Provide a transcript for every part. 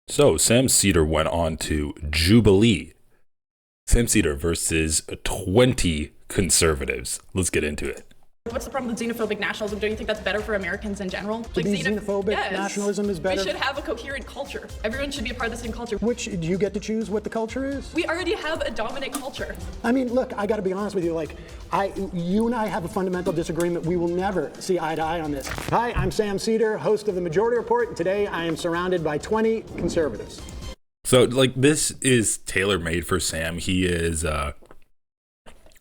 So Sam Seder went on to Jubilee. Sam Seder versus 20 conservatives. Let's get into it. What's the problem with xenophobic nationalism? Don't you think that's better for Americans in general? To be xenophobic nationalism is better? We should have a coherent culture. Everyone should be a part of the same culture. Which, do you get to choose what the culture is? We already have a dominant culture. I mean, look, I gotta be honest with you, you and I have a fundamental disagreement. We will never see eye to eye on this. Hi, I'm Sam Seder, host of the Majority Report, and today I am surrounded by 20 conservatives. So, this is tailor-made for Sam. He is,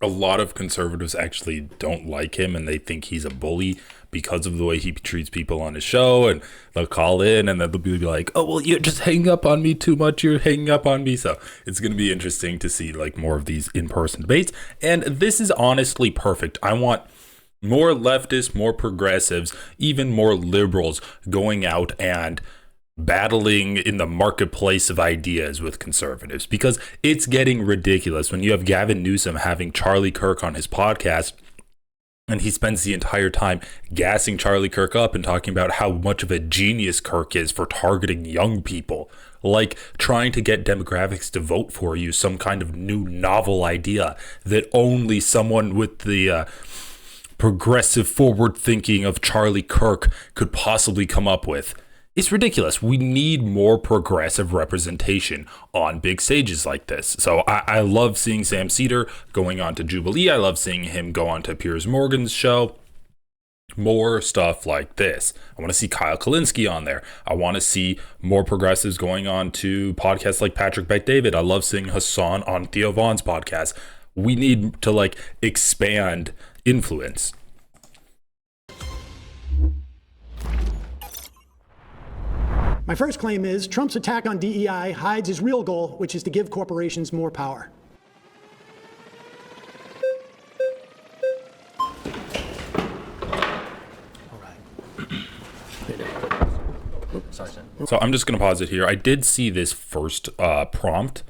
a lot of conservatives actually don't like him and they think he's a bully because of the way he treats people on his show, and they'll call in and then they'll be like, oh, well, you're just hanging up on me too much. You're hanging up on me. So it's going to be interesting to see more of these in-person debates. And this is honestly perfect. I want more leftists, more progressives, even more liberals going out and battling in the marketplace of ideas with conservatives, because it's getting ridiculous when you have Gavin Newsom having Charlie Kirk on his podcast and he spends the entire time gassing Charlie Kirk up and talking about how much of a genius Kirk is for targeting young people, like trying to get demographics to vote for you, some kind of new novel idea that only someone with the progressive forward thinking of Charlie Kirk could possibly come up with. It's ridiculous. We need more progressive representation on big stages like this. So I love seeing Sam Seder going on to Jubilee. I love seeing him go on to Piers Morgan's show. More stuff like this. I want to see Kyle Kalinske on there. I want to see more progressives going on to podcasts like Patrick Bet-David. I love seeing Hassan on Theo Vaughn's podcast. We need to expand influence. My first claim is Trump's attack on DEI hides his real goal, which is to give corporations more power. All right. Sorry, Sam. So I'm just going to pause it here. I did see this first prompt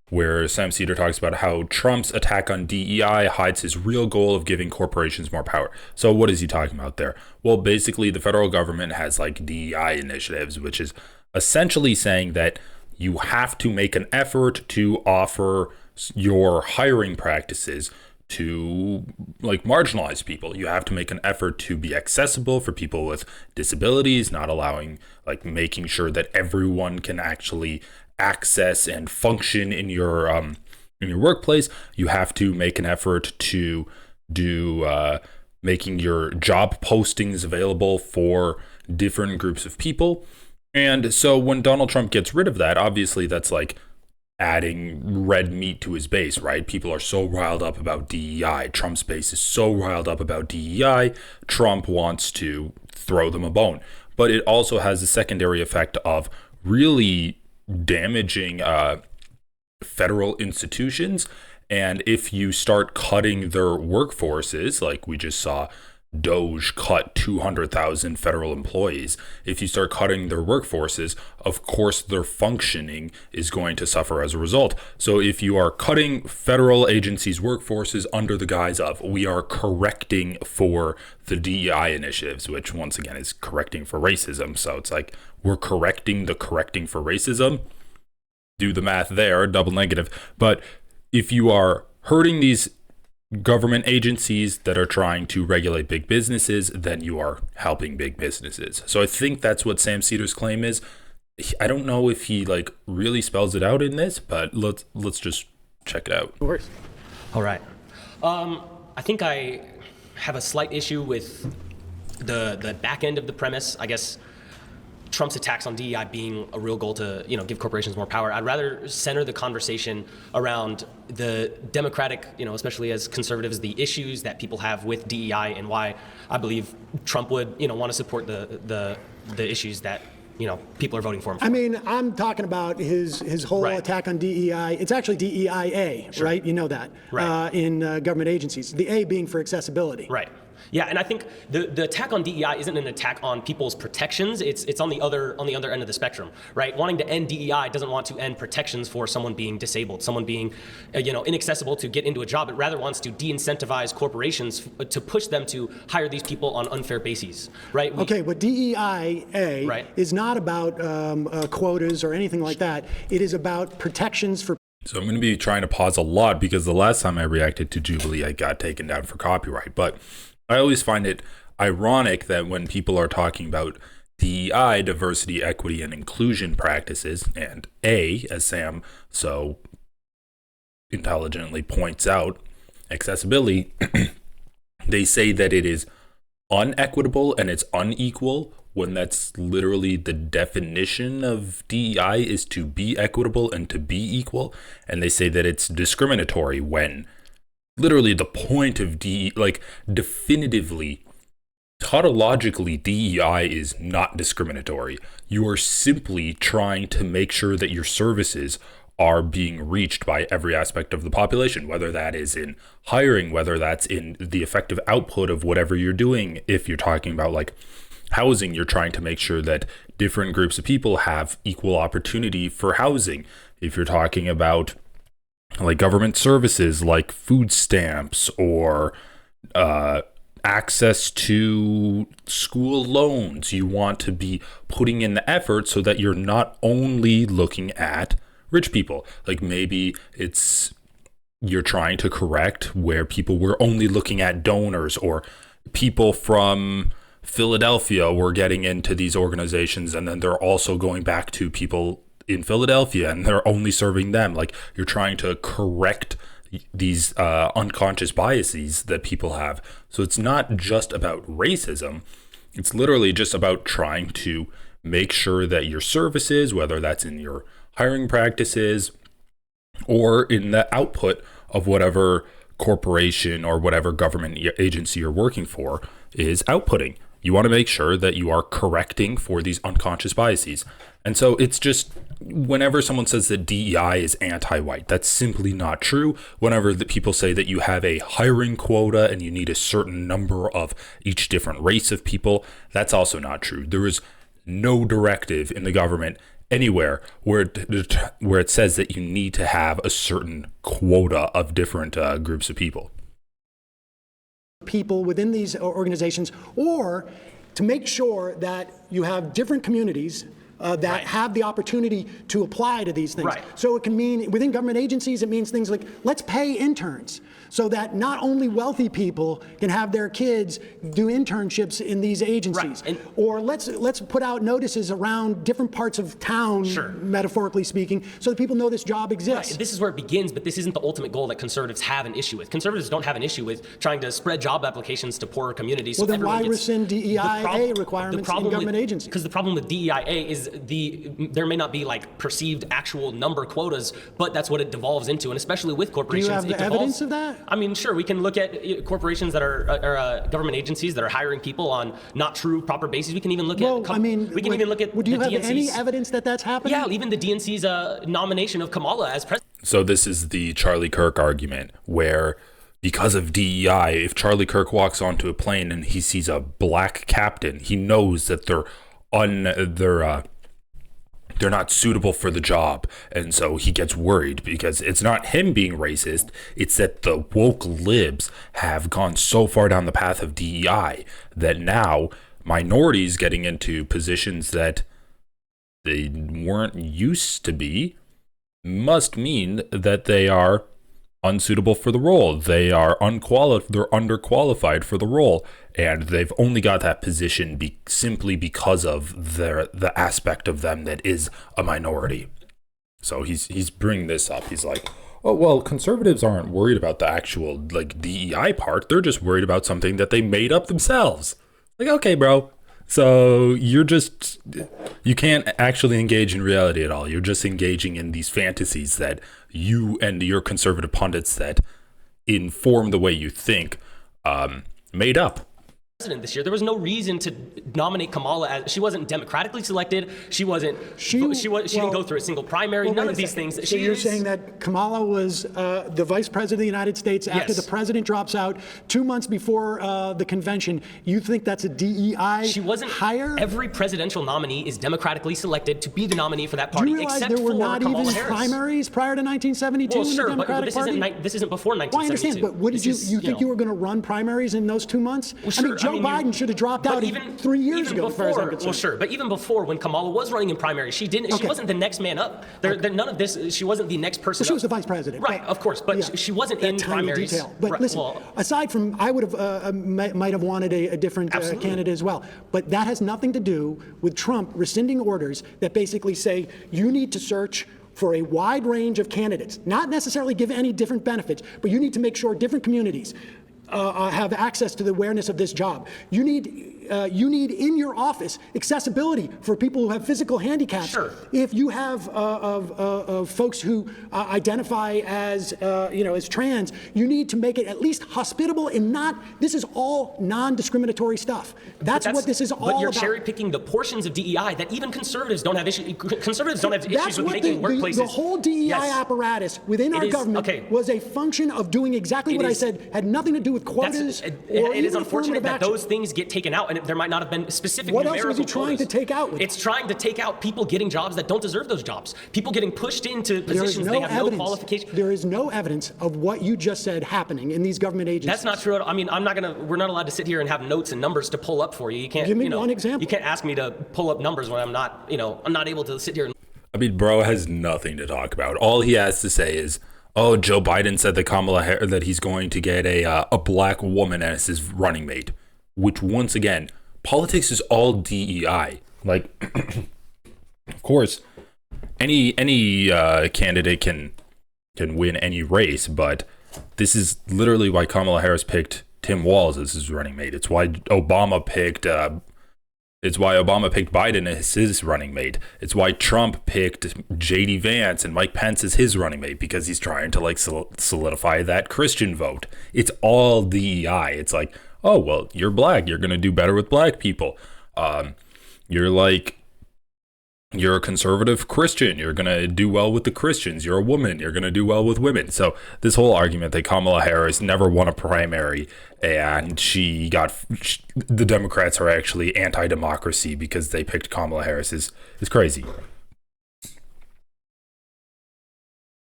where Sam Seder talks about how Trump's attack on DEI hides his real goal of giving corporations more power. So what is he talking about there? Well, basically the federal government has DEI initiatives, which is essentially saying that you have to make an effort to offer your hiring practices to marginalized people. You have to make an effort to be accessible for people with disabilities, not allowing making sure that everyone can actually access and function in your workplace. You have to make an effort to do making your job postings available for different groups of people. And so when Donald Trump gets rid of that, obviously that's adding red meat to his base, right? People are so riled up about DEI. Trump's base is so riled up about DEI. Trump wants to throw them a bone. But it also has a secondary effect of really damaging federal institutions. And if you start cutting their workforces, like we just saw Doge cut 200,000 federal employees, if you start cutting their workforces, of course their functioning is going to suffer as a result. So if you are cutting federal agencies' workforces under the guise of we are correcting for the DEI initiatives, which once again is correcting for racism, so it's we're correcting for racism, do the math there, double negative. But if you are hurting these government agencies that are trying to regulate big businesses, then you are helping big businesses. So I think that's what Sam Seder's claim is. I don't know if he really spells it out in this, but let's just check it out. Of course. All right. I think I have a slight issue with the back end of the premise. I guess Trump's attacks on DEI being a real goal to, give corporations more power. I'd rather center the conversation around the democratic, especially as conservatives, the issues that people have with DEI and why I believe Trump would, want to support the issues that, people are voting for him for. I mean, I'm talking about his whole attack on DEI. It's actually DEIA, sure. Right? You know that, right. In government agencies. The A being for accessibility. Right. Yeah, and I think the attack on DEI isn't an attack on people's protections. It's on the other end of the spectrum, right? Wanting to end DEI doesn't want to end protections for someone being disabled, someone being, inaccessible to get into a job. It rather wants to de-incentivize corporations to push them to hire these people on unfair bases, right? Okay, but DEIA is not about quotas or anything like that. It is about protections for. So I'm going to be trying to pause a lot because the last time I reacted to Jubilee, I got taken down for copyright. But I always find it ironic that when people are talking about DEI, diversity, equity, and inclusion practices, and A, as Sam so intelligently points out, accessibility, they say that it is unequitable and it's unequal, when that's literally the definition of DEI is to be equitable and to be equal. And they say that it's discriminatory when literally the point of definitively, tautologically, DEI is not discriminatory. You are simply trying to make sure that your services are being reached by every aspect of the population, whether that is in hiring, whether that's in the effective output of whatever you're doing. If you're talking about housing, you're trying to make sure that different groups of people have equal opportunity for housing. If you're talking about government services like food stamps or access to school loans, you want to be putting in the effort so that you're not only looking at rich people. Maybe you're trying to correct where people were only looking at donors, or people from Philadelphia were getting into these organizations and then they're also going back to people in Philadelphia and they're only serving them. You're trying to correct these unconscious biases that people have. So it's not just about racism. It's literally just about trying to make sure that your services, whether that's in your hiring practices or in the output of whatever corporation or whatever government agency you're working for, is outputting. You want to make sure that you are correcting for these unconscious biases. And so it's just, whenever someone says that DEI is anti-white, that's simply not true. Whenever the people say that you have a hiring quota and you need a certain number of each different race of people, that's also not true. There is no directive in the government anywhere where it says that you need to have a certain quota of different groups of people. People within these organizations, or to make sure that you have different communities that have the opportunity to apply to these things. So it can mean, within government agencies, it means things like, let's pay interns so that not only wealthy people can have their kids do internships in these agencies. Or let's put out notices around different parts of town, metaphorically speaking, so that people know this job exists. This is where it begins, but this isn't the ultimate goal that conservatives have an issue with. Conservatives don't have an issue with trying to spread job applications to poorer communities. Well, then why rescind DEIA requirements in government agencies? Because the problem with DEIA is there may not be perceived actual number quotas, but that's what it devolves into, and especially with corporations. Do you have the evidence of that? I mean, sure, we can look at corporations that are government agencies that are hiring people on not true, proper bases. We can even look at. Even look at. Would you have any evidence that that's happening? Yeah, even the DNC's nomination of Kamala as president. So this is the Charlie Kirk argument, where because of DEI, if Charlie Kirk walks onto a plane and he sees a black captain, he knows that they're not suitable for the job. And so he gets worried because it's not him being racist. It's that the woke libs have gone so far down the path of DEI that now minorities getting into positions that they weren't used to be must mean that they are unsuitable for the role. They are unqualified. They're underqualified for the role, and they've only got that position simply because of the aspect of them that is a minority. So he's bringing this up. He's like, oh well, conservatives aren't worried about the actual DEI part. They're just worried about something that they made up themselves. Okay, bro. So you can't actually engage in reality at all. You're just engaging in these fantasies that you and your conservative pundits that inform the way you think made up. president this year. There was no reason to nominate Kamala as she wasn't democratically selected. She didn't go through a single primary. None of these things. So you're saying that Kamala was the vice president of the United States after the president drops out 2 months before the convention. You think that's a DEI She wasn't hire? Every presidential nominee is democratically selected to be the nominee for that Do party, you realize except there were for not Kamala even Harris. primaries prior to 1972 Well, in sure, the Democratic but Party? this isn't before 1972. Well, I understand, but what did you think you were going to run primaries in those 2 months? Well, sure, Joe Biden should have dropped out 3 years ago, as far as I'm concerned. Well, sure, but even before, when Kamala was running in primaries, she wasn't the next man up. None of this. She wasn't the next person. Well, she was the vice president, right? Of course, but she wasn't in primaries. Detail. But listen, aside from, I would have might have wanted a different candidate as well. But that has nothing to do with Trump rescinding orders that basically say you need to search for a wide range of candidates, not necessarily give any different benefits, but you need to make sure different communities have access to the awareness of this job. You need in your office accessibility for people who have physical handicaps. Sure. If you have folks who identify as as trans, you need to make it at least hospitable and not. This is all non-discriminatory stuff. That's what this is all about. But you're cherry picking the portions of DEI that even conservatives don't have issues. Conservatives don't have issues with making workplaces. The whole DEI apparatus within our government was a function of doing exactly what I said. Had nothing to do with quotas. It is unfortunate that those things get taken out, and there might not have been specific what numerical else was he trying to take out? It's trying to take out people getting jobs that don't deserve those jobs. People getting pushed into positions they have no qualification. There is no evidence of what you just said happening in these government agencies. That's not true. I mean, we're not allowed to sit here and have notes and numbers to pull up for you. You can't give me one example. You can't ask me to pull up numbers when I'm not able to sit here. I mean, bro has nothing to talk about. All he has to say is, oh, Joe Biden said that he's going to get a black woman as his running mate, which once again, politics is all DEI. Like, of course, any candidate can win any race, but this is literally why Kamala Harris picked Tim Walz as his running mate. It's why Obama picked Biden as his running mate. It's why Trump picked J.D. Vance and Mike Pence as his running mate, because he's trying to solidify that Christian vote. It's all DEI. It's like, oh, well, you're black. You're going to do better with black people. You're a conservative Christian. You're going to do well with the Christians. You're a woman. You're going to do well with women. So this whole argument that Kamala Harris never won a primary and the Democrats are actually anti-democracy because they picked Kamala Harris is crazy.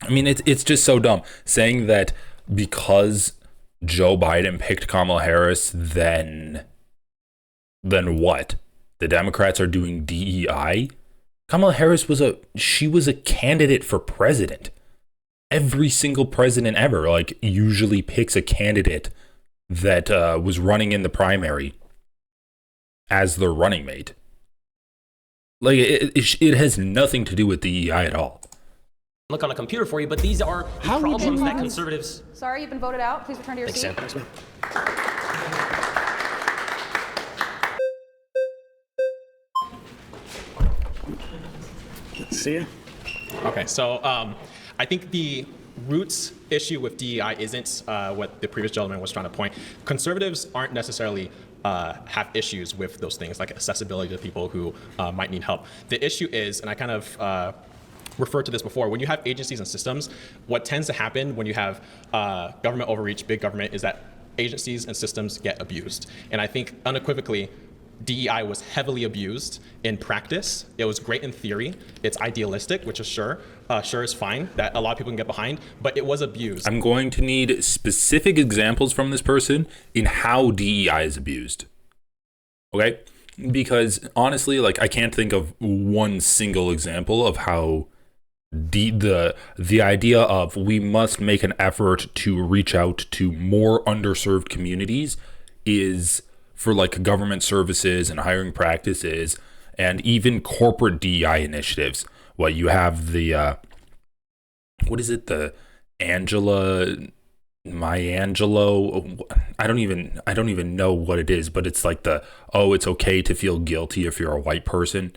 I mean, it's just so dumb saying that because Joe Biden picked Kamala Harris, then what? The Democrats are doing DEI? Kamala Harris was a candidate for president. Every single president ever usually picks a candidate that was running in the primary as their running mate. It has nothing to do with DEI at all. Look on a computer for you, but these are the problems that conservatives. Sorry, you've been voted out. Please return to your seat. Thanks, Sam. See ya. Okay, so I think the roots issue with DEI isn't what the previous gentleman was trying to point. Conservatives aren't necessarily have issues with those things like accessibility to people who might need help. The issue is, and I kind of referred to this before, when you have agencies and systems, what tends to happen when you have government overreach, big government, is that agencies and systems get abused. And I think unequivocally, DEI was heavily abused in practice. It was great in theory. It's idealistic, which is sure is fine, that a lot of people can get behind, but it was abused. I'm going to need specific examples from this person in how DEI is abused. Okay? Because honestly, I can't think of one single example of how the idea of we must make an effort to reach out to more underserved communities is for government services and hiring practices and even corporate DEI initiatives. What you have the what is it, the Angelo, I don't even know what it is, but it's it's okay to feel guilty if you're a white person.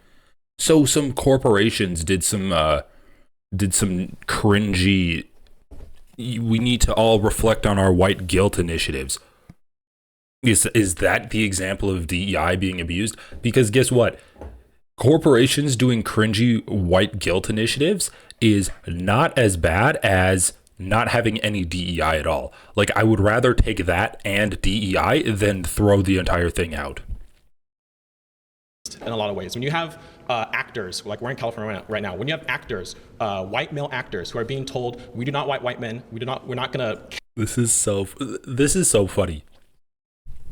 So some corporations did some cringy, we need to all reflect on our white guilt initiatives. Is that the example of DEI being abused? Because guess what? Corporations doing cringy white guilt initiatives is not as bad as not having any DEI at all. Like, I would rather take that and DEI than throw the entire thing out. In a lot of ways, when you have actors, like we're in California right now, when you have actors, white male actors who are being told, we do not white men, we're not gonna. This is so funny.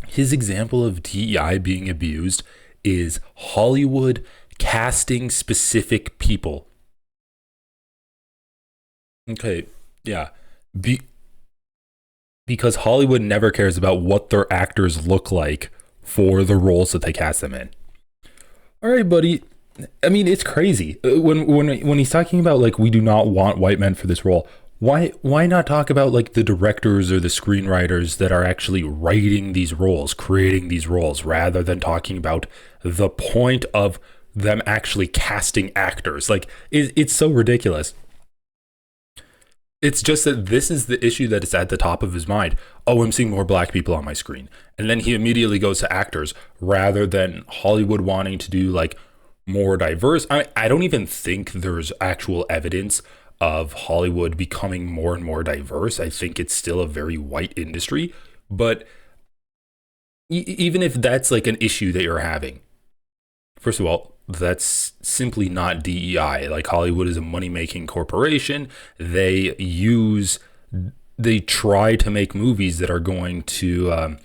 His example of DEI being abused is Hollywood casting specific people. Okay, yeah. Because Hollywood never cares about what their actors look like for the roles that they cast them in. All right, buddy. I mean, it's crazy. When he's talking about, like, we do not want white men for this role, why not talk about, like, the directors or the screenwriters that are actually writing these roles, creating these roles, rather than talking about the point of them actually casting actors? Like, it's so ridiculous. It's just that this is the issue that is at the top of his mind. Oh, I'm seeing more black people on my screen. And then he immediately goes to actors rather than Hollywood wanting to do, like, more diverse. I don't even think there's actual evidence of Hollywood becoming more and more diverse. I think it's still a very white industry. But even if that's like an issue that you're having, first of all, that's simply not DEI. Like, Hollywood is a money-making corporation. They try to make movies that are going to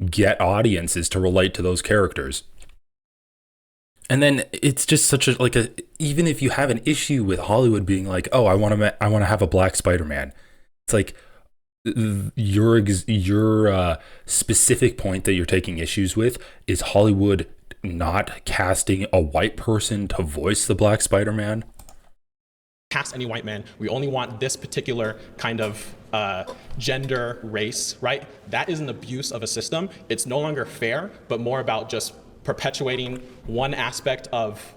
get audiences to relate to those characters. And then it's just such a even if you have an issue with Hollywood being like, oh, I want to have a black Spider-Man, it's like your specific point that you're taking issues with is Hollywood not casting a white person to voice the black Spider-Man. Cast any white man. We only want this particular kind of gender, race, right? That is an abuse of a system. It's no longer fair, but more about just perpetuating one aspect of,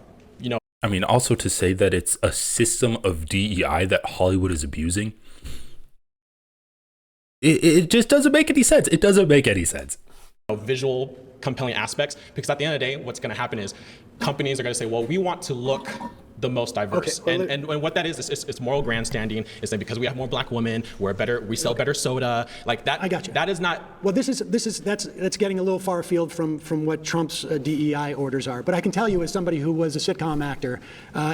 I mean, also to say that it's a system of DEI that Hollywood is abusing, it just doesn't make any sense. It doesn't make any sense. Visual compelling aspects, because at the end of the day, what's going to happen is companies are going to say, well, we want to look the most diverse. Okay, well, and what that is it's moral grandstanding. It's that because we have more black women, we sell better soda. Like that. I got you. That is not. Well, that's getting a little far afield from what Trump's DEI orders are. But I can tell you, as somebody who was a sitcom actor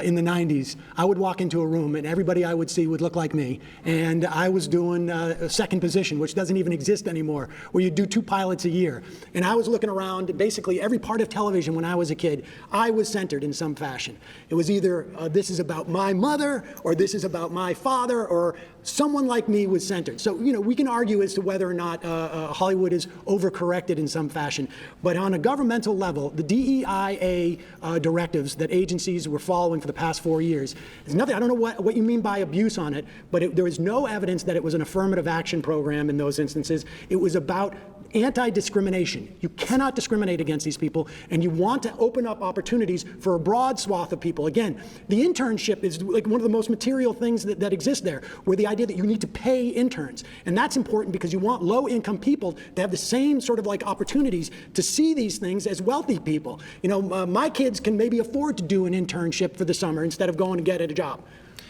in the 90s, I would walk into a room and everybody I would see would look like me. And I was doing a second position, which doesn't even exist anymore, where you do 2 pilots a year. And I was looking around, and basically every part of television when I was a kid, I was centered in some fashion. It was either this is about my mother, or this is about my father, or someone like me was centered. So, we can argue as to whether or not Hollywood is overcorrected in some fashion. But on a governmental level, the DEIA directives that agencies were following for the past 4 years, there's nothing, I don't know what you mean by abuse on it, but there is no evidence that it was an affirmative action program in those instances. It was about anti-discrimination. You cannot discriminate against these people, and you want to open up opportunities for a broad swath of people. Again, the internship is like one of the most material things that exist there, where the idea that you need to pay interns. And that's important because you want low-income people to have the same sort of like opportunities to see these things as wealthy people. My kids can maybe afford to do an internship for the summer instead of going to get a job.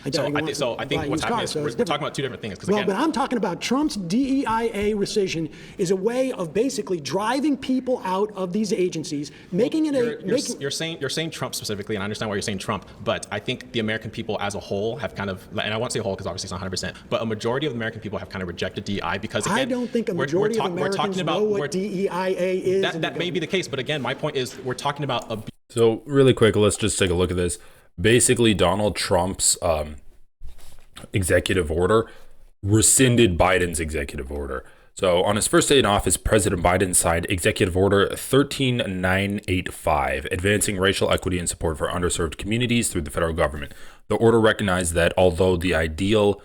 I think what's happening is we're talking about 2 different things. But I'm talking about Trump's DEIA rescission is a way of basically driving people out of these agencies, making it You're saying Trump specifically, and I understand why you're saying Trump, but I think the American people as a whole have kind of, and I won't say whole because obviously it's not 100%, but a majority of the American people have kind of rejected DEI because, again, I don't think a majority of Americans know what DEIA is. That may be the case, but again, my point is we're talking about So really quick, let's just take a look at this. Basically, Donald Trump's executive order rescinded Biden's executive order. So on his first day in office, President Biden signed Executive Order 13985, advancing racial equity and support for underserved communities through the federal government. The order recognized that although the ideal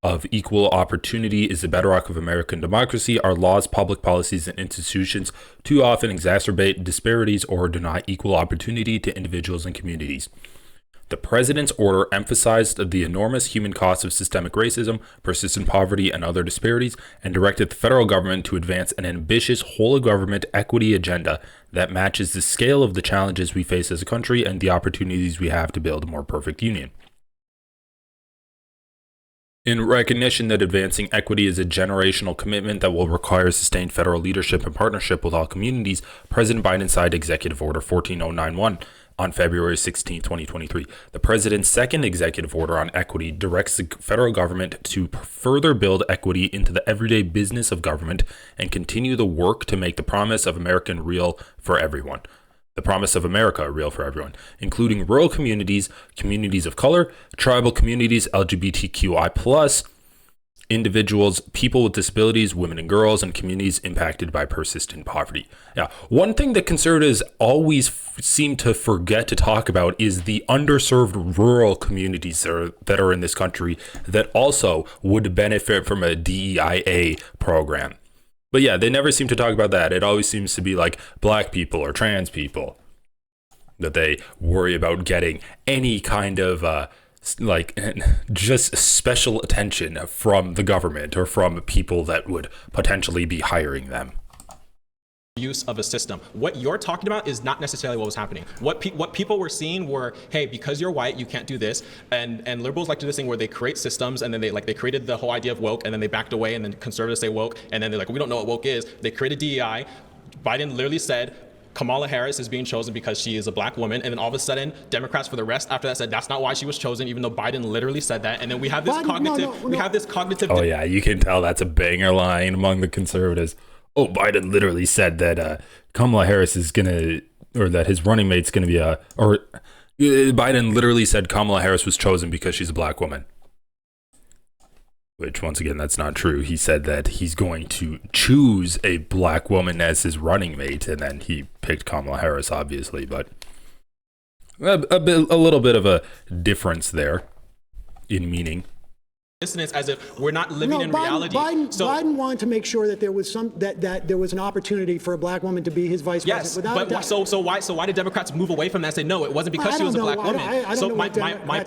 of equal opportunity is the bedrock of American democracy, our laws, public policies, and institutions too often exacerbate disparities or deny equal opportunity to individuals and communities. The president's order emphasized the enormous human cost of systemic racism, persistent poverty, and other disparities, and directed the federal government to advance an ambitious whole-of-government equity agenda that matches the scale of the challenges we face as a country and the opportunities we have to build a more perfect union. In recognition that advancing equity is a generational commitment that will require sustained federal leadership and partnership with all communities, President Biden signed Executive Order 14091 on February 16, 2023. The president's second executive order on equity directs the federal government to further build equity into the everyday business of government and continue the work to make the promise of America real for everyone. The promise of America real for everyone, including rural communities, communities of color, tribal communities, LGBTQI+, individuals, people with disabilities, women and girls, and communities impacted by persistent poverty. Yeah, one thing that conservatives always seem to forget to talk about is the underserved rural communities that are in this country that also would benefit from a DEIA program. But yeah, they never seem to talk about that. It always seems to be like black people or trans people that they worry about getting any kind of just special attention from the government or from people that would potentially be hiring them. Use of a system. What you're talking about is not necessarily what was happening. What people were seeing were, hey, because you're white, you can't do this. And liberals like to do this thing where they create systems and then they created the whole idea of woke and then they backed away, and then conservatives say woke and then they're like, we don't know what woke is. They created DEI. Biden literally said Kamala Harris is being chosen because she is a black woman, and then all of a sudden Democrats for the rest after that said that's not why she was chosen, even though Biden literally said that. And then we have this cognitive. Oh yeah, you can tell that's a banger line among the conservatives. Oh, Biden literally said that Kamala Harris is or that his running mate's gonna be Biden literally said Kamala Harris was chosen because she's a black woman. Which, once again, that's not true. He said that he's going to choose a black woman as his running mate, and then he picked Kamala Harris, obviously. But a little bit of a difference there in meaning. Dissonance, as if we're not living in reality. Biden wanted to make sure that there was that there was an opportunity for a black woman to be his vice president. Yes, but so why did Democrats move away from that and say no? It wasn't because she was a black woman.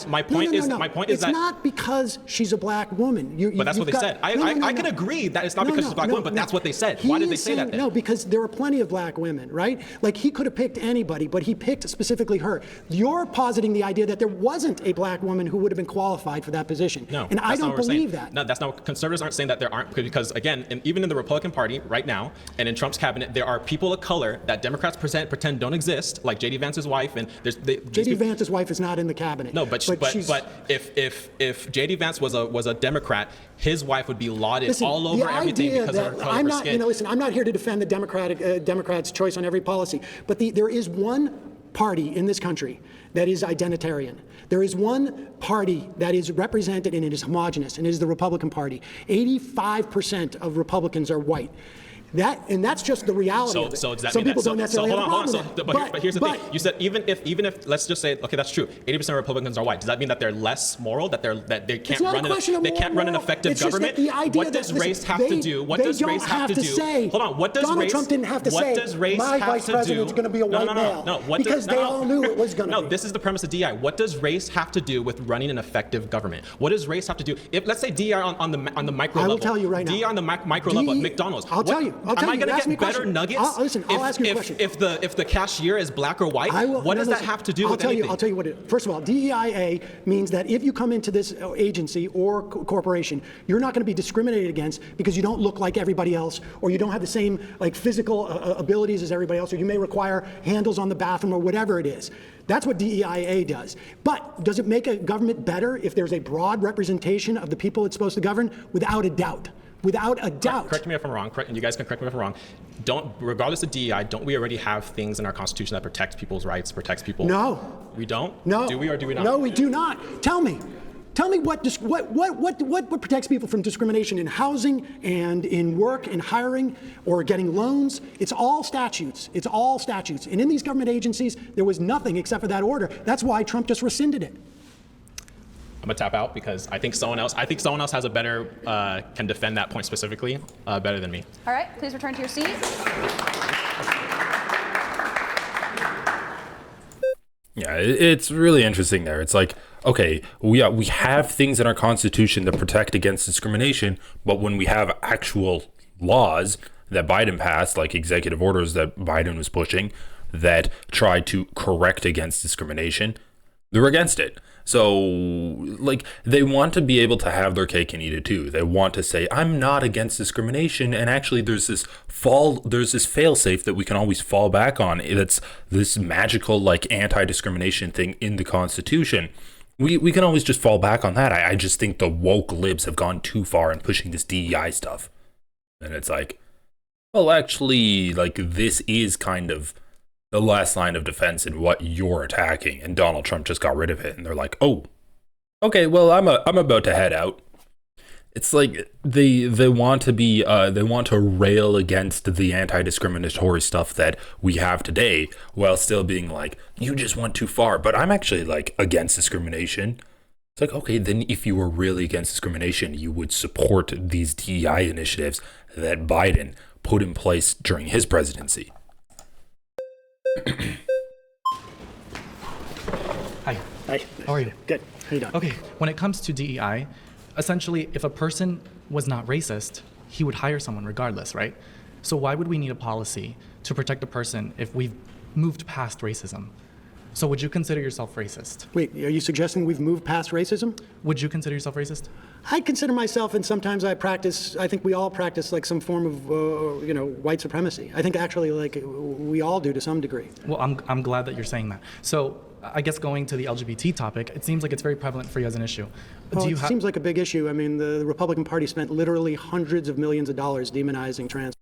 My point is that it's not because she's a black woman. But that's what they said. I can agree that it's not because she's a black woman, but that's what they said. Why did they say that then? No, because there are plenty of black women, right? Like, he could have picked anybody, but he picked specifically her. You're positing the idea that there wasn't a black woman who would have been qualified for that position. No, and I don't believe that. No, that's not. Conservatives aren't saying that there aren't, because again, even in the Republican Party right now, and in Trump's cabinet, there are people of color that Democrats pretend don't exist, like J.D. Vance's wife, and J.D. Vance's wife is not in the cabinet. No, but if J.D. Vance was a Democrat, his wife would be lauded all over everything because of her color of her skin. I'm not here to defend the Democrats' choice on every policy, but there is one party in this country that is identitarian. There is one party that is represented and it is homogenous, and it is the Republican Party. 85% of Republicans are white. That's just the reality of it. So does that Some mean people that, don't necessarily have a problem with it. But here's the thing. You said even if let's just say, okay, that's true. 80% of Republicans are white. Does that mean that they're less moral? That they can't run an effective government? What does race have to do? What does race have to do? Hold on. What does Donald Trump didn't have to say my vice president's going to be a white male. Because they all knew it was going to be. No, this is the premise of DEI. What does race have to do with running an effective government? What does race have to do? If let's say DEI on the micro level. I will tell you right now. DEI on the micro level at McDonald's. I'll tell you. Am I going to get better nuggets? Listen, I'll ask you a question. If the cashier is black or white, what does that have to do with anything? I'll tell you what it is. First of all, DEIA means that if you come into this agency or corporation, you're not going to be discriminated against because you don't look like everybody else, or you don't have the same physical abilities as everybody else, or you may require handles on the bathroom or whatever it is. That's what DEIA does. But does it make a government better if there's a broad representation of the people it's supposed to govern? Without a doubt. Without a doubt. Correct me if I'm wrong, and you guys can correct me if I'm wrong. Regardless of DEI, don't we already have things in our Constitution that protects people's rights, protects people? No. We don't? No. Do we or do we not? No, we do not. Tell me what protects people from discrimination in housing and in work and hiring or getting loans? It's all statutes. It's all statutes. And in these government agencies, there was nothing except for that order. That's why Trump just rescinded it. I'm gonna tap out because I think someone else has a better can defend that point specifically better than me. All right, please return to your seat. Yeah, it's really interesting there. It's like, okay, we have things in our constitution that protect against discrimination, but when we have actual laws that Biden passed, like executive orders that Biden was pushing, that try to correct against discrimination, they're against it. So, like, they want to be able to have their cake and eat it too. They want to say, I'm not against discrimination, and actually there's this fail-safe that we can always fall back on. That's this magical, like, anti-discrimination thing in the Constitution. We can always just fall back on that. I just think the woke libs have gone too far in pushing this DEI stuff. And it's like, well, actually, like, this is kind of the last line of defense in what you're attacking, and Donald Trump just got rid of it, and they're like, oh, okay, well, I'm about to head out. It's like they want to rail against the anti-discriminatory stuff that we have today, while still being like, you just went too far. But I'm actually like against discrimination. It's like, okay, then if you were really against discrimination, you would support these DEI initiatives that Biden put in place during his presidency. Hi. Hi. How are you? Good. How you doing? Okay, when it comes to DEI, essentially, if a person was not racist, he would hire someone regardless, right? So why would we need a policy to protect a person if we've moved past racism? So would you consider yourself racist? Wait, are you suggesting we've moved past racism? Would you consider yourself racist? I consider myself, and sometimes I think we all practice like some form of, white supremacy. I think actually like we all do to some degree. Well, I'm glad that you're saying that. So I guess going to the LGBT topic, it seems like it's very prevalent for you as an issue. Well, it seems like a big issue. I mean, the Republican Party spent literally hundreds of millions of dollars demonizing trans.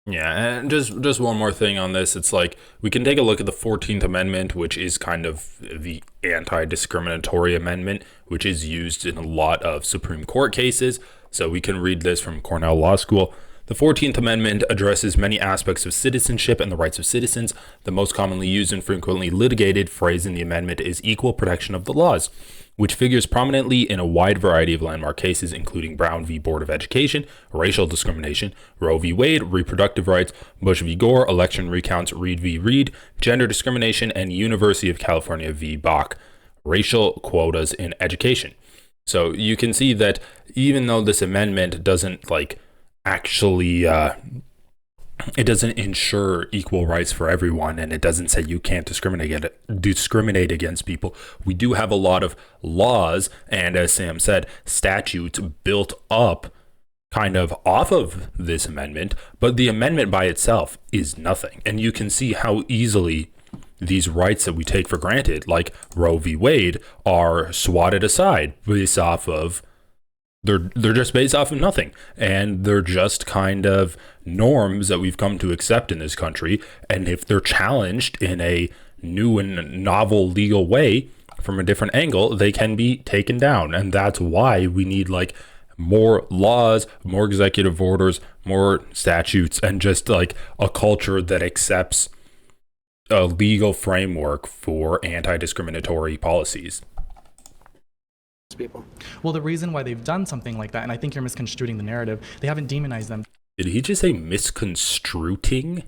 Yeah, and just one more thing on this. It's like we can take a look at the 14th Amendment, which is kind of the anti-discriminatory amendment, which is used in a lot of Supreme Court cases. So we can read this from Cornell Law School. The 14th Amendment addresses many aspects of citizenship and the rights of citizens. The most commonly used and frequently litigated phrase in the amendment is equal protection of the laws, which figures prominently in a wide variety of landmark cases, including Brown v. Board of Education, racial discrimination, Roe v. Wade, reproductive rights, Bush v. Gore, election recounts, Reed v. Reed, gender discrimination, and University of California v. Bach, racial quotas in education. So you can see that even though this amendment doesn't actually it doesn't ensure equal rights for everyone, and it doesn't say you can't discriminate against people, we do have a lot of laws and, as Sam said, statutes built up kind of off of this amendment, but the amendment by itself is nothing. And you can see how easily these rights that we take for granted, like Roe v. Wade, are swatted aside based off of They're just based off of nothing, and they're just kind of norms that we've come to accept in this country. And if they're challenged in a new and novel legal way from a different angle, they can be taken down. And that's why we need more laws, more executive orders, more statutes, and just like a culture that accepts a legal framework for anti-discriminatory policies. People. Well, the reason why they've done something like that, and I think you're misconstruing the narrative, they haven't demonized them. Did he just say misconstruing?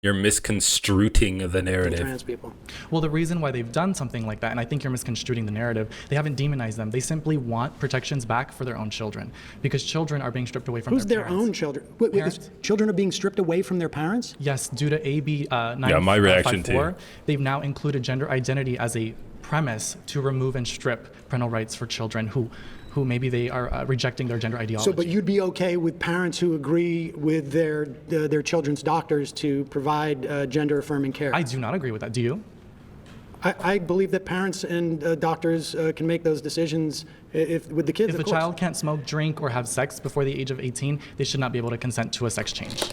You're misconstruing the narrative. Trans people. Well, the reason why they've done something like that, and I think you're misconstruing the narrative, they haven't demonized them. They simply want protections back for their own children, because children are being stripped away from Who's their their parents. own children? Wait, children are being stripped away from their parents? Yes, due to AB 954, Yeah, my reaction too. They've now included gender identity as a premise to remove and strip parental rights for children who maybe they are rejecting their gender ideology. So, but you'd be okay with parents who agree with their children's doctors to provide gender-affirming care? I do not agree with that. Do you? I believe that parents and doctors can make those decisions with the kids. If a child can't smoke, drink, or have sex before the age of 18, they should not be able to consent to a sex change.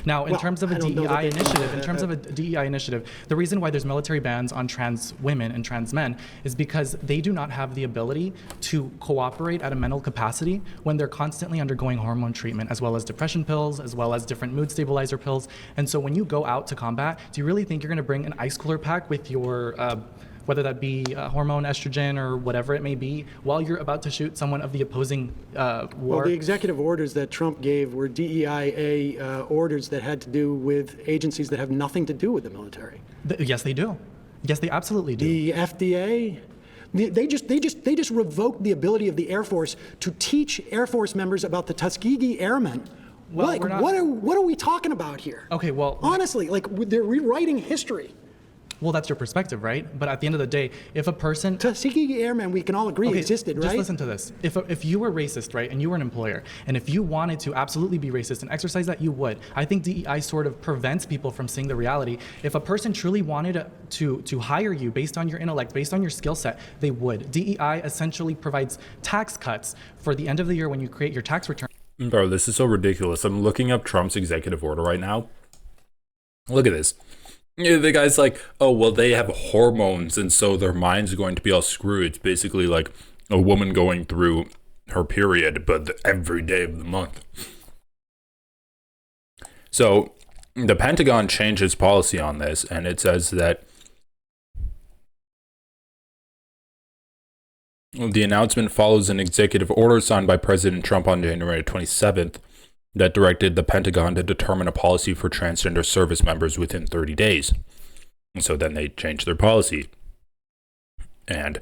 Now, in terms of a DEI initiative, the reason why there's military bans on trans women and trans men is because they do not have the ability to cooperate at a mental capacity when they're constantly undergoing hormone treatment, as well as depression pills, as well as different mood stabilizer pills. And so when you go out to combat, do you really think you're going to bring an ice cooler pack with your whether that be hormone, estrogen, or whatever it may be, while you're about to shoot someone of the opposing war? Well, the executive orders that Trump gave were DEIA orders that had to do with agencies that have nothing to do with the military. Yes, they do. Yes, they absolutely do. The FDA, they just revoked the ability of the Air Force to teach Air Force members about the Tuskegee Airmen. Well, Like, we're not- what are we talking about here? Okay, well, honestly, like they're rewriting history. well, that's your perspective, right? But at the end of the day, if a person Tuskegee Airmen, we can all agree existed, right? Just listen to this. If you were racist, right, and you were an employer, and if you wanted to absolutely be racist and exercise that, you would. I think DEI sort of prevents people from seeing the reality. If a person truly wanted to hire you based on your intellect, based on your skill set, they would. DEI essentially provides tax cuts for the end of the year when you create your tax return. Bro, this is so ridiculous. I'm looking up Trump's executive order right now. Look at this. Yeah, the guy's like, oh, well, they have hormones, and so their mind's going to be all screwed. It's basically like a woman going through her period, but every day of the month. So the Pentagon changed its policy on this, and it says that the announcement follows an executive order signed by President Trump on January 27th that directed the Pentagon to determine a policy for transgender service members within 30 days. And so then they changed their policy. And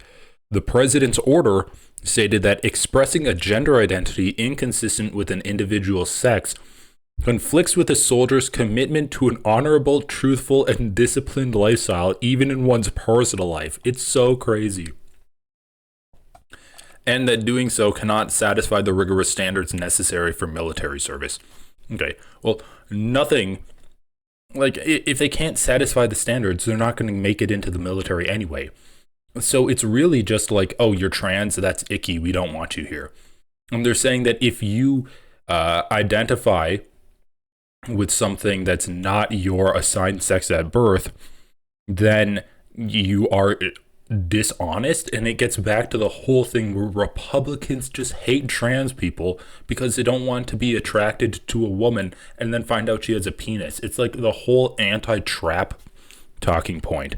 the president's order stated that expressing a gender identity inconsistent with an individual's sex conflicts with a soldier's commitment to an honorable, truthful, and disciplined lifestyle, even in one's personal life. It's so crazy. And that doing so cannot satisfy the rigorous standards necessary for military service. Okay, well, nothing, like, if they can't satisfy the standards, they're not going to make it into the military anyway. So it's really just like, oh, you're trans, that's icky, we don't want you here. And they're saying that if you identify with something that's not your assigned sex at birth, then you are dishonest. And it gets back to the whole thing where Republicans just hate trans people because they don't want to be attracted to a woman and then find out she has a penis. It's like the whole anti-trap talking point.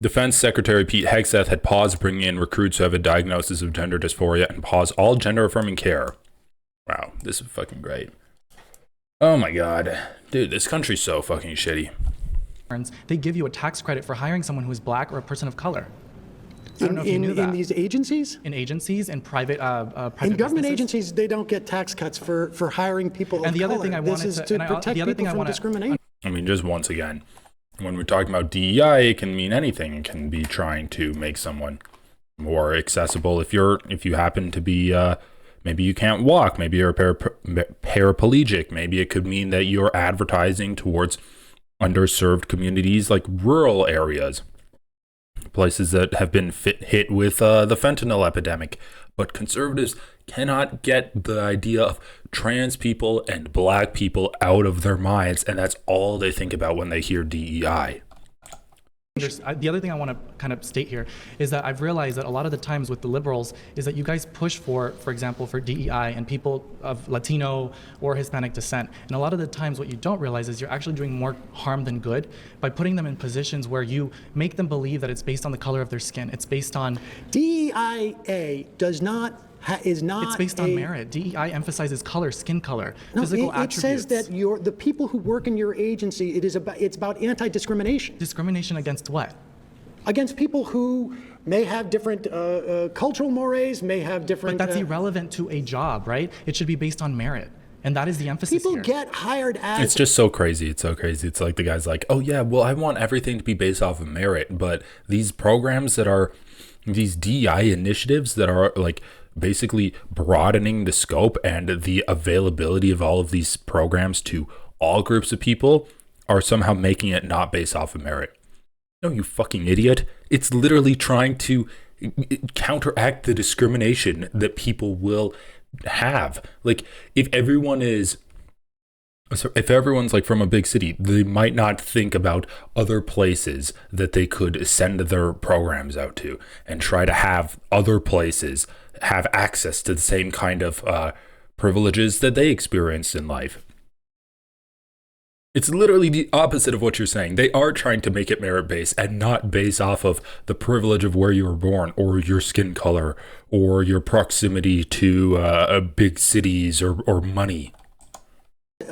Defense Secretary Pete Hegseth had paused bringing in recruits who have a diagnosis of gender dysphoria and paused all gender-affirming care. Wow, this is fucking great. Oh my god. Dude, this country's so fucking shitty. They give you a tax credit for hiring someone who is black or a person of color. I don't know if you knew that. In these agencies? In agencies and private In government businesses. agencies, they don't get tax cuts for hiring people of And the color. other thing I this wanted is to- to and I- protect the other people thing I from wanna- discrimination. I mean, just once again, when we're talking about DEI, it can mean anything. It can be trying to make someone more accessible. If you happen to be, maybe you can't walk, maybe you're paraplegic, maybe it could mean that you're advertising towards underserved communities like rural areas, places that have been hit with the fentanyl epidemic. But conservatives cannot get the idea of trans people and black people out of their minds, and that's all they think about when they hear DEI. The other thing I want to kind of state here is that I've realized that a lot of the times with the liberals is that you guys push for example, for DEI and people of Latino or Hispanic descent. And a lot of the times what you don't realize is you're actually doing more harm than good by putting them in positions where you make them believe that it's based on the color of their skin. It's based on... DEIA is not It's based on merit. DEI emphasizes color, skin color, physical it attributes. says that the people who work in your agency, it's about anti-discrimination. Discrimination against what? Against people who may have different cultural mores, may have different... But that's irrelevant to a job, right? It should be based on merit. And that is the emphasis People here. get hired as... It's just so crazy. It's so crazy. It's like the guy's like, oh yeah, well, I want everything to be based off of merit. But these programs that are, these DEI initiatives that are like basically broadening the scope and the availability of all of these programs to all groups of people are somehow making it not based off of merit. No, you fucking idiot. It's literally trying to counteract the discrimination that people will have. Like, if everyone's like from a big city, they might not think about other places that they could send their programs out to and try to have other places have access to the same kind of privileges that they experienced in life. It's literally the opposite of what you're saying. They are trying to make it merit-based and not based off of the privilege of where you were born or your skin color or your proximity to big cities or money.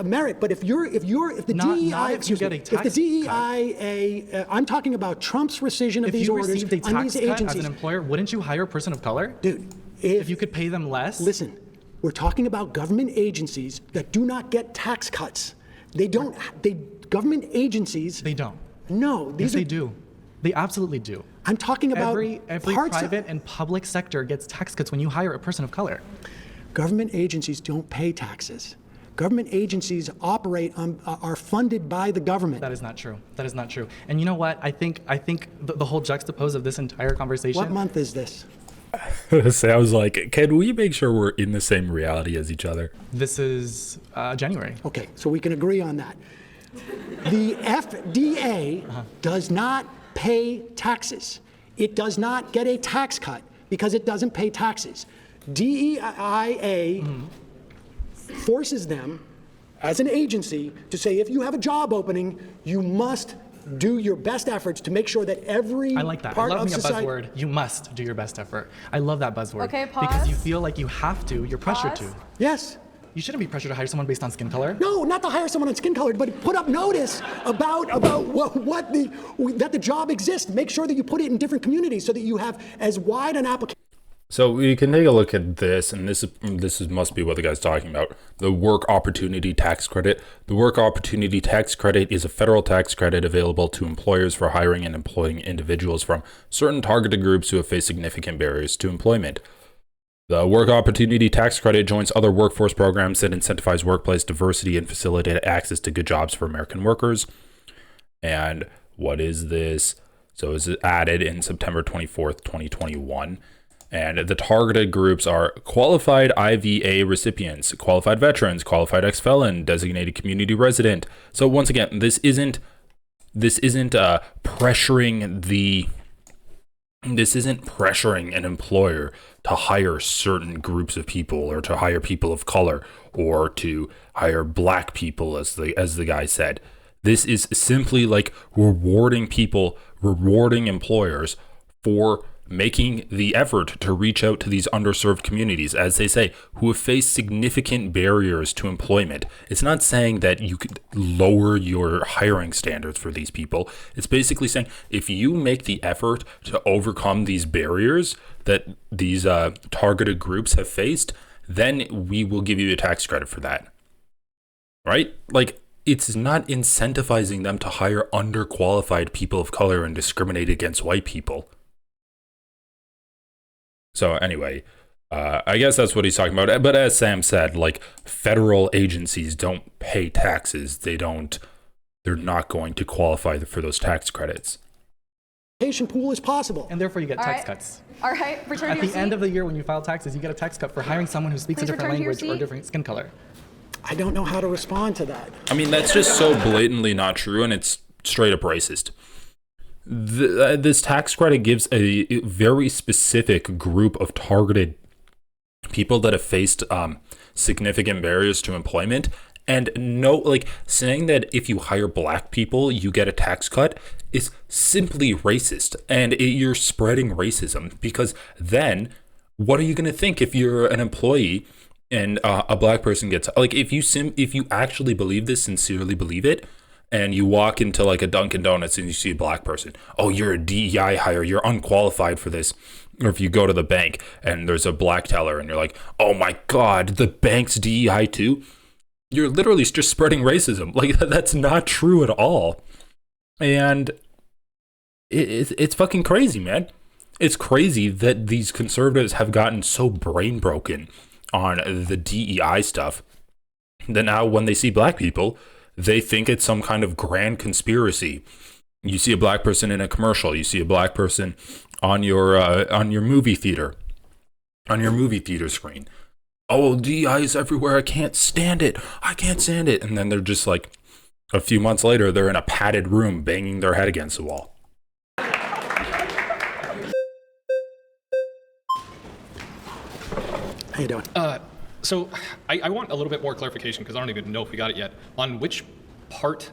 merit, but if the DEI, excuse me, if the DEI, I'm talking about Trump's rescission of these orders received a on these tax cut agencies. as an employer, wouldn't you hire a person of color? Dude, if you could pay them less? Listen, we're talking about government agencies that do not get tax cuts. Government agencies. They don't. No, yes, they do. They absolutely do. I'm talking about every private and public sector gets tax cuts when you hire a person of color. Government agencies don't pay taxes. Government agencies are funded by the government. That is not true. That is not true. And you know what? I think the whole juxtapose of this entire conversation. What month is this? So I was like, can we make sure we're in the same reality as each other? This is January. Okay, so we can agree on that. The FDA does not pay taxes. It does not get a tax cut because it doesn't pay taxes. DEIA forces them as an agency to say, if you have a job opening, you must do your best efforts to make sure that every I like that. part I love of being a society. buzzword. You must do your best effort. I love that buzzword. Okay, pause. Because you feel like you have to. You're pressured Pause. to. Yes. You shouldn't be pressured to hire someone based on skin color. No, not to hire someone on skin color, but put up notice about that the job exists. Make sure that you put it in different communities so that you have as wide an application. So we can take a look at this, and this must be what the guy's talking about. The Work Opportunity Tax Credit. The Work Opportunity Tax Credit is a federal tax credit available to employers for hiring and employing individuals from certain targeted groups who have faced significant barriers to employment. The Work Opportunity Tax Credit joins other workforce programs that incentivize workplace diversity and facilitate access to good jobs for American workers. And what is this? So it was added in September 24th, 2021. And the targeted groups are qualified IVA recipients, qualified veterans, qualified ex-felon, designated community resident. So once again, this isn't pressuring an employer to hire certain groups of people, or to hire people of color, or to hire black people, as the guy said. This is simply like rewarding employers for making the effort to reach out to these underserved communities, as they say, who have faced significant barriers to employment. It's not saying that you could lower your hiring standards for these people. It's basically saying, if you make the effort to overcome these barriers that these targeted groups have faced, then we will give you a tax credit for that. Right? Like, it's not incentivizing them to hire underqualified people of color and discriminate against white people. So anyway, I guess that's what he's talking about. But as Sam said, like, federal agencies don't pay taxes. They're not going to qualify for those tax credits. Pool is possible. And therefore you get All tax right. cuts. All right, return to At your the seat. end of the year when you file taxes, you get a tax cut for hiring someone who speaks Please a different return to your language or seat. different skin color. I don't know how to respond to that. I mean, that's just so blatantly not true, and it's straight up racist. This tax credit gives a very specific group of targeted people that have faced significant barriers to employment. And saying that if you hire black people, you get a tax cut is simply racist. And you're spreading racism, because then what are you going to think if you're an employee and a black person gets, like, if you actually believe this, sincerely believe it, and you walk into like a Dunkin' Donuts and you see a black person, oh, you're a DEI hire, you're unqualified for this. Or if you go to the bank and there's a black teller and you're like, oh my God, the bank's DEI too? You're literally just spreading racism. Like, that's not true at all. And it's fucking crazy, man. It's crazy that these conservatives have gotten so brain broken on the DEI stuff that now when they see black people, they think it's some kind of grand conspiracy. You see a black person in a commercial, you see a black person on your movie theater screen. Oh, DEI is everywhere. I can't stand it. And then they're just like, a few months later, they're in a padded room banging their head against the wall. How you doing? So I want a little bit more clarification, because I don't even know if we got it yet, on which part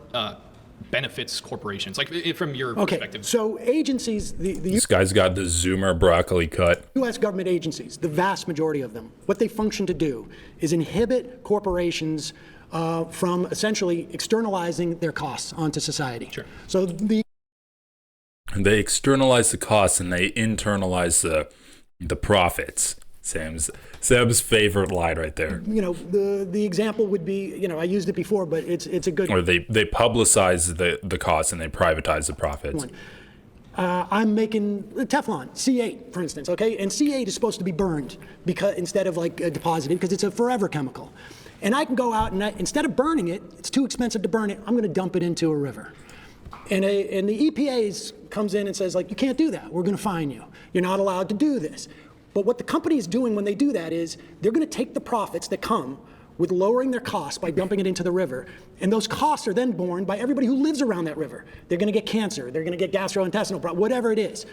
benefits corporations, like from your perspective. So agencies, the This guy's got the Zoomer broccoli cut. U.S. government agencies, the vast majority of them, what they function to do is inhibit corporations from essentially externalizing their costs onto society. Sure. So They externalize the costs and they internalize the profits. Sam's favorite line right there. The example would be, I used it before, but it's a good. Or they publicize the costs and they privatize the profits. one. I'm making Teflon, C8, for instance, okay? And C8 is supposed to be burned because instead of deposited, because it's a forever chemical. And I can go out and instead of burning it, it's too expensive to burn it, I'm gonna dump it into a river. And the EPA comes in and says, you can't do that. We're gonna fine you. You're not allowed to do this. But what the company is doing when they do that is they're gonna take the profits that come with lowering their costs by dumping it into the river. And those costs are then borne by everybody who lives around that river. They're gonna get cancer, they're gonna get gastrointestinal problems, whatever it is.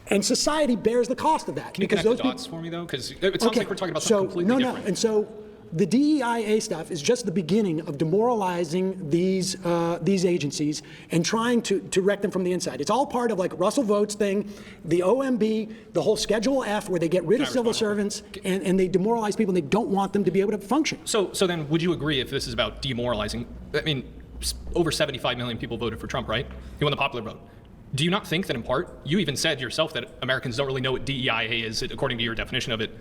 And society bears the cost of that. Can you connect the dots for me, though? Because it sounds like we're talking about something completely different. No. And so the DEIA stuff is just the beginning of demoralizing these agencies and trying to wreck them from the inside. It's all part of Russell Votes thing, the OMB, the whole Schedule F, where they get rid of civil servants and they demoralize people and they don't want them to be able to function. So then would you agree if this is about demoralizing? I mean, over 75 million people voted for Trump, right? He won the popular vote. Do you not think that in part, you even said yourself that Americans don't really know what DEIA is according to your definition of it?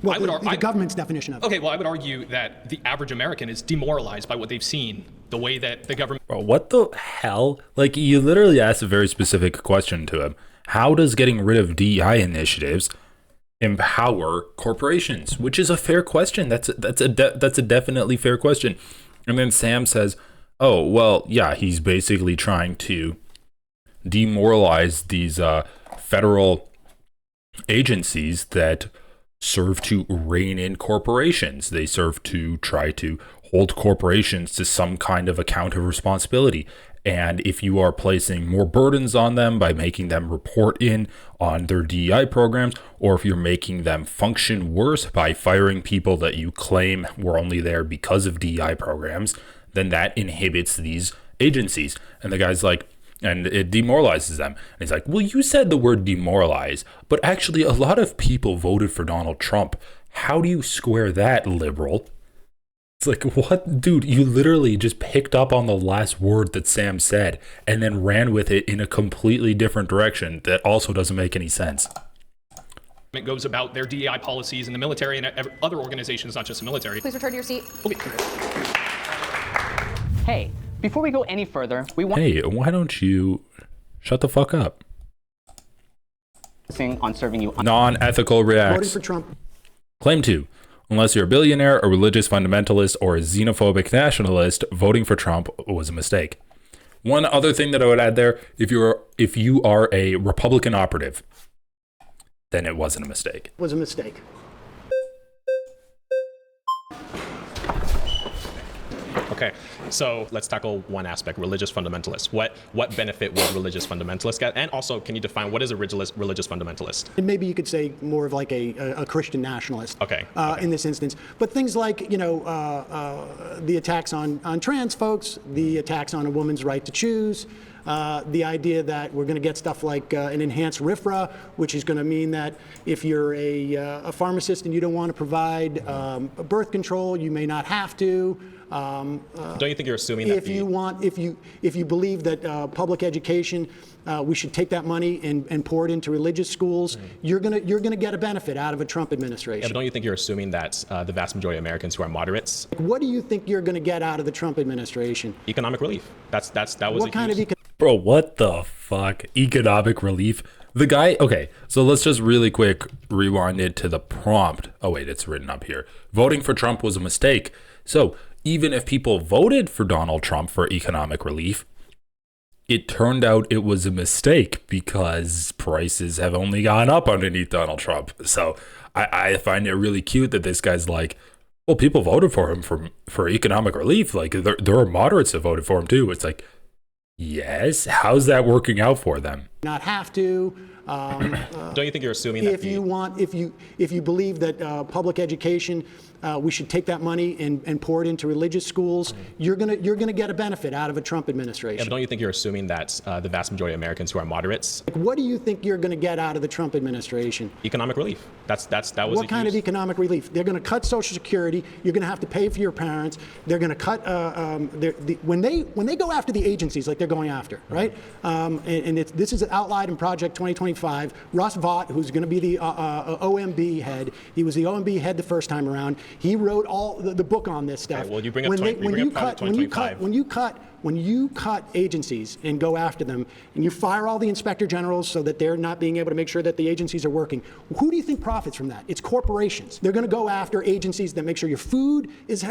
Well, the government's definition of it. Okay, well, I would argue that the average American is demoralized by what they've seen, the way that the government... Bro, what the hell? You literally asked a very specific question to him. How does getting rid of DEI initiatives empower corporations? Which is a fair question. That's a definitely fair question. And then Sam says, oh, well, yeah, he's basically trying to demoralize these federal agencies that serve to rein in corporations. They serve to try to hold corporations to some kind of account of responsibility. And if you are placing more burdens on them by making them report in on their DEI programs, or if you're making them function worse by firing people that you claim were only there because of DEI programs, then that inhibits these agencies. And the guy's like, and it demoralizes them. And he's like, well, you said the word demoralize, but actually a lot of people voted for Donald Trump. How do you square that, liberal? It's like, what? Dude, you literally just picked up on the last word that Sam said and then ran with it in a completely different direction that also doesn't make any sense. It goes about their DEI policies in the military and other organizations, not just the military. Please return to your seat. Okay. Hey, before we go any further, we want... Hey, why don't you shut the fuck up? ...on serving you... Non-ethical reacts. Voting for Trump. Claim 2. Unless you're a billionaire, a religious fundamentalist, or a xenophobic nationalist, voting for Trump was a mistake. One other thing that I would add there, if you are a Republican operative, then it wasn't a mistake. Was a mistake. Okay, so let's tackle one aspect, religious fundamentalists. What benefit would religious fundamentalists get? And also, can you define what is a religious fundamentalist? And maybe you could say more of a Christian nationalist. Okay. In this instance. But things like, the attacks on trans folks, the attacks on a woman's right to choose, the idea that we're going to get stuff like an enhanced RFRA, which is going to mean that if you're a pharmacist and you don't want to provide birth control, you may not have to. Don't you think you're assuming that if you believe that public education, we should take that money and pour it into religious schools, you're gonna get a benefit out of a Trump administration. Yeah, but don't you think you're assuming that the vast majority of Americans who are moderates? What do you think you're gonna get out of the Trump administration? Economic relief. That was what kind of Bro, what the fuck? Economic relief? The guy, okay, so let's just really quick rewind it to the prompt. Oh wait, it's written up here. Voting for Trump was a mistake. So even if people voted for Donald Trump for economic relief, it turned out it was a mistake because prices have only gone up underneath Donald Trump. So I find it really cute that this guy's like, well, people voted for him for economic relief. Like there are moderates that voted for him too. It's like, yes, how's that working out for them? not have to. Don't you think you're assuming that if you believe that public education, we should take that money and pour it into religious schools, you're gonna get a benefit out of a Trump administration. Yeah, but don't you think you're assuming that the vast majority of Americans who are moderates? Like, what do you think you're going to get out of the Trump administration? Economic relief. That was what kind of economic relief? They're going to cut Social Security. You're going to have to pay for your parents. They're going to cut when they go after the agencies like they're going after, right? This is outlined in Project 2025. Russ Vought, who's going to be the OMB head, he was the OMB head the first time around. He wrote all the book on this stuff. Okay, well, you bring up Project 2025. When you cut agencies and go after them, and you fire all the inspector generals so that they're not being able to make sure that the agencies are working, who do you think profits from that? It's corporations. They're going to go after agencies that make sure your food is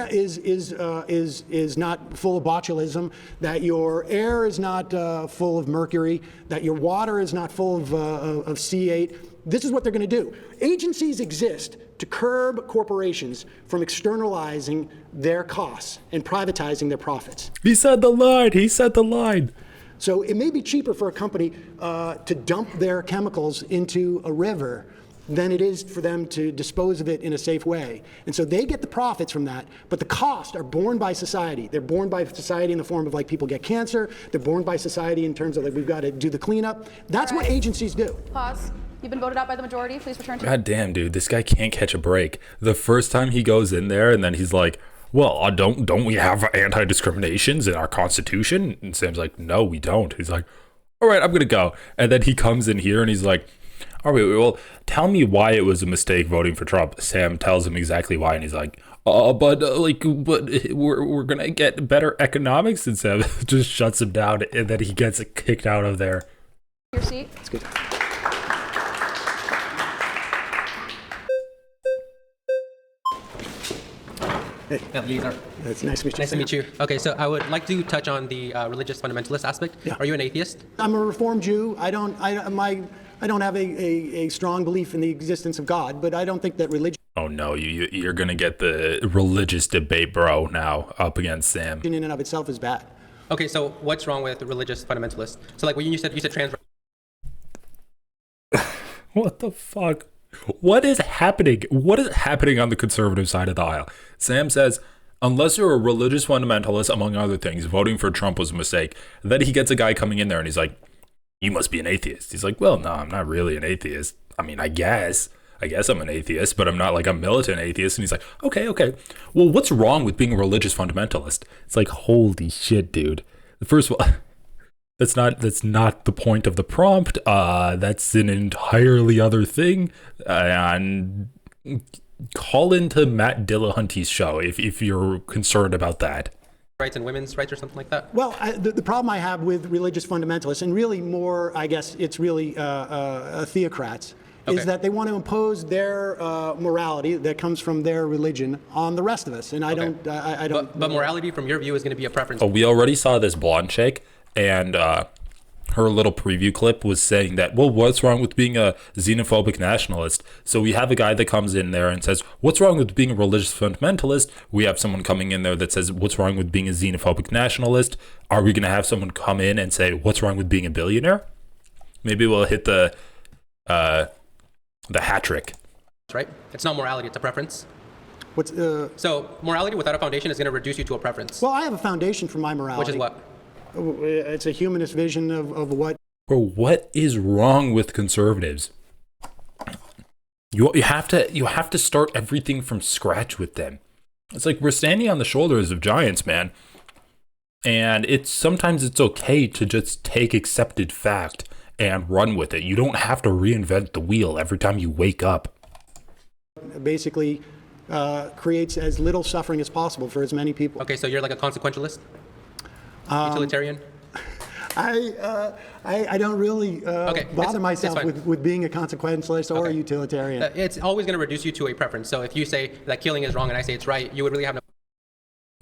not full of botulism, that your air is not full of mercury, that your water is not full of C8. This is what they're going to do. Agencies exist to curb corporations from externalizing their costs and privatizing their profits. He said the line. He said the line. So it may be cheaper for a company to dump their chemicals into a river than it is for them to dispose of it in a safe way. And so they get the profits from that, but the costs are borne by society. They're borne by society in the form of, like, people get cancer. They're borne by society in terms of, like, we've got to do the cleanup. That's what agencies do. Pause. You've been voted out by the majority. Please return to. God damn, dude, this guy can't catch a break. The first time he goes in there, and then he's like, well, don't we have anti-discriminations in our Constitution? And Sam's like, no, we don't. He's like, all right, I'm going to go. And then he comes in here, and he's like, all right, well, tell me why it was a mistake voting for Trump. Sam tells him exactly why, and he's like, but we're going to get better economics. And Sam just shuts him down, and then he gets kicked out of there. Your seat. That's good. It's nice to meet you. Nice to meet you. Okay, so I would like to touch on the religious fundamentalist aspect. Yeah. Are you an atheist? I'm a Reformed Jew. I don't have a strong belief in the existence of God, but I don't think that religion. Oh no, you're gonna get the religious debate, bro, now up against Sam. In and of itself is bad. Okay, so what's wrong with religious fundamentalists? So like when you said trans. What the fuck? What is happening? What is happening on the conservative side of the aisle? Sam says, unless you're a religious fundamentalist, among other things, voting for Trump was a mistake. Then he gets a guy coming in there and he's like, you must be an atheist. He's like, well, no, I'm not really an atheist. I mean, I guess I'm an atheist, but I'm not like a militant atheist. And he's like, okay. Well, what's wrong with being a religious fundamentalist? It's like, holy shit, dude. First of all, that's not the point of the prompt. That's an entirely other thing. And call into Matt Dillahunty's show if you're concerned about that. Rights and women's rights or something like that? Well, the problem I have with religious fundamentalists, and really more, I guess it's really theocrats, is that they want to impose their morality that comes from their religion on the rest of us. And I don't. But morality, from your view, is going to be a preference. Oh, we already saw this blonde chick, and her little preview clip was saying that, well, what's wrong with being a xenophobic nationalist? So we have a guy that comes in there and says, what's wrong with being a religious fundamentalist? We have someone coming in there that says, what's wrong with being a xenophobic nationalist? Are we going to have someone come in and say, what's wrong with being a billionaire? Maybe we'll hit the hat trick. Right? It's not morality, it's a preference. So morality without a foundation is going to reduce you to a preference. Well, I have a foundation for my morality. Which is what? It's a humanist vision of what. Bro, what is wrong with conservatives? You have to start everything from scratch with them. It's like we're standing on the shoulders of giants, man. And sometimes it's okay to just take accepted fact and run with it. You don't have to reinvent the wheel every time you wake up. Basically creates as little suffering as possible for as many people. Okay, so you're like a consequentialist? Utilitarian? I don't really bother myself with being a consequentialist or a utilitarian. It's always going to reduce you to a preference. So if you say that killing is wrong and I say it's right, you would really have no.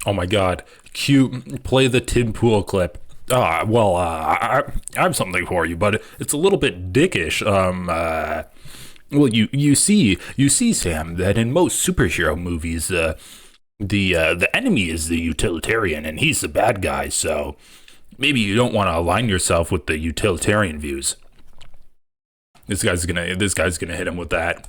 Oh my God. Play the Tim Pool clip. I have something for you, but it's a little bit dickish. Well, you see, Sam, that in most superhero movies, the enemy is the utilitarian and he's the bad guy. So maybe you don't want to align yourself with the utilitarian views. this guy's gonna hit him with that.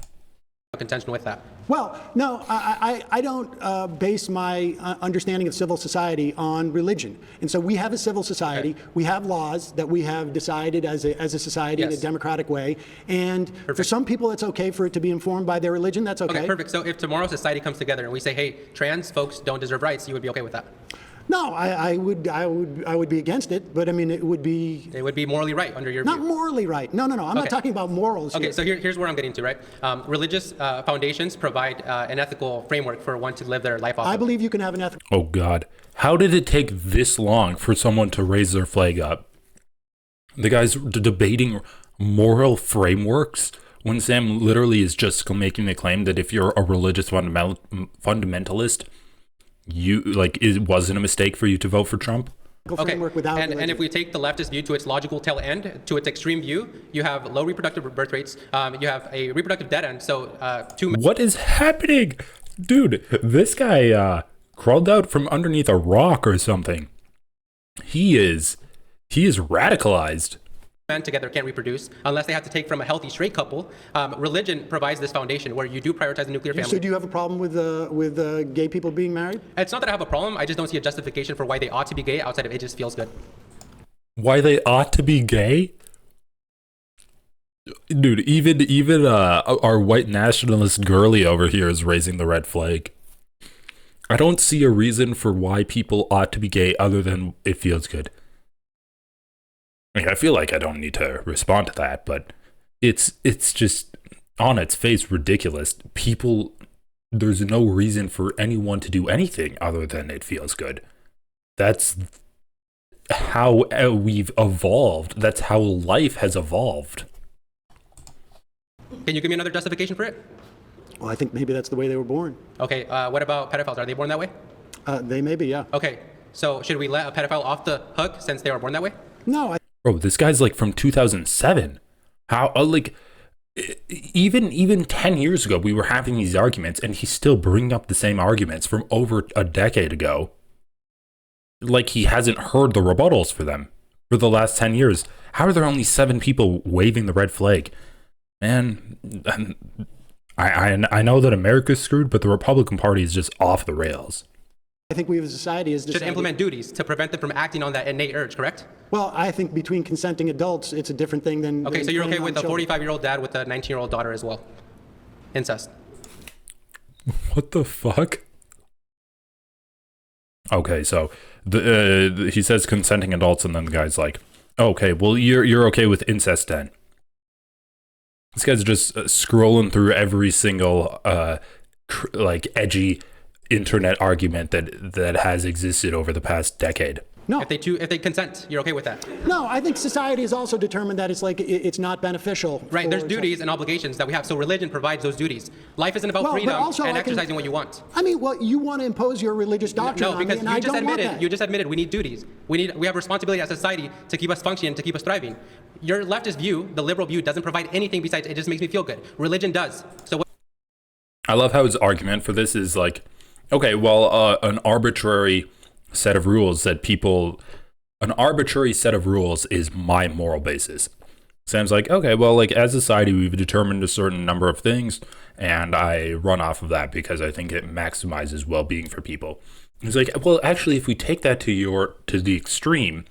Contention with that. Well, no, I don't base my understanding of civil society on religion. And so we have a civil society. Okay. We have laws that we have decided as a society in a democratic way. And for some people, it's okay for it to be informed by their religion. That's okay. Okay, perfect. So if tomorrow society comes together and we say, hey, trans folks don't deserve rights, you would be okay with that? No, I would be against it, but I mean, it would be morally right under your not view. Morally right. No. I'm not talking about morals. Okay, here. so here's where I'm getting to, right? Religious foundations provide an ethical framework for one to live their life off. I believe you can have an ethical. Oh God, how did it take this long for someone to raise their flag up? The guy's debating moral frameworks when Sam literally is just making the claim that if you're a religious fundamentalist, it wasn't a mistake for you to vote for Trump. Okay, and if we take the leftist view to its logical tail end, to its extreme view, you have low reproductive birth rates, you have a reproductive dead end, so What is happening? Dude, this guy crawled out from underneath a rock or something. He is radicalized. Men together can't reproduce unless they have to take from a healthy straight couple. Religion provides this foundation where you do prioritize the nuclear family. So do you have a problem with gay people being married? It's not that I have a problem. I just don't see a justification for why they ought to be gay outside of it just feels good. Why they ought to be gay? Dude, even our white nationalist girly over here is raising the red flag. I don't see a reason for why people ought to be gay other than it feels good. I mean, I feel like I don't need to respond to that, but it's just on its face ridiculous. There's no reason for anyone to do anything other than it feels good. That's how we've evolved. That's how life has evolved. Can you give me another justification for it? Well, I think maybe that's the way they were born. Okay, what about pedophiles? Are they born that way? They may be, yeah. Okay, so should we let a pedophile off the hook since they were born that way? No. Bro, this guy's from 2007. How, even 10 years ago, we were having these arguments, and he's still bringing up the same arguments from over a decade ago. He hasn't heard the rebuttals for them for the last 10 years. How are there only 7 people waving the red flag? Man, I know that America's screwed, but the Republican Party is just off the rails. I think we as a society should implement duties to prevent them from acting on that innate urge, correct? Well, I think between consenting adults, it's a different thing than. Okay, so you're okay with a 45-year-old dad with a 19-year-old daughter as well? Incest. What the fuck? Okay, so he says consenting adults, and then the guy's like, okay, well, you're okay with incest then. This guy's just scrolling through every single edgy internet argument that has existed over the past decade. No. If they consent, you're okay with that? No, I think society has also determined that it's not beneficial. Right, there's duties and obligations that we have, so religion provides those duties. Life isn't about freedom and exercising what you want. I mean, well, you want to impose your religious doctrine on me, and I don't want that. You just admitted we need duties. We have responsibility as a society to keep us functioning, to keep us thriving. Your leftist view, the liberal view, doesn't provide anything besides it just makes me feel good. Religion does. So I love how his argument for this is okay, well, an arbitrary set of rules is my moral basis. Sam's like, okay, well, as a society, we've determined a certain number of things, and I run off of that because I think it maximizes well-being for people. He's like, well, actually, if we take that to the extreme,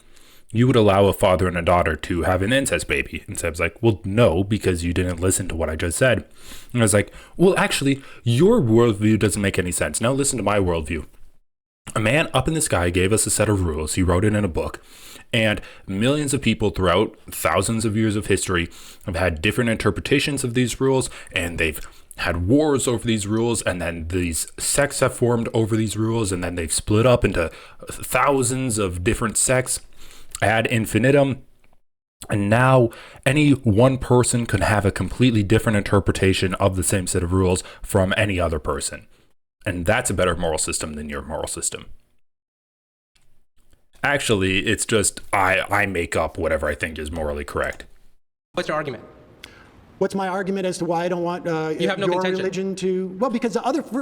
you would allow a father and a daughter to have an incest baby. And Sam's like, well, no, because you didn't listen to what I just said. And I was like, well, actually, your worldview doesn't make any sense. Now listen to my worldview. A man up in the sky gave us a set of rules. He wrote it in a book. And millions of people throughout thousands of years of history have had different interpretations of these rules, and they've had wars over these rules, and then these sects have formed over these rules, and then they've split up into thousands of different sects ad infinitum. And now any one person could have a completely different interpretation of the same set of rules from any other person. And that's a better moral system than your moral system. Actually, it's just I make up whatever I think is morally correct. What's your argument? What's my argument as to why I don't want You have no your contention. religion to? Well, because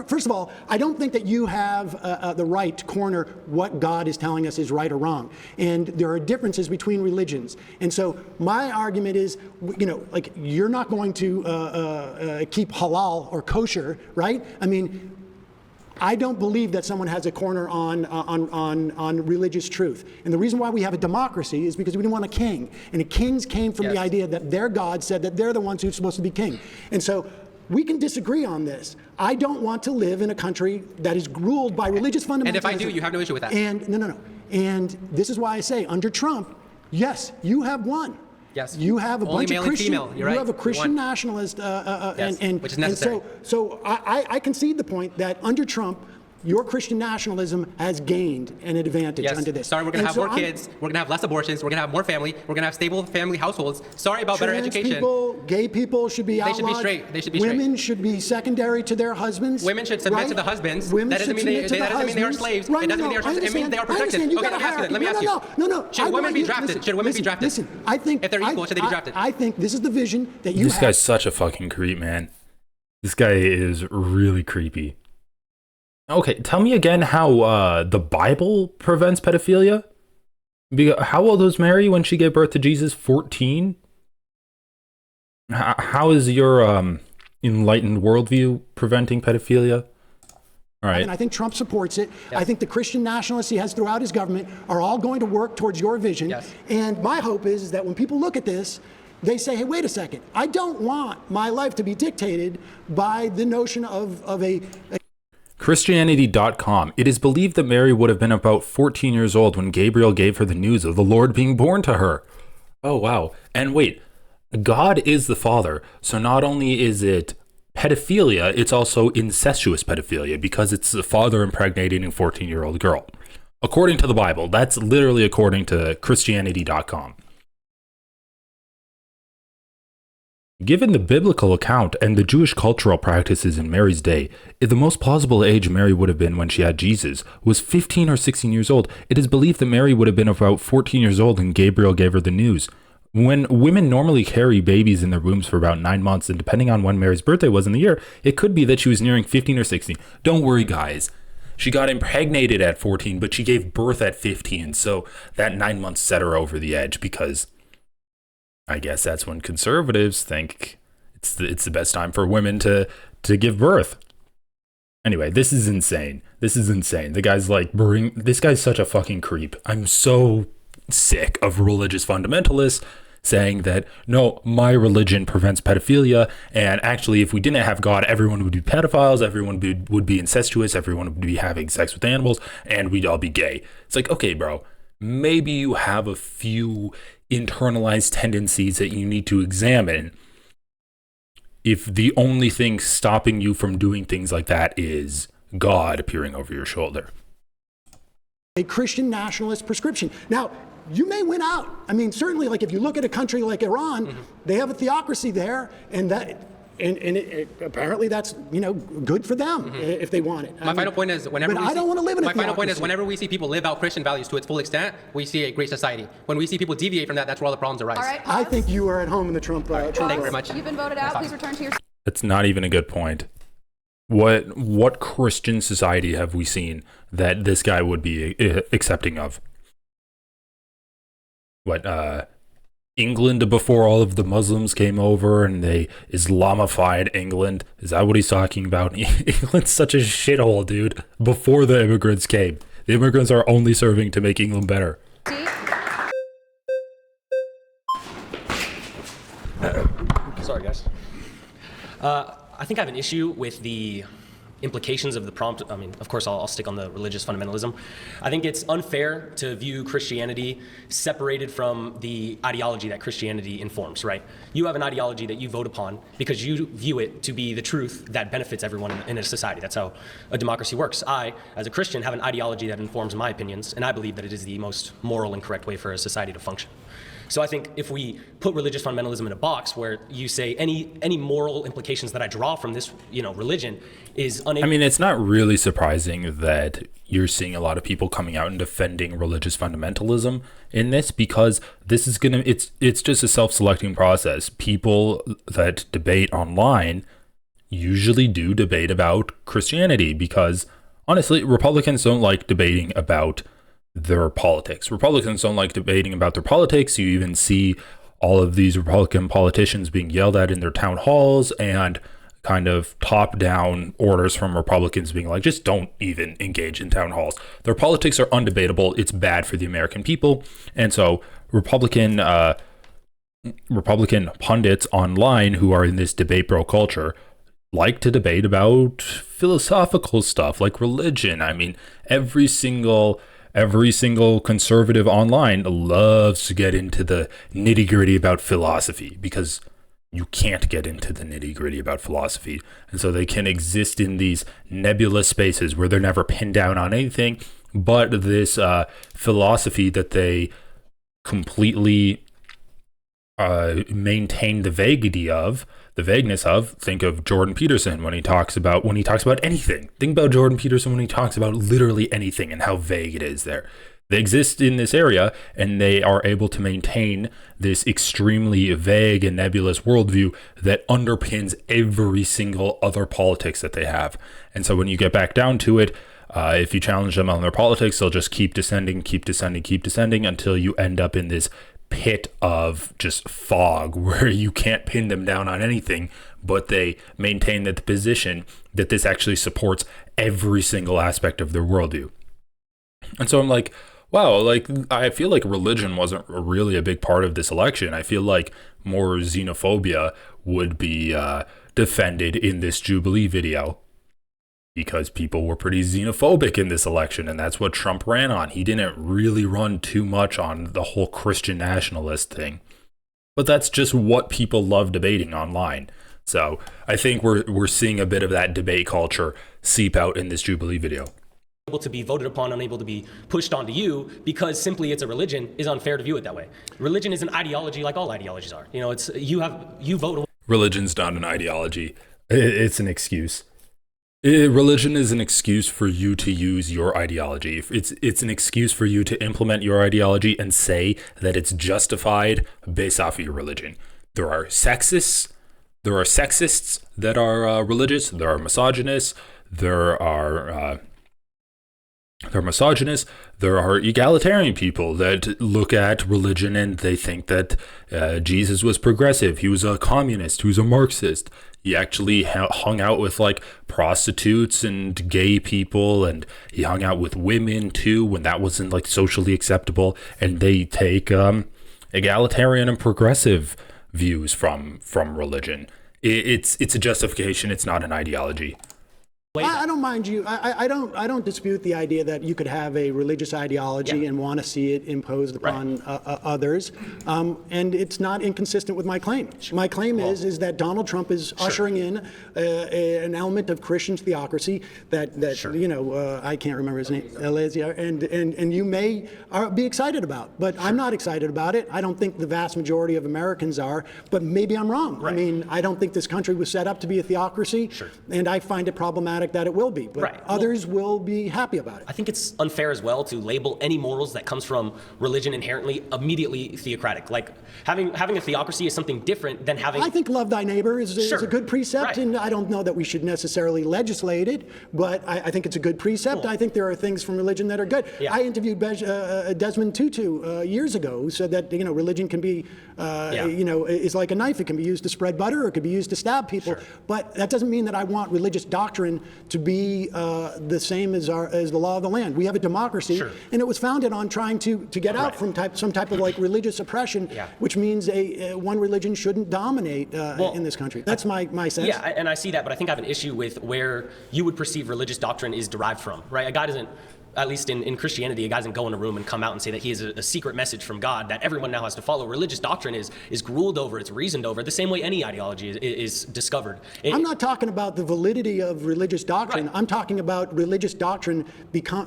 first of all, I don't think that you have the right to corner what God is telling us is right or wrong. And there are differences between religions. And so my argument is, like, you're not going to keep halal or kosher, right? I mean, I don't believe that someone has a corner on religious truth. And the reason why we have a democracy is because we didn't want a king. And the kings came from the idea that their God said that they're the ones who's supposed to be king. And so we can disagree on this. I don't want to live in a country that is ruled by religious fundamentalism. And if I do, you have no issue with that. And no. And this is why I say, under Trump, yes, you have won. Yes. You have a Only bunch male of and Christian. female. You're right. You have a You Christian won. nationalist, Yes, and which is necessary. And so I concede the point that under Trump, your Christian nationalism has gained an advantage Yes. under this. Sorry, we're going to And have so more kids. We're going to have less abortions. We're going to have more family. We're going to have stable family households. Sorry about better Trans education. people, gay people should be outlawed. They should be straight. They should be straight. Women should be secondary to their husbands. Women should submit right? to the husbands. Women That doesn't should mean submit to the that doesn't mean they are husbands. slaves. Right, It doesn't mean they are. It means they are protected. You Okay, gotta let me ask you. hierarchy. Let me ask you. No. Should women be drafted? Should women be drafted? Listen, I think if they're equal, should they be drafted? I think this is the vision that you This have. guy's such a fucking creep, man. This guy is really creepy. Okay, tell me again how the Bible prevents pedophilia? How old was Mary when she gave birth to Jesus? 14? How is your enlightened worldview preventing pedophilia? All right. And I think Trump supports it. Yes. I think the Christian nationalists he has throughout his government are all going to work towards your vision. Yes. And my hope is that when people look at this, they say, hey, wait a second. I don't want my life to be dictated by the notion of a Christianity.com. It is believed that Mary would have been about 14 years old when Gabriel gave her the news of the Lord being born to her. Oh, wow. And wait, God is the Father. So not only is it pedophilia, it's also incestuous pedophilia because it's the father impregnating a 14-year-old girl. According to the Bible. That's literally according to Christianity.com. Given the biblical account and the Jewish cultural practices in Mary's day, the most plausible age Mary would have been when she had Jesus was 15 or 16 years old. It is believed that Mary would have been about 14 years old when Gabriel gave her the news. When women normally carry babies in their wombs for about 9 months, and depending on when Mary's birthday was in the year, it could be that she was nearing 15 or 16. Don't worry, guys. She got impregnated at 14, but she gave birth at 15, so that 9 months set her over the edge because I guess that's when conservatives think it's the best time for women to give birth. Anyway, this is insane. This is insane. The guy's like, this guy's such a fucking creep. I'm so sick of religious fundamentalists saying that, no, my religion prevents pedophilia, and actually if we didn't have God, everyone would be pedophiles, everyone would be incestuous, everyone would be having sex with animals, and we'd all be gay. It's like, okay, bro, maybe you have a few internalized tendencies that you need to examine if the only thing stopping you from doing things like that is God appearing over your shoulder. A Christian nationalist prescription. Now, you may win out. I mean, certainly, like if you look at a country like Iran, they have a theocracy there, and apparently that's good for them if they want it. My final point is whenever I don't want to live in a my final point is theocracy. whenever we see people live out Christian values to its full extent, we see a great society. When we see people deviate from that, that's where all the problems arise. All right, I pause. think you are at home in the Trump. Trump Thank you very much. You've been voted out. Please return to your That's not even a good point. What Christian society have we seen that this guy would be accepting of? England before all of the Muslims came over and they Islamified England? Is that what he's talking about? England's such a shithole, dude. Before the immigrants came. The immigrants are only serving to make England better. seat. Sorry, guys. I think I have an issue with the implications of the prompt. I mean, of course, I'll stick on the religious fundamentalism. I think it's unfair to view Christianity separated from the ideology that Christianity informs, right? You have an ideology that you vote upon because you view it to be the truth that benefits everyone in a society. That's how a democracy works. I, as a Christian, have an ideology that informs my opinions, and I believe that it is the most moral and correct way for a society to function. So I think if we put religious fundamentalism in a box where you say any moral implications that I draw from this, religion is unable. I mean, it's not really surprising that you're seeing a lot of people coming out and defending religious fundamentalism in this, because this is it's just a self-selecting process. People that debate online usually do debate about Christianity because, honestly, Republicans don't like debating about their politics. Republicans don't like debating about their politics. You even see all of these Republican politicians being yelled at in their town halls, and kind of top-down orders from Republicans being like, just don't even engage in town halls. Their politics are undebatable. It's bad for the American people. And so Republican pundits online who are in this debate bro culture like to debate about philosophical stuff like religion. I mean, every single conservative online loves to get into the nitty-gritty about philosophy, because you can't get into the nitty-gritty about philosophy. And so they can exist in these nebulous spaces where they're never pinned down on anything but this philosophy that they completely maintain the vagueness of. Think of Jordan Peterson when he talks about anything. Think about Jordan Peterson when he talks about literally anything and how vague it is there. They exist in this area, and they are able to maintain this extremely vague and nebulous worldview that underpins every single other politics that they have. And so when you get back down to it, if you challenge them on their politics, they'll just keep descending until you end up in this pit of just fog where you can't pin them down on anything, but they maintain that the position that this actually supports every single aspect of their worldview. And so I'm like, wow, like I feel like religion wasn't really a big part of this election. I feel like more xenophobia would be defended in this Jubilee video, because people were pretty xenophobic in this election, and that's what Trump ran on. He didn't really run too much on the whole Christian nationalist thing, but that's just what people love debating online. So I think we're seeing a bit of that debate culture seep out in this Jubilee video. Able to be voted upon, unable to be pushed onto you because simply it's a religion is unfair to view it that way. Religion is an ideology like all ideologies are. It's you vote. Religion's not an ideology. It's an excuse. Religion is an excuse for you to use your ideology. It's an excuse for you to implement your ideology and say that it's justified based off of your religion. There are sexists that are religious. There are misogynists. There are egalitarian people that look at religion and they think that Jesus was progressive. He was a communist. He was a Marxist. He actually hung out with like prostitutes and gay people, and he hung out with women too when that wasn't like socially acceptable. And they take egalitarian and progressive views from religion. It's a justification. It's not an ideology. I don't mind you. I don't dispute the idea that you could have a religious ideology and want to see it imposed upon others, and it's not inconsistent with my claim. My claim is that Donald Trump is ushering in an element of Christian theocracy that I can't remember his name, and you may be excited about, but I'm not excited about it. I don't think the vast majority of Americans are, but maybe I'm wrong. I mean, I don't think this country was set up to be a theocracy, and I find it problematic that it will be, but others will be happy about it. I think it's unfair as well to label any morals that comes from religion inherently immediately theocratic. Like having a theocracy is something different than having. I think love thy neighbor is a good precept, and I don't know that we should necessarily legislate it, but I think it's a good precept. I think there are things from religion that are good. I interviewed Desmond Tutu years ago, who said that religion can be is like a knife. It can be used to spread butter, or it could be used to stab people. But that doesn't mean that I want religious doctrine to be the same as the law of the land. We have a democracy, and it was founded on trying to get out from some type of like religious oppression, which means one religion shouldn't dominate in this country. That's my sense. Yeah, and I see that, but I think I have an issue with where you would perceive religious doctrine is derived from, right? A guy doesn't at least in Christianity, a guy doesn't go in a room and come out and say that he has a secret message from God that everyone now has to follow. Religious doctrine is ruled over, it's reasoned over, the same way any ideology is discovered. I'm not talking about the validity of religious doctrine. Right. I'm talking about religious doctrine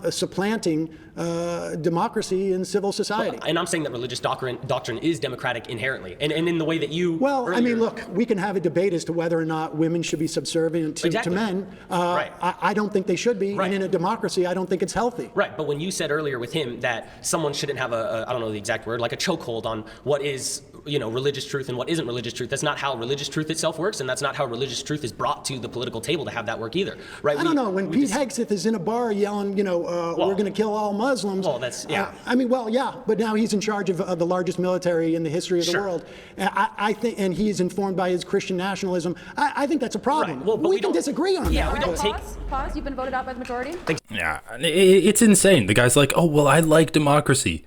supplanting democracy and civil society. And I'm saying that religious doctrine is democratic inherently, and in the way that you. Well, earlier, I mean, look, we can have a debate as to whether or not women should be subservient to men. Right. I don't think they should be, and in a democracy, I don't think it's healthy. Right, but when you said earlier with him that someone shouldn't have I don't know the exact word, like a chokehold on what is, religious truth and what isn't religious truth, that's not how religious truth itself works, and that's not how religious truth is brought to the political table to have that work either, right? I don't know, when Pete Hegseth is in a bar yelling, we're going to kill all Muslims. Well, that's, yeah. But now he's in charge of the largest military in the history of the world. I think, and he's informed by his Christian nationalism. I think that's a problem. Right. Well, but we can disagree on that. We don't take... Pause. You've been voted out by the majority. Yeah, it's insane. The guy's like, oh, well, I like democracy.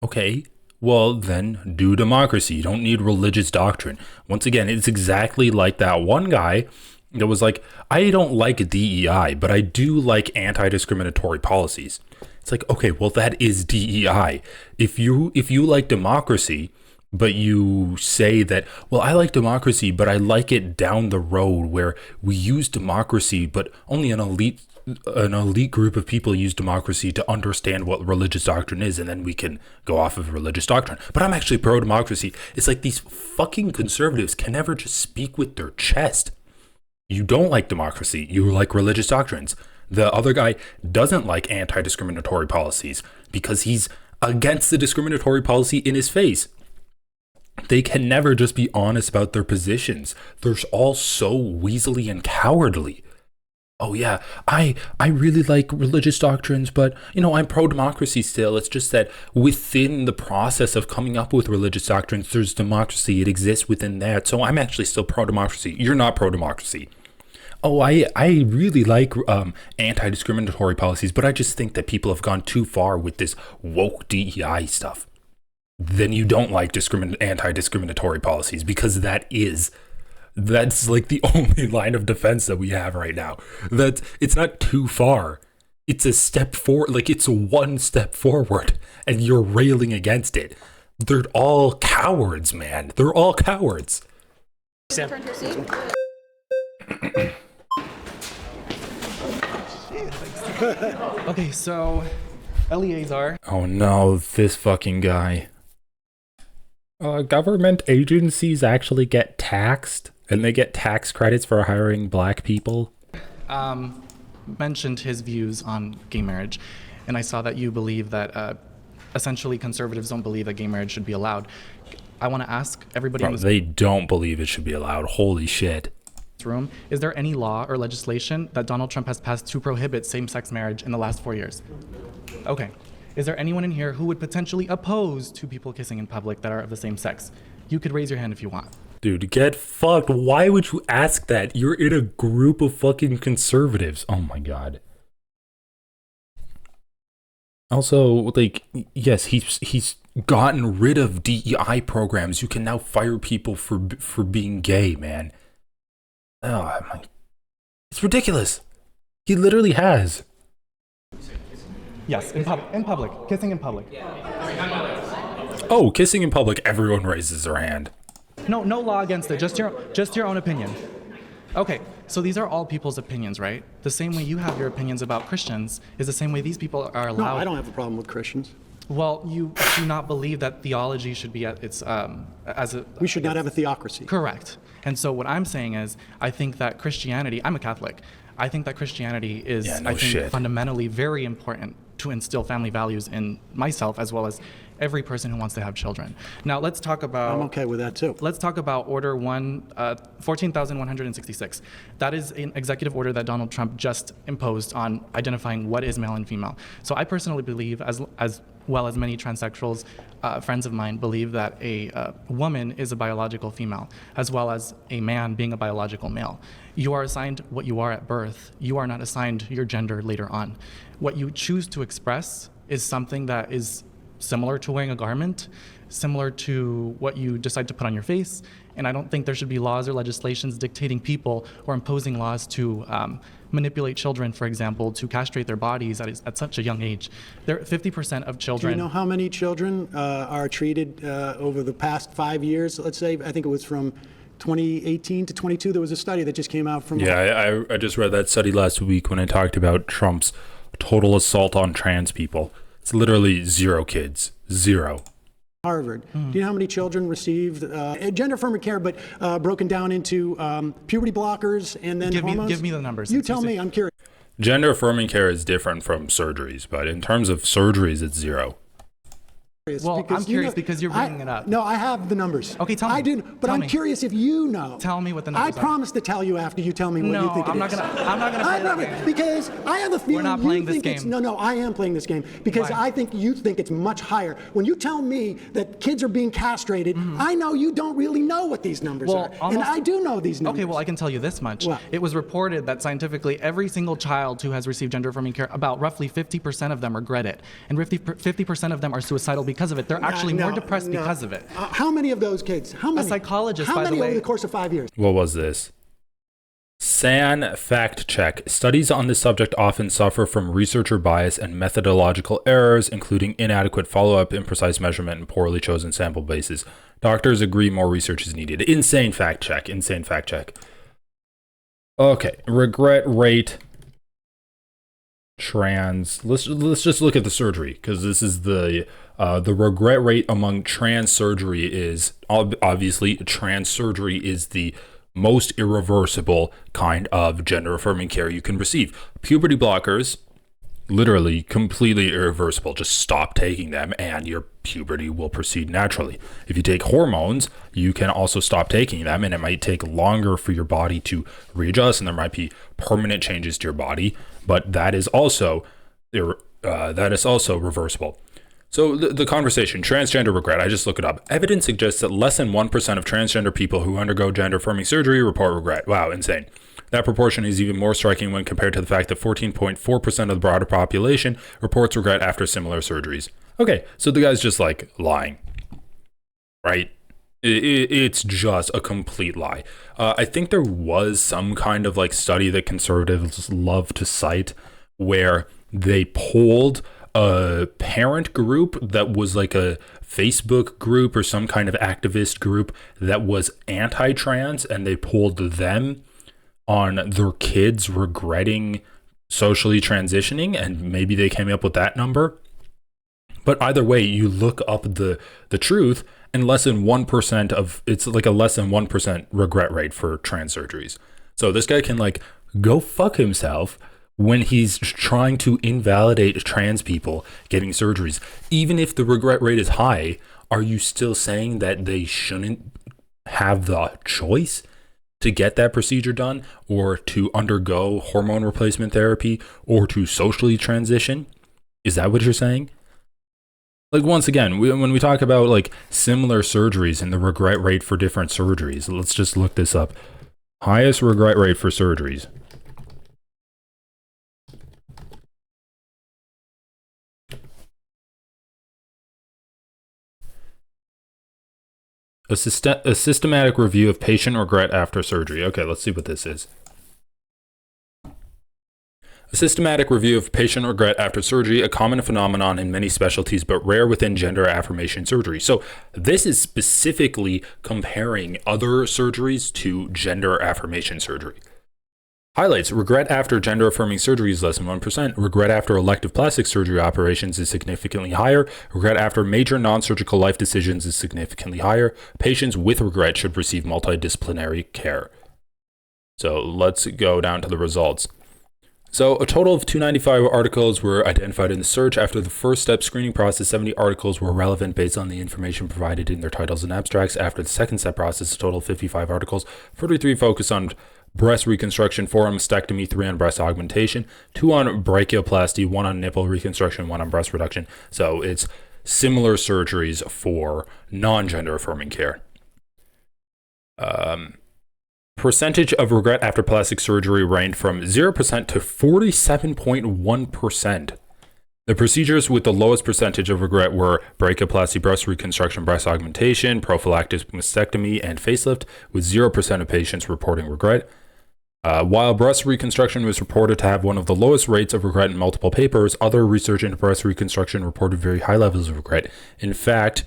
Okay, well, then do democracy. You don't need religious doctrine. Once again, it's exactly like that one guy that was like, I don't like DEI, but I do like anti-discriminatory policies. It's like, okay, well, that is DEI. If you like democracy, but you say that, well, I like democracy, but I like it down the road where we use democracy, but only an elite group of people use democracy to understand what religious doctrine is, and then we can go off of religious doctrine. But I'm actually pro-democracy. It's like these fucking conservatives can never just speak with their chest. You don't like democracy. You like religious doctrines. The other guy doesn't like anti-discriminatory policies because he's against the discriminatory policy in his face. They can never just be honest about their positions. They're all so weaselly and cowardly. Oh yeah, I really like religious doctrines, but I'm pro-democracy still. It's just that within the process of coming up with religious doctrines, there's democracy. It exists within that. So I'm actually still pro-democracy. You're not pro-democracy. Oh, I really like anti-discriminatory policies, but I just think that people have gone too far with this woke DEI stuff. Then you don't like anti-discriminatory policies because that's like the only line of defense that we have right now. That it's not too far. It's a step forward, like it's one step forward, and you're railing against it. They're all cowards, man. They're all cowards. Sam. Return to your seat. Okay, so Eleazar. Oh no, this fucking guy. Government agencies actually get taxed, and they get tax credits for hiring black people. Mentioned his views on gay marriage, and I saw that you believe that essentially conservatives don't believe that gay marriage should be allowed. I want to ask everybody in this they don't believe it should be allowed. Holy shit. room, is there any law or legislation that Donald Trump has passed to prohibit same-sex marriage in the last 4 years? Okay. Is there anyone in here who would potentially oppose two people kissing in public that are of the same sex? You could raise your hand if you want. Dude, get fucked. Why would you ask that? You're in a group of fucking conservatives. Oh my god. Also, like, yes, he's gotten rid of DEI programs. You can now fire people for being gay, man. Oh my, it's ridiculous. He literally has. Yes, in public, kissing in public. Oh, kissing in public, everyone raises their hand. No law against it, just your own opinion. Okay, so these are all people's opinions, right? The same way you have your opinions about Christians is the same way these people are allowed. No, I don't have a problem with Christians. Well, you do not believe that theology should be at its We should not have a theocracy. Correct. And so what I'm saying is, I think that Christianity, I'm a Catholic, I think that Christianity is fundamentally very important to instill family values in myself as well as every person who wants to have children. Now let's talk about... I'm okay with that too. Let's talk about Order 14,166. That is an executive order that Donald Trump just imposed on identifying what is male and female. So I personally believe, as well as many transsexuals, friends of mine, believe that a woman is a biological female, as well as a man being a biological male. You are assigned what you are at birth. You are not assigned your gender later on. What you choose to express is something that is similar to wearing a garment, similar to what you decide to put on your face. And I don't think there should be laws or legislations dictating people or imposing laws to manipulate children, for example, to castrate their bodies at such a young age. 50% of children. Do you know how many children are treated over the past 5 years? Let's say, I think it was from 2018 to 22. There was a study that just came out from. Yeah, I just read that study last week when I talked about Trump's total assault on trans people. It's literally 0 kids. 0. Harvard. Do you know how many children received gender-affirming care, but broken down into puberty blockers and then hormones? Give me the numbers. You tell me. I'm curious. Gender-affirming care is different from surgeries, but in terms of surgeries, it's 0. Well, I'm curious because you're bringing it up. No, I have the numbers. Okay, tell me. I didn't, but I'm curious if you know. Tell me what the numbers are. I promise to tell you after you tell me what you think it is. I'm not gonna play that game. Because I have a feeling We're not playing you think this it's game. no, I am playing this game because Why? I think you think it's much higher. When you tell me that kids are being castrated, I know you don't really know what these numbers are, and I do know these numbers. Okay, well, I can tell you this much. What? It was reported that scientifically, every single child who has received gender-affirming care, about roughly 50% of them regret it, and 50% of them are suicidal because of it. They're actually more depressed because of it. How many of those kids? How many? A psychologist, How by the many way. over the course of 5 years? What was this? San fact check. Studies on this subject often suffer from researcher bias and methodological errors, including inadequate follow-up, imprecise measurement, and poorly chosen sample bases. Doctors agree more research is needed. Insane fact check. Insane fact check. Okay, regret rate. Trans. Let's just look at the surgery because this is the regret rate among trans surgery is obviously trans surgery is the most irreversible kind of gender affirming care you can receive. Puberty blockers, literally completely irreversible. Just stop taking them and your puberty will proceed naturally. If you take hormones, you can also stop taking them and it might take longer for your body to readjust and there might be permanent changes to your body, but that is also reversible. So the conversation, transgender regret, I just look it up. Evidence suggests that less than 1% of transgender people who undergo gender-affirming surgery report regret. Wow, insane. That proportion is even more striking when compared to the fact that 14.4% of the broader population reports regret after similar surgeries. Okay, so the guy's just like lying, right? It's just a complete lie. I think there was some kind of like study that conservatives love to cite where they polled a parent group that was like a Facebook group or some kind of activist group that was anti-trans, and they polled them on their kids regretting socially transitioning, and maybe they came up with that number. But either way, you look up the truth, and less than 1% of it's like a less than 1% regret rate for trans surgeries. So this guy can like go fuck himself when he's trying to invalidate trans people getting surgeries. Even if the regret rate is high, are you still saying that they shouldn't have the choice to get that procedure done or to undergo hormone replacement therapy or to socially transition? Is that what you're saying? Like, once again, when we talk about like similar surgeries and the regret rate for different surgeries, let's just look this up. Highest regret rate for surgeries. A systematic review of patient regret after surgery. Okay, let's see what this is. A systematic review of patient regret after surgery, a common phenomenon in many specialties, but rare within gender affirmation surgery. So this is specifically comparing other surgeries to gender affirmation surgery. Highlights: regret after gender affirming surgery is less than 1%. Regret after elective plastic surgery operations is significantly higher. Regret after major non-surgical life decisions is significantly higher. Patients with regret should receive multidisciplinary care. So let's go down to the results. So a total of 295 articles were identified in the search. After the first step screening process, 70 articles were relevant based on the information provided in their titles and abstracts. After the second step process, a total of 55 articles, 43 focused on breast reconstruction, 4 on mastectomy, 3 on breast augmentation, 2 on brachioplasty, 1 on nipple reconstruction, 1 on breast reduction. So it's similar surgeries for non-gender affirming care. Percentage of regret after plastic surgery ranged from 0% to 47.1%. The procedures with the lowest percentage of regret were brachioplasty, breast reconstruction, breast augmentation, prophylactic mastectomy, and facelift, with 0% of patients reporting regret. While breast reconstruction was reported to have one of the lowest rates of regret in multiple papers, other research into breast reconstruction reported very high levels of regret. In fact,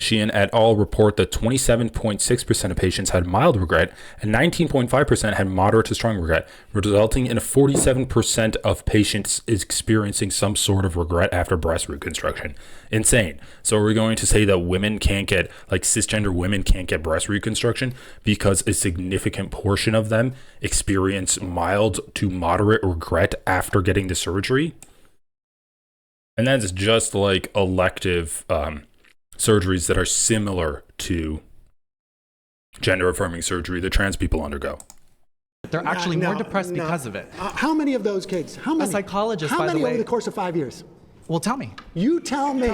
Sheehan et al. Report that 27.6% of patients had mild regret and 19.5% had moderate to strong regret, resulting in 47% of patients experiencing some sort of regret after breast reconstruction. Insane. So are we going to say that women can't get, like cisgender women can't get breast reconstruction because a significant portion of them experience mild to moderate regret after getting the surgery? And that's just like elective surgeries that are similar to gender-affirming surgery that trans people undergo. They're actually more depressed because of it. How many of those kids? How many? A psychologist, How by the many way. over the course of 5 years? Well, tell me. You tell me.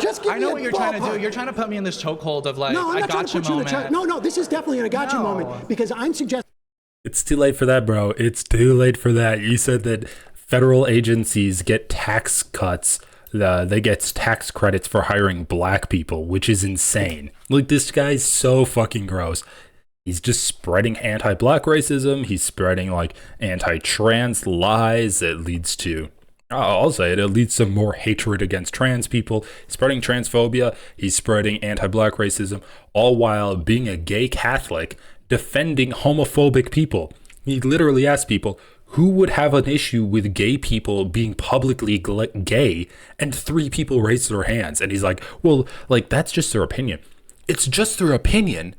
Just give I me know a what you're trying to do. ballpark. You're trying to put me in this chokehold of like, No, I'm I not trying got to you put you in a moment. choke. No, this is definitely an I got you moment because I'm suggesting. It's too late for that, bro. It's too late for that. You said that federal agencies get tax cuts. They get tax credits for hiring black people, which is insane. Like, this guy's so fucking gross. He's just spreading anti-black racism. He's spreading like anti-trans lies that leads to, I'll say it leads to more hatred against trans people. He's spreading transphobia. He's spreading anti-black racism, all while being a gay Catholic defending homophobic people. He literally asked people, who would have an issue with gay people being publicly gay? And 3 people raised their hands. And he's like, well, like, that's just their opinion. It's just their opinion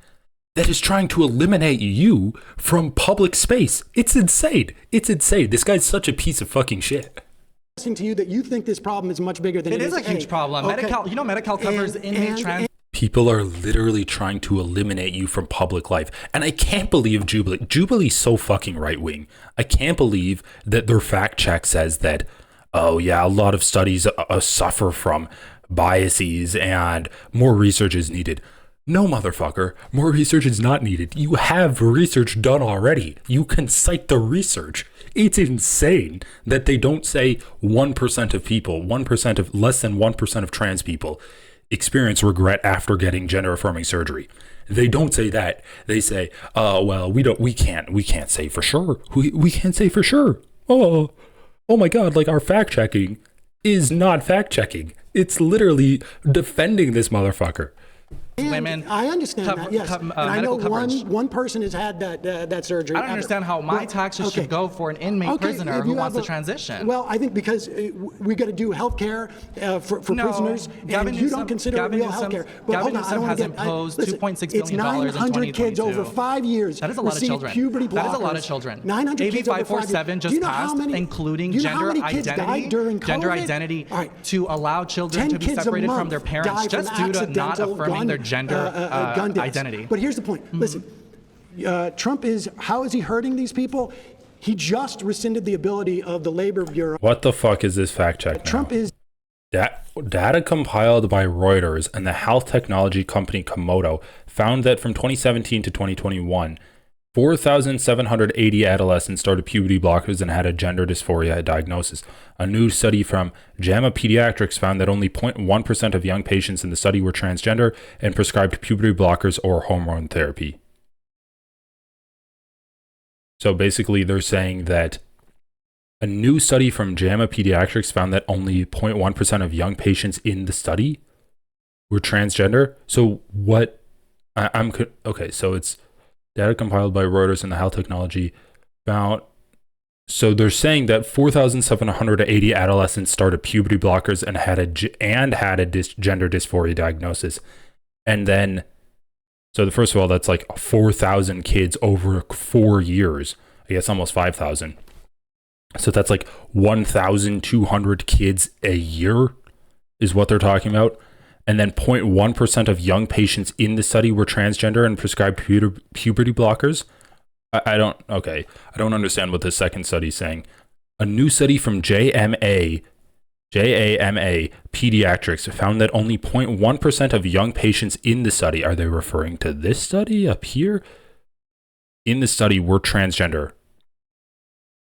that is trying to eliminate you from public space. It's insane. It's insane. This guy's such a piece of fucking shit. To you that you think this problem is much bigger than It is a huge problem. Okay. Medi-Cal, you know, Medi-Cal covers inmate trans. People are literally trying to eliminate you from public life. And I can't believe Jubilee's so fucking right-wing. I can't believe that their fact check says that, oh yeah, a lot of studies suffer from biases and more research is needed. No, motherfucker, more research is not needed. You have research done already. You can cite the research. It's insane that they don't say 1% of people, less than 1% of trans people experience regret after getting gender-affirming surgery. They don't say that. They say, well, we can't say for sure. We can't say for sure. Oh my God, like our fact checking is not fact checking. It's literally defending this motherfucker. Women. I understand that, yes. And I know one person has had that surgery. I don't understand how my taxes should go for an inmate prisoner who wants to transition. Well, I think because we got to do health care for prisoners, and you don't consider it real health care. But Gavin hold on, I Newsom don't has want to imposed listen, $2.6 it's billion in 900 kids 2022. over 5 years. That is a lot of receive children. puberty blockers. That is a lot of children. 900 AB kids over 5 years. 547 just Do you know how passed, many, including do you know how gender many kids died identity, during gender COVID? identity All right. to allow children to be 10 kids a separated from month their parents die just from due to not accidental affirming their gender gun deaths. identity. But here's the point. Listen, Trump how is he hurting these people? He just rescinded the ability of the Labor Bureau. What the fuck is this fact check now? Trump is Data compiled by Reuters and the health technology company Komodo found that from 2017 to 2021, 4,780 adolescents started puberty blockers and had a gender dysphoria diagnosis. A new study from JAMA Pediatrics found that only 0.1% of young patients in the study were transgender and prescribed puberty blockers or hormone therapy. So basically, they're saying that a new study from JAMA Pediatrics found that only 0.1% of young patients in the study were transgender. So what? Okay, so it's data compiled by Reuters and the health technology found. So they're saying that 4,780 adolescents started puberty blockers and had a gender dysphoria diagnosis. And then, so first of all, that's like 4,000 kids over 4 years. I guess almost 5,000. So that's like 1,200 kids a year is what they're talking about. And then 0.1% of young patients in the study were transgender and prescribed puberty blockers. I don't understand what the second study is saying. A new study from JAMA Pediatrics found that only 0.1% of young patients in the study, are they referring to this study up here? In the study were transgender.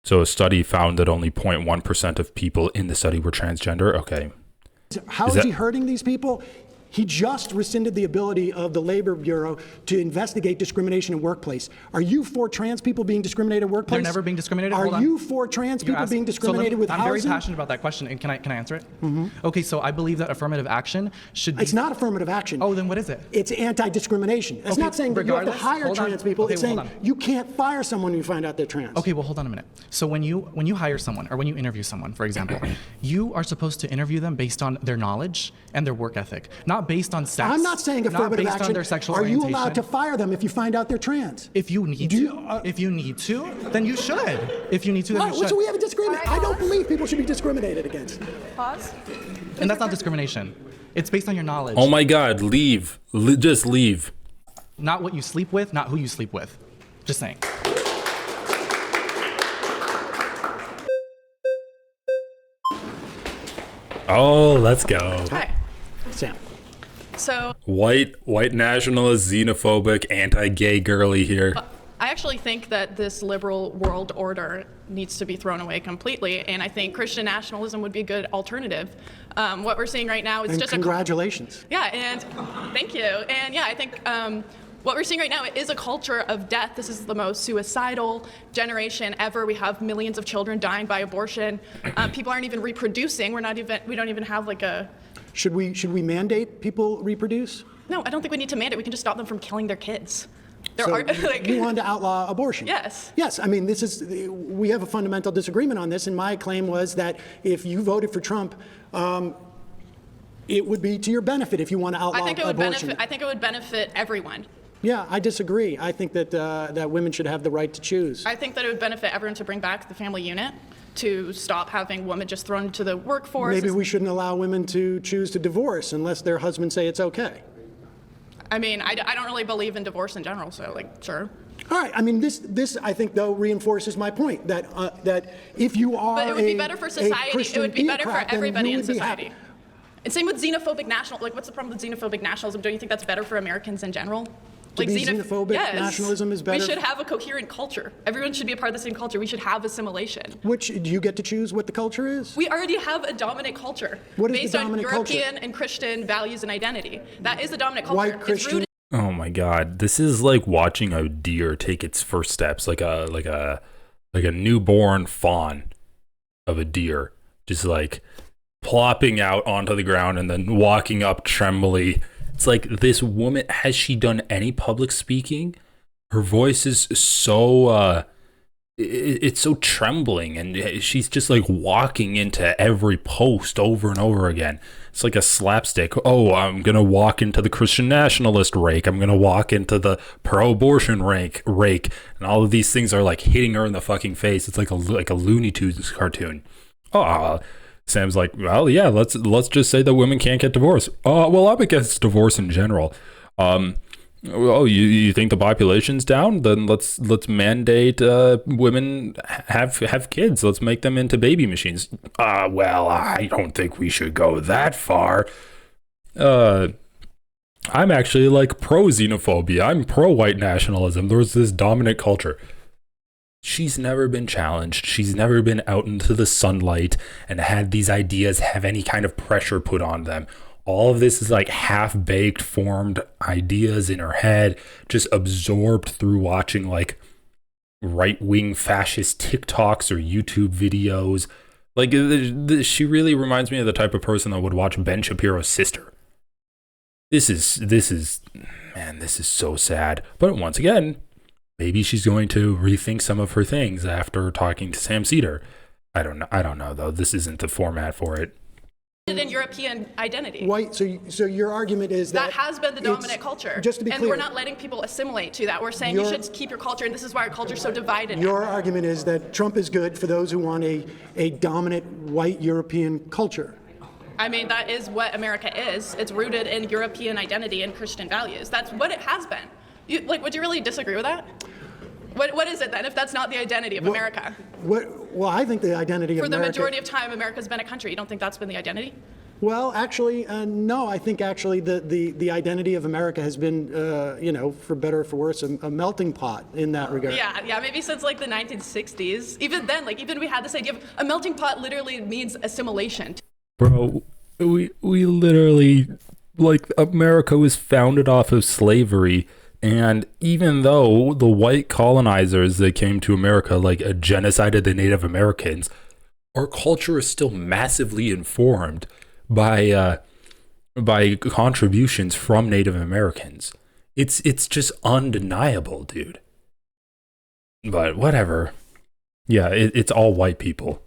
So a study found that only 0.1% of people in the study were transgender. Okay. How is he hurting these people? He just rescinded the ability of the Labor Bureau to investigate discrimination in workplace. Are you for trans people being discriminated in workplace? They're never being discriminated. Are you for trans people being discriminated with housing? I'm very passionate about that question, and can I answer it? Okay, so I believe that affirmative action should be. It's not affirmative action. Oh, then what is it? It's anti-discrimination. It's not saying that you have to hire trans people. Okay, it's saying you can't fire someone when you find out they're trans. Okay, well, hold on a minute. So when you hire someone, or when you interview someone, for example, you are supposed to interview them based on their knowledge and their work ethic, not based on sex. I'm not saying affirmative based action. On their sexual Are orientation. you allowed to fire them if you find out they're trans? If you need to, then you should. If you need to, then you should. So we have a disagreement. I don't believe people should be discriminated against. Pause. And that's not discrimination. It's based on your knowledge. Oh my God, leave. Just leave. Not what you sleep with, not who you sleep with. Just saying. Oh, let's go. Hi. Sam. So White nationalist, xenophobic, anti-gay girly here. I actually think that this liberal world order needs to be thrown away completely, and I think Christian nationalism would be a good alternative. What we're seeing right now is And just congratulations. Yeah, and thank you. And yeah, I think what we're seeing right now is a culture of death. This is the most suicidal generation ever. We have millions of children dying by abortion. People aren't even reproducing. We don't even have like a. Should we mandate people reproduce? No, I don't think we need to mandate. We can just stop them from killing their kids. You want to outlaw abortion? Yes. Yes. I mean, we have a fundamental disagreement on this, and my claim was that if you voted for Trump, it would be to your benefit if you want to outlaw abortion. I think it would benefit everyone. Yeah, I disagree. I think that women should have the right to choose. I think that it would benefit everyone to bring back the family unit, to stop having women just thrown into the workforce. Maybe we shouldn't allow women to choose to divorce unless their husbands say it's okay. I mean, I don't really believe in divorce in general, so sure. All right. I mean, this I think though reinforces my point that if you are but it would be better for society. It would be better for everybody in society. And same with xenophobic what's the problem with xenophobic nationalism? Don't you think that's better for Americans in general? Xenophobic nationalism is better? We should have a coherent culture. Everyone should be a part of the same culture. We should have assimilation. Which, do you get to choose what the culture is? We already have a dominant culture. What is based the dominant on European culture? And Christian values and identity. That is the dominant culture. White Christian. Oh my God, this is like watching a deer take its first steps, like a newborn fawn of a deer, just like plopping out onto the ground and then walking up trembly. It's like, this woman, has she done any public speaking? Her voice is so it's so trembling, and she's just like walking into every post over and over again. It's like a slapstick. Oh, I'm gonna walk into the Christian nationalist rake. I'm gonna walk into the pro-abortion rake, and all of these things are like hitting her in the fucking face. It's like a Looney Tunes cartoon. Sam's like, well, yeah, let's just say that women can't get divorced. Well, I'm against divorce in general. Oh, you think the population's down? Then let's mandate women have kids. Let's make them into baby machines. Well, I don't think we should go that far. I'm actually like pro xenophobia. I'm pro white nationalism. There's this dominant culture. She's never been challenged. She's never been out into the sunlight and had these ideas have any kind of pressure put on them. All of this is like half-baked, formed ideas in her head, just absorbed through watching like right-wing fascist TikToks or YouTube videos. Like, she really reminds me of the type of person that would watch Ben Shapiro's sister. This is so sad. But once again, maybe she's going to rethink some of her things after talking to Sam Seder. I don't know though. This isn't the format for it. In European identity. White. So your argument is that has been the dominant culture. Just to be clear, and we're not letting people assimilate to that. We're saying you should keep your culture, and this is why our culture is so divided. Your argument is that Trump is good for those who want a dominant white European culture. I mean, that is what America is. It's rooted in European identity and Christian values. That's what it has been. Would you really disagree with that? What is it then, if that's not the identity of America? Well, I think the identity of For the America... majority of time, America's been a country. You don't think that's been the identity? Well, actually, no. I think actually the identity of America has been, for better or for worse, a melting pot in that regard. Yeah, maybe since like the 1960s. Even then, even we had this idea of a melting pot literally means assimilation. Bro, we literally, America was founded off of slavery. And even though the white colonizers that came to America, genocided the Native Americans, our culture is still massively informed by contributions from Native Americans. It's just undeniable, dude. But whatever. Yeah, it's all white people.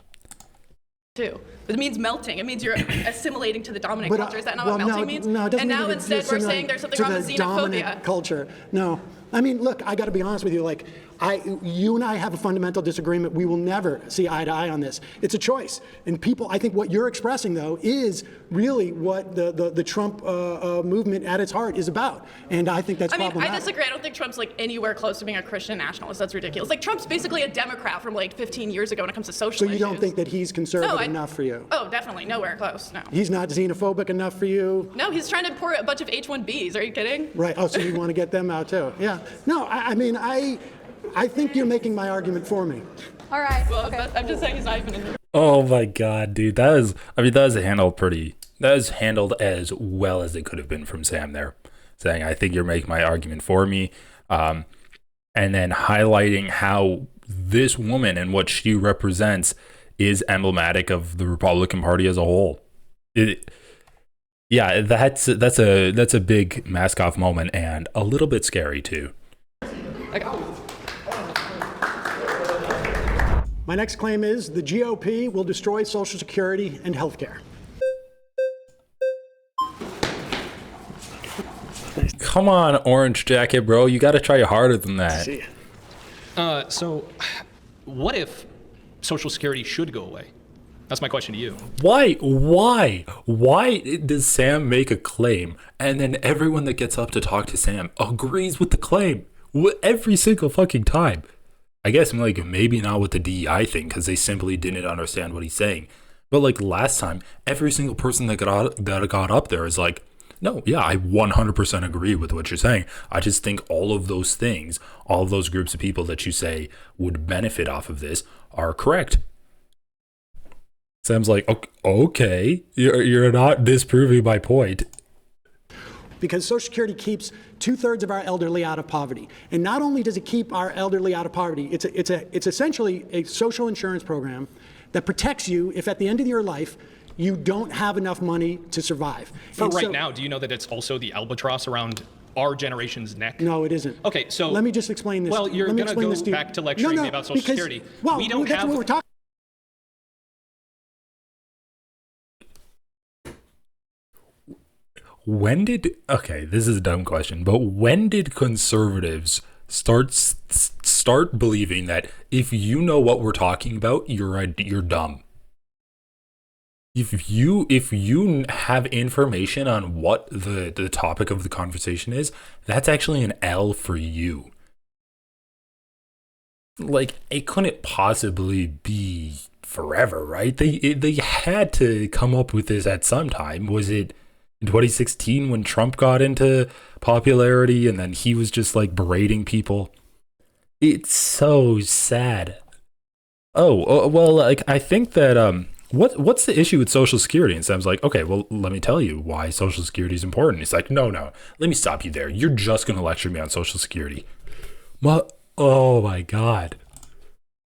Too. It means melting. It means you're assimilating to the dominant culture. Is that not what melting means? No, it doesn't and now mean instead we're saying there's something wrong with the dominant xenophobia. Culture. No. I mean, look, I got to be honest with you. You and I have a fundamental disagreement. We will never see eye to eye on this. It's a choice. And people, I think what you're expressing, though, is really what the Trump movement at its heart is about. And I think that's problematic. I disagree. I don't think Trump's anywhere close to being a Christian nationalist. That's ridiculous. Trump's basically a Democrat from 15 years ago when it comes to social issues. So you don't think that he's conservative enough for you? Oh, definitely. Nowhere close. No. He's not xenophobic enough for you? No, he's trying to import a bunch of H-1Bs. Are you kidding? Right. Oh, so you want to get them out, too. Yeah. No, I think you're making my argument for me. All right. Well, okay. I'm just saying he's not even in the... Oh my God, dude. That was handled as well as it could have been from Sam there. Saying, I think you're making my argument for me. And then highlighting how this woman and what she represents is emblematic of the Republican Party as a whole. That's a big mask-off moment and a little bit scary too. Okay. My next claim is the GOP will destroy Social Security and health care. Come on, Orange Jacket, bro. You got to try harder than that. So what if Social Security should go away? That's my question to you. Why does Sam make a claim and then everyone that gets up to talk to Sam agrees with the claim every single fucking time? I guess maybe not with the DEI thing because they simply didn't understand what he's saying. But last time, every single person that got up there is no, yeah, I 100% agree with what you're saying. I just think all of those things, all of those groups of people that you say would benefit off of this are correct. Sam's okay, you're not disproving my point. Because Social Security keeps 2/3 of our elderly out of poverty. And not only does it keep our elderly out of poverty, it's essentially a social insurance program that protects you if at the end of your life you don't have enough money to survive. Now, do you know that it's also the albatross around our generation's neck? No, it isn't. Okay, so let me just explain this. Well, you're going to go back to lecturing me about Social Security. Well, we don't that's have. What we're talking. This is a dumb question, but when did conservatives start believing that if you know what we're talking about, you're dumb? If you have information on what the topic of the conversation is, that's actually an L for you. It couldn't possibly be forever, right? They had to come up with this at some time. Was it in 2016 when Trump got into popularity and then he was just berating people? It's so sad. I think that what's the issue with Social Security? And Sam's okay, well, let me tell you why Social Security is important. He's no, let me stop you there. You're just going to lecture me on Social Security. Oh my God.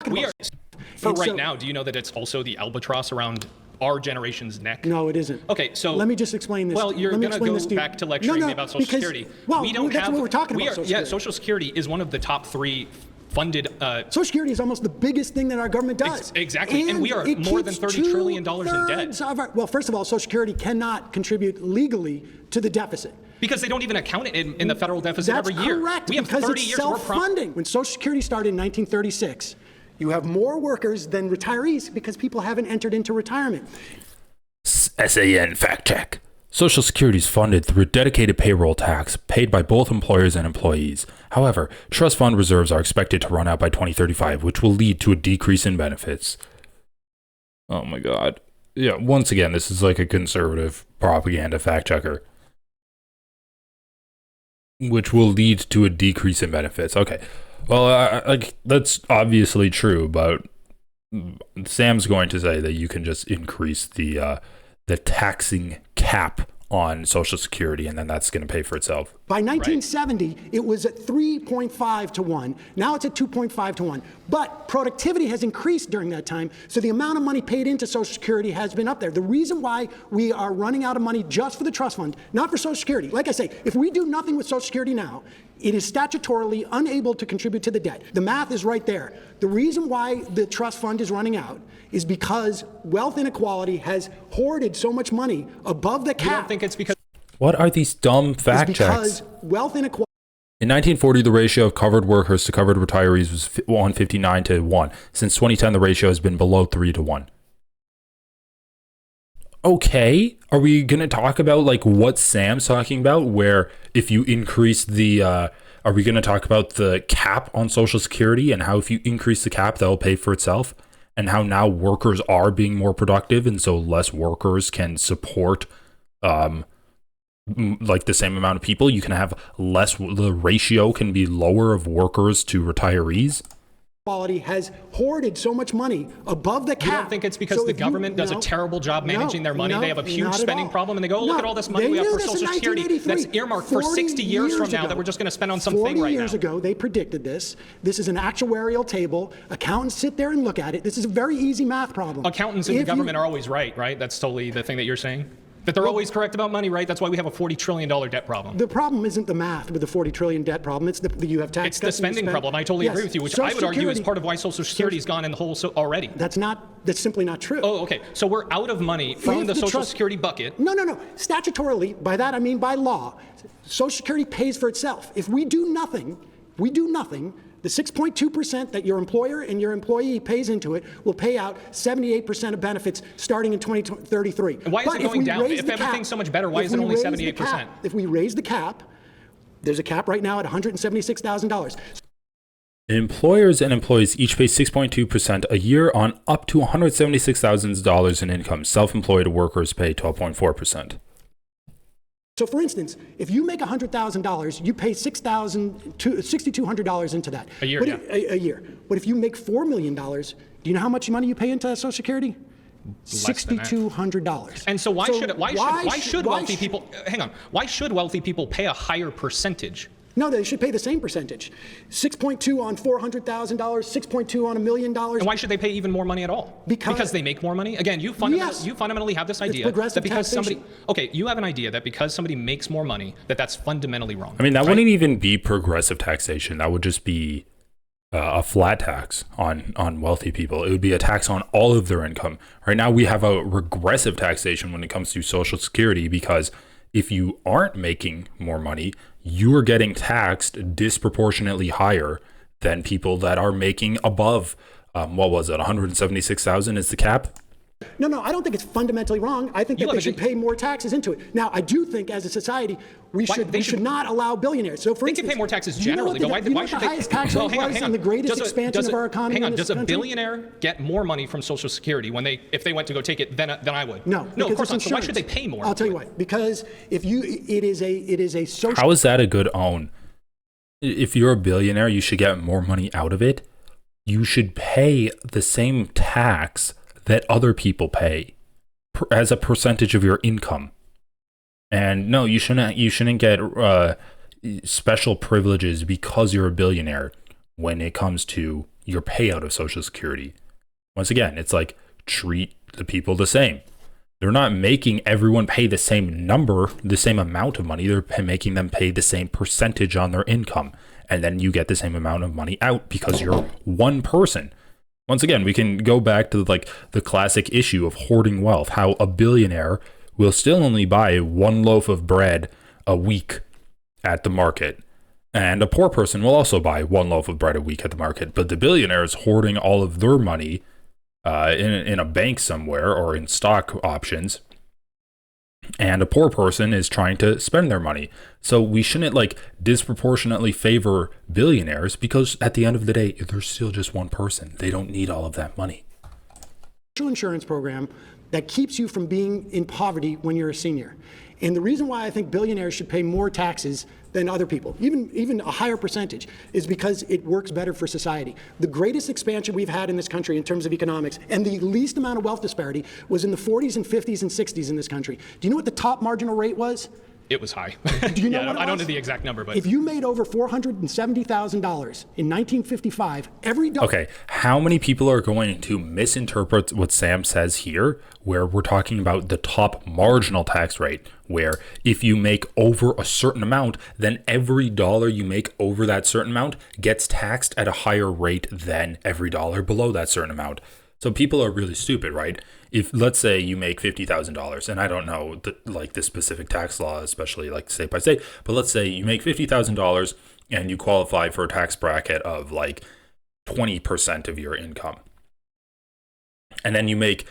Now, do you know that it's also the albatross around our generation's neck? No, it isn't. Okay, so let me just explain this. Well, you're going to go back to lecturing me about Social Security. Well, that's what we're talking about. Social Security. Yeah, Social Security is one of the top 3 funded. Social Security is almost the biggest thing that our government does. Exactly, and we are more than $30 trillion in debt. Well, first of all, Social Security cannot contribute legally to the deficit. Because they don't even account it in the federal deficit every year. That's correct. We have because 30 it's years self-funding. When Social Security started in 1936, you have more workers than retirees because people haven't entered into retirement. SAN fact check. Social Security is funded through a dedicated payroll tax paid by both employers and employees. However, trust fund reserves are expected to run out by 2035, which will lead to a decrease in benefits. Oh my God. yeah, once again, this is like a conservative propaganda fact checker, which will lead to a decrease in benefits. Okay, well, like that's obviously true, but Sam's going to say that you can just increase the taxing cap on Social Security, and then that's going to pay for itself. By 1970, it was at 3.5 to 1. Now it's at 2.5 to 1. But productivity has increased during that time, so the amount of money paid into Social Security has been up there. The reason why we are running out of money just for the trust fund, not for Social Security, like I say, if we do nothing with Social Security now, it is statutorily unable to contribute to the debt. The math is right there. The reason why the trust fund is running out is because wealth inequality has hoarded so much money above the cap. You don't think it's because... What are these dumb fact because checks? Wealth inequality. In 1940, the ratio of covered workers to covered retirees was 159 to 1. Since 2010, the ratio has been below 3 to 1. Okay, are we going to talk about like what Sam's talking about, where if you increase the, are we going to talk about the cap on Social Security and how if you increase the cap, that'll pay for itself? And how now workers are being more productive and so less workers can support like the same amount of people? You can have less, the ratio can be lower of workers to retirees. Quality has hoarded so much money above the cap. You don't think it's because the government does a terrible job managing their money? They have a huge spending problem, and they go, oh, look at all this money we have for Social Security that's earmarked for 60 years from now that we're just going to spend on something right now. 40 years ago, they predicted this. This is an actuarial table. Accountants sit there and look at it. This is a very easy math problem. Accountants in the government are always right? That's totally the thing that you're saying? That they're always correct about money, right? That's why we have a $40 trillion debt problem. The problem isn't the math with the $40 trillion debt problem. It's you have tax It's cuts. the spending problem. I totally agree with you, which I would argue is part of why Social Security has gone in the hole already. That's simply not true. Oh, okay. So we're out of money from the Social Security bucket. No. Statutorily, by that I mean by law, Social Security pays for itself. If we do nothing, the 6.2% that your employer and your employee pays into it will pay out 78% of benefits starting in 2033. And why is it going down? If everything's so much better, why is it only 78%? If we raise the cap, there's a cap right now at $176,000. Employers and employees each pay 6.2% a year on up to $176,000 in income. Self-employed workers pay 12.4%. So, for instance, if you make $100,000, you pay $6,200 into that. A year, A year. But if you make $4 million, do you know how much money you pay into Social Security? $6,200. And so why should wealthy people pay a higher percentage? No, they should pay the same percentage. 6.2 on $400,000, 6.2 on $1 million. And why should they pay even more money at all? Because they make more money? Again, you fundamentally have this idea that because somebody, you have an idea that because somebody makes more money, that's fundamentally wrong. I mean, that wouldn't even be progressive taxation. That would just be a flat tax on wealthy people. It would be a tax on all of their income. Right now, we have a regressive taxation when it comes to Social Security because if you aren't making more money, you are getting taxed disproportionately higher than people that are making above, what was it, 176,000 is the cap? No, I don't think it's fundamentally wrong. I think that they should pay more taxes into it. Now, I do think as a society, we should not allow billionaires. So, for instance, they can pay more taxes generally, but why should they? The highest tax rate was and the greatest expansion of our economy. Hang on, does a country? Billionaire get more money from Social Security if they went to go take it than I would? No, of course not. So why should they pay more? I'll tell you why. Because it is a social. How is that a good own? If you're a billionaire, you should get more money out of it. You should pay the same tax that other people pay as a percentage of your income. And no, you shouldn't get special privileges because you're a billionaire when it comes to your payout of Social Security. Once again, it's like treat the people the same. They're not making everyone pay the same number, the same amount of money. They're making them pay the same percentage on their income. And then you get the same amount of money out because you're one person. Once again, we can go back to like the classic issue of hoarding wealth, how a billionaire will still only buy one loaf of bread a week at the market. And a poor person will also buy one loaf of bread a week at the market. But the billionaire is hoarding all of their money in a bank somewhere or in stock options. And a poor person is trying to spend their money. So we shouldn't like disproportionately favor billionaires because at the end of the day, they're still just one person. They don't need all of that money. Insurance program that keeps you from being in poverty when you're a senior. And the reason why I think billionaires should pay more taxes than other people, even a higher percentage, is because it works better for society. The greatest expansion we've had in this country in terms of economics and the least amount of wealth disparity was in the 40s and 50s and 60s in this country. Do you know what the top marginal rate was? It was high. Do you know what it I don't was? know the exact number, but if you made over $470,000 in 1955, every dollar. Okay, how many people are going to misinterpret what Sam says here, where we're talking about the top marginal tax rate, where if you make over a certain amount, then every dollar you make over that certain amount gets taxed at a higher rate than every dollar below that certain amount. So people are really stupid, right? If let's say you make $50,000, and I don't know the specific tax law, especially like state by state, but let's say you make $50,000 and you qualify for a tax bracket of like 20% of your income. And then you make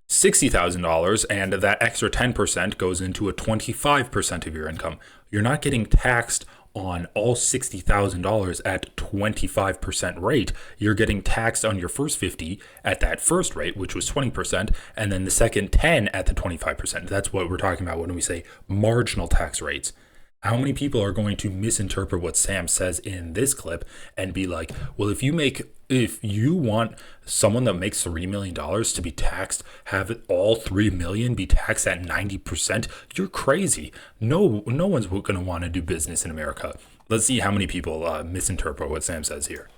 $60,000 and that extra 10% goes into a 25% of your income. You're not getting taxed on all $60,000 at 25% rate. You're getting taxed on your first 50 at that first rate, which was 20%, and then the second 10 at the 25%. That's what we're talking about when we say marginal tax rates. How many people are going to misinterpret what Sam says in this clip and be like, well, if you want someone that makes $3 million to be taxed, have all 3 million be taxed at 90%, you're crazy. No one's going to want to do business in America. Let's see how many people misinterpret what Sam says here.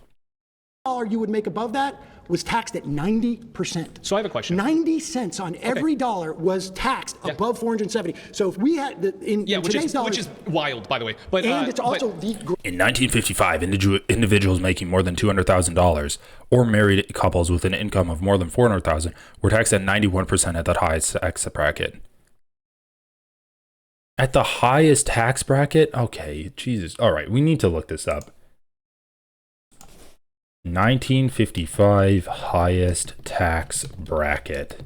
Dollar you would make above that was taxed at 90%. So I have a question. 90 cents on every dollar was taxed above 470. So if we had today's dollars, which is wild, by the way. But and it's also in 1955, individuals making more than $200,000 or married couples with an income of more than $400,000 were taxed at 91% at that highest tax bracket. At the highest tax bracket? Okay, Jesus. All right, we need to look this up. 1955 highest tax bracket.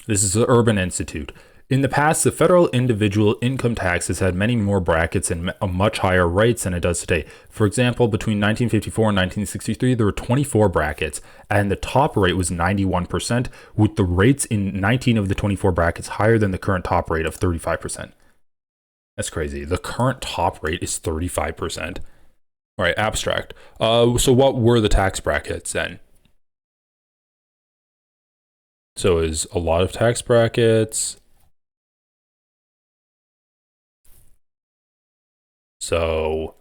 This is the Urban Institute. In the past, the federal individual income tax has had many more brackets and much higher rates than it does today. For example, between 1954 and 1963, there were 24 brackets, and the top rate was 91%, with the rates in 19 of the 24 brackets higher than the current top rate of 35%. That's crazy. The current top rate is 35%. All right, abstract. So what were the tax brackets then? So is a lot of tax brackets. So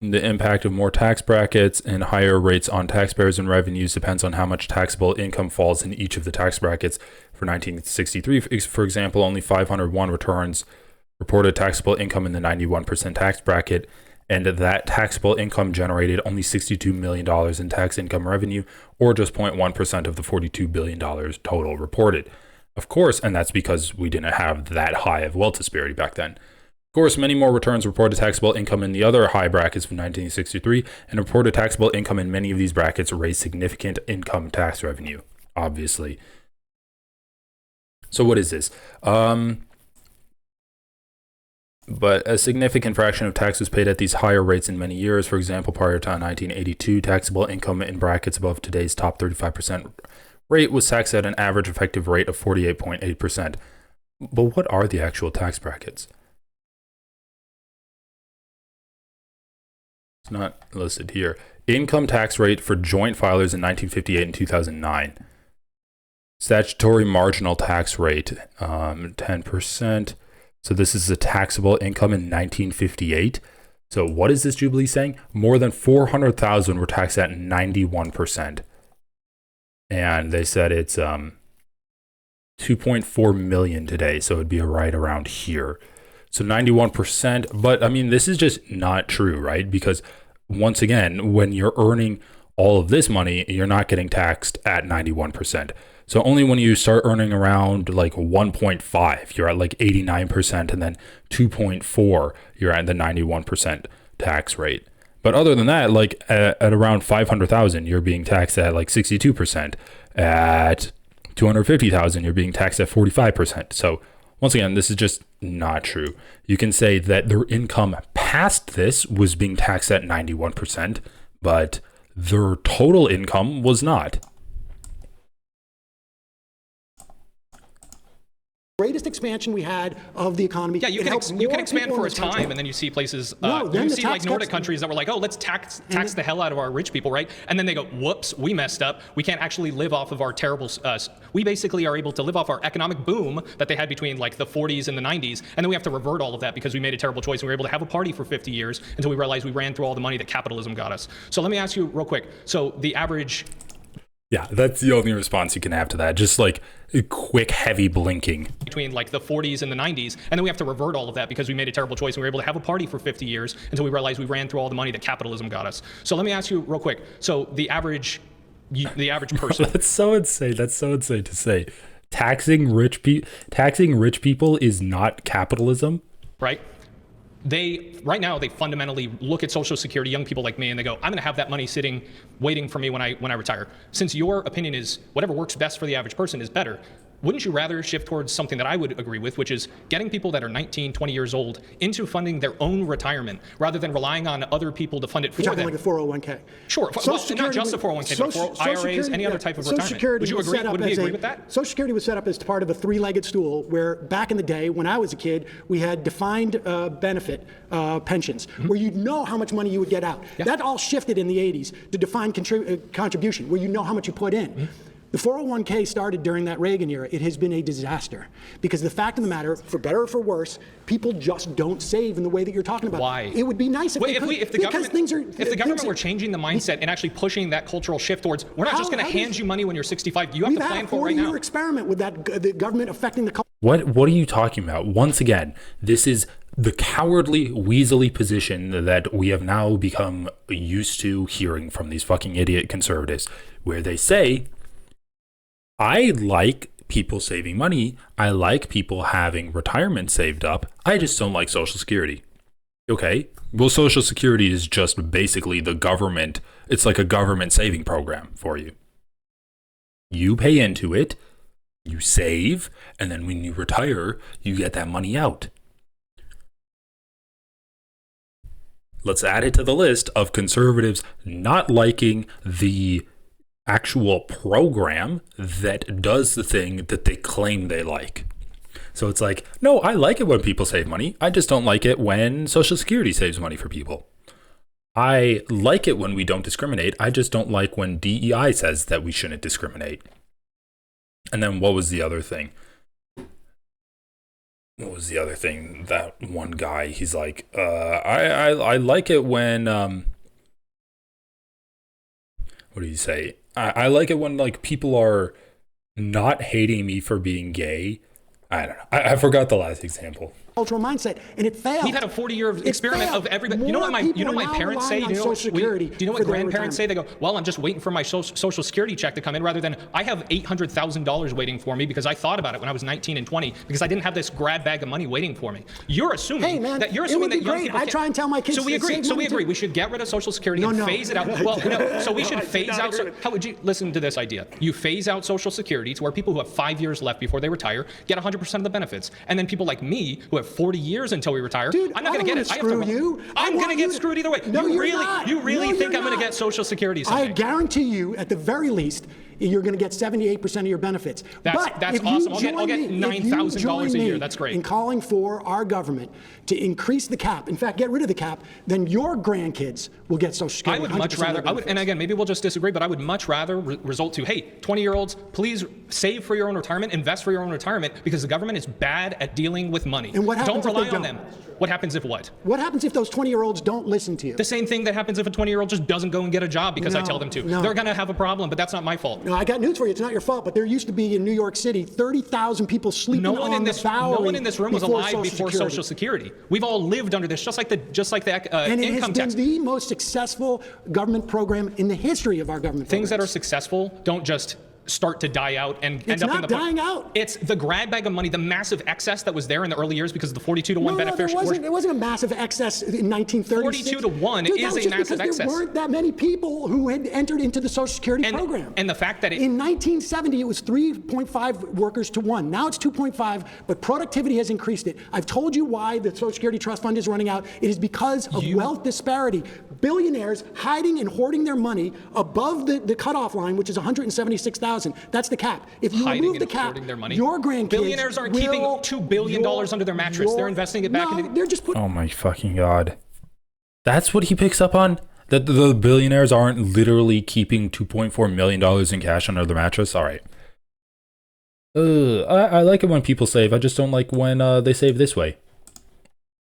the impact of more tax brackets and higher rates on taxpayers and revenues depends on how much taxable income falls in each of the tax brackets. For 1963, for example, only 501 returns reported taxable income in the 91% tax bracket, and that taxable income generated only $62 million in tax income revenue, or just 0.1% of the $42 billion total reported. Of course, and that's because we didn't have that high of wealth disparity back then. Of course, many more returns reported taxable income in the other high brackets from 1963, and reported taxable income in many of these brackets raised significant income tax revenue, obviously. So what is this? But a significant fraction of tax was paid at these higher rates in many years. For example, prior to 1982, taxable income in brackets above today's top 35% rate was taxed at an average effective rate of 48.8%. But what are the actual tax brackets? It's not listed here. Income tax rate for joint filers in 1958 and 2009. Statutory marginal tax rate, 10%. So this is the taxable income in 1958. So what is this Jubilee saying? More than 400,000 were taxed at 91%. And they said it's 2.4 million today. So it'd be right around here. So 91%. But I mean, this is just not true, right? Because once again, when you're earning all of this money, you're not getting taxed at 91%. So only when you start earning around like 1.5, you're at like 89%, and then 2.4, you're at the 91% tax rate. But other than that, like at around 500,000, you're being taxed at like 62%. At 250,000, you're being taxed at 45%. So once again, this is just not true. You can say that their income past this was being taxed at 91%, but their total income was not. Greatest expansion we had of the economy. Yeah, you can expand for a time, and then you see places, you see like Nordic countries that were like, oh, let's tax the hell out of our rich people, right? And then they go, whoops, we messed up. We can't actually live off of our terrible, we basically are able to live off our economic boom that they had between like the 40s and the 90s, and then we have to revert all of that because we made a terrible choice, and we were able to have a party for 50 years until we realized we ran through all the money that capitalism got us. So let me ask you real quick. So the average... Yeah, that's the only response you can have to that. Just like a quick, heavy blinking. Between like the 40s and the 90s, and then we have to revert all of that because we made a terrible choice and we were able to have a party for 50 years until we realized we ran through all the money that capitalism got us. So let me ask you real quick. So the average person. That's so insane. That's so insane to say. Taxing rich people is not capitalism. Right? Right now they fundamentally look at Social Security, young people like me, and they go, I'm going to have that money sitting waiting for me when I retire. Since your opinion is whatever works best for the average person is better, wouldn't you rather shift towards something that I would agree with, which is getting people that are 19, 20 years old into funding their own retirement rather than relying on other people to fund it for them? You're talking like a 401k. Sure. Well, not just the 401k, but for IRAs, any other type of retirement. Would you agree? Would we agree with that? Social Security was set up as part of a three-legged stool where back in the day when I was a kid, we had defined benefit pensions where you'd know how much money you would get out. Yeah. That all shifted in the 80s to defined contribution where you know how much you put in. The 401k started during that Reagan era. It has been a disaster because the fact of the matter, for better or for worse, people just don't save in the way that you're talking about. Why? It would be nice if the government were changing the mindset and actually pushing that cultural shift towards, we're not just going to hand you money when you're 65. You have to plan for it right now. We've had a 40-year experiment with that, the government affecting the culture. What are you talking about? Once again, this is the cowardly, weaselly position that we have now become used to hearing from these fucking idiot conservatives, where they say, I like people saving money. I like people having retirement saved up. I just don't like Social Security. Okay, well, Social Security is just basically the government. It's like a government saving program for you. You pay into it, you save, and then when you retire, you get that money out. Let's add it to the list of conservatives not liking the actual program that does the thing that they claim they like. So it's like, no, I like it when people save money. I just don't like it when Social Security saves money for people. I like it when we don't discriminate. I just don't like when DEI says that we shouldn't discriminate. And then what was the other thing? That one guy, he's like, I like it when, what do you say? I like it when like people are not hating me for being gay. I don't know. I forgot the last example. Cultural mindset, and it failed. We've had a 40-year experiment of everybody. You know what my parents say? Do you know what grandparents say? They go, well, I'm just waiting for my Social Security check to come in, rather than I have $800,000 waiting for me because I thought about it when I was 19 and 20 because I didn't have this grab bag of money waiting for me. You're assuming that young people. I try and tell my kids. So we agree. We should get rid of Social Security and phase it out. Well, no. So we should phase out. How would you listen to this idea? You phase out Social Security to where people who have 5 years left before they retire get 100% of the benefits, and then people like me who have 40 years until we retire, dude, I'm not going to get it. I'm going to get screwed either way. No, you really think I'm going to get Social Security someday? I guarantee you, at the very least, you're going to get 78% of your benefits. That's awesome. I'll get $9,000 a year. That's great. In calling for our government to increase the cap, in fact, get rid of the cap, then your grandkids will get Social Security. I would much rather, and again, maybe we'll just disagree, but I would much rather result to, hey, 20-year-olds, please save for your own retirement, invest for your own retirement, because the government is bad at dealing with money. And what happens don't rely if they on them. What happens if what? What happens if those 20-year-olds don't listen to you? The same thing that happens if a 20-year-old just doesn't go and get a job because I tell them to. They're going to have a problem, but that's not my fault. No, I got news for you. It's not your fault, but there used to be in New York City 30,000 people sleeping on the Bowery. No one in this room was alive before Social Security. We've all lived under this, just like the and it income has tax. Been the most successful government program in the history of our government. Things that are successful don't just start to die out and It's end up in not the dying out. It's the grab bag of money, the massive excess that was there in the early years because of the 42-to-1 benefit. There wasn't a massive excess in 1936. 42-to-1 Dude, is that was a just massive because excess. There weren't that many people who had entered into the Social Security program. And the fact that in 1970 it was 3.5 workers to 1. Now it's 2.5, but productivity has increased it. I've told you why the Social Security Trust Fund is running out. It is because of wealth disparity. Billionaires hiding and hoarding their money above the cutoff line, which is 176,000. That's the cap. If you remove the cap, your grandkids billionaires aren't keeping $2 billion under their mattress. They're investing it back into. They're just putting. Oh my fucking god! That's what he picks up on. That the billionaires aren't literally keeping $2.4 million in cash under the mattress. All right. I like it when people save. I just don't like when they save this way.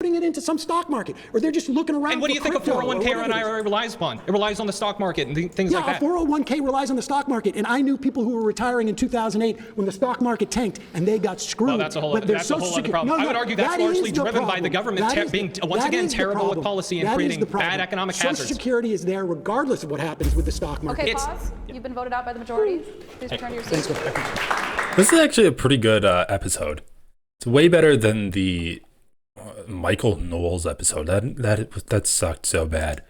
Putting it into some stock market, or they're just looking around. And what do you think a 401k or an IRA relies upon? It relies on the stock market and things like that. Yeah, a 401k relies on the stock market, and I knew people who were retiring in 2008 when the stock market tanked and they got screwed. Well, that's a whole other problem. I would argue that's largely driven by the government being once again terrible with policy and creating bad economic hazards. Social Security is there regardless of what happens with the stock market. Okay, pause. You've been voted out by the majority. Please return to your seat. This is actually a pretty good episode. It's way better than the Michael Knowles episode. That sucked so bad.